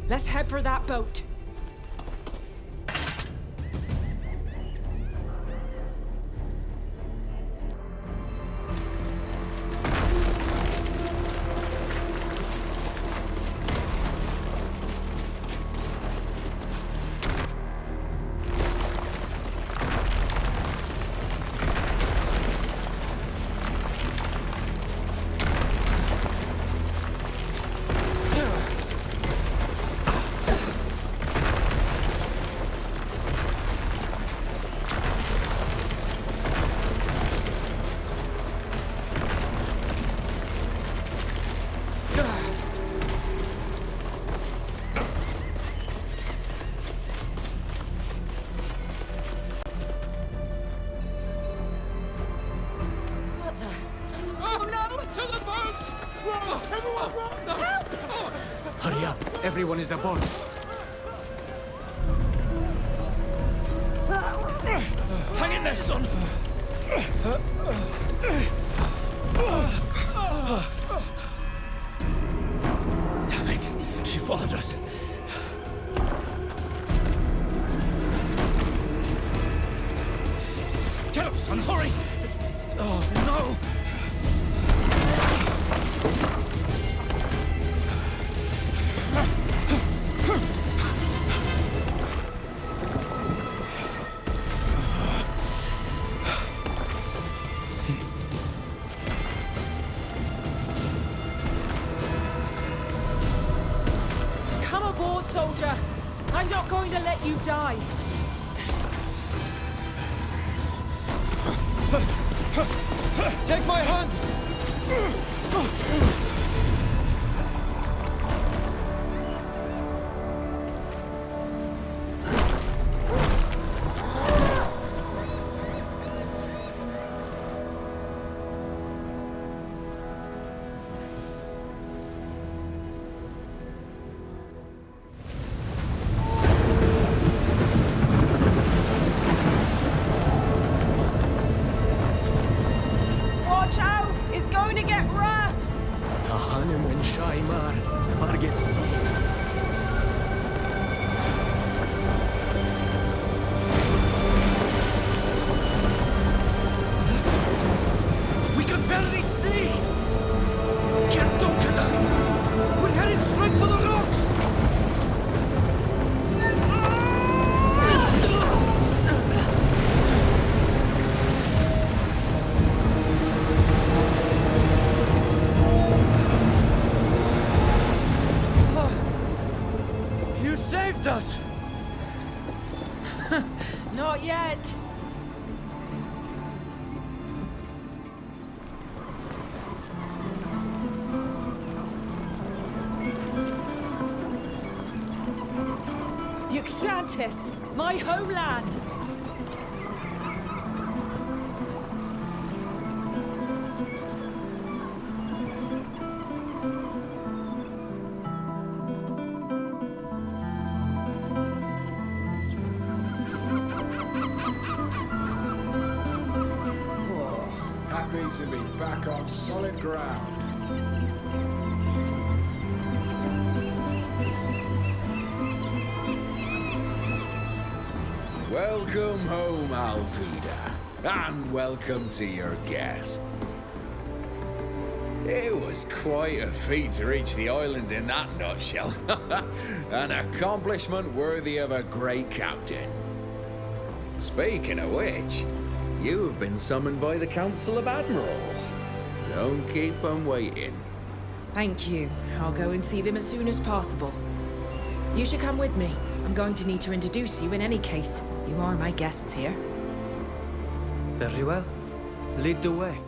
Speaker 22: Let's head for that boat.
Speaker 6: Everyone is aboard.
Speaker 3: Hang in there, son! Damn it! She followed us. Get up, son! Hurry! Oh, no!
Speaker 22: Come aboard, soldier. I'm not going to let you die.
Speaker 7: Take my hand!
Speaker 22: Watch out! It's going to get rough!
Speaker 6: Ahanim and Shaimar, Farges.
Speaker 7: We can barely see! Doneigad! We're heading straight for the rocks! You saved us!
Speaker 22: Not yet. Uxantis, my homeland!
Speaker 20: Happy to be back on solid ground.
Speaker 2: Welcome home, Alvida, and welcome to your guest. It was quite a feat to reach the island in that nutshell. An accomplishment worthy of a great captain. Speaking of which, you have been summoned by the Council of Admirals. Don't keep them waiting.
Speaker 22: Thank you. I'll go and see them as soon as possible. You should come with me. I'm going to need to introduce you in any case. You are my guests here.
Speaker 3: Very well. Lead the way.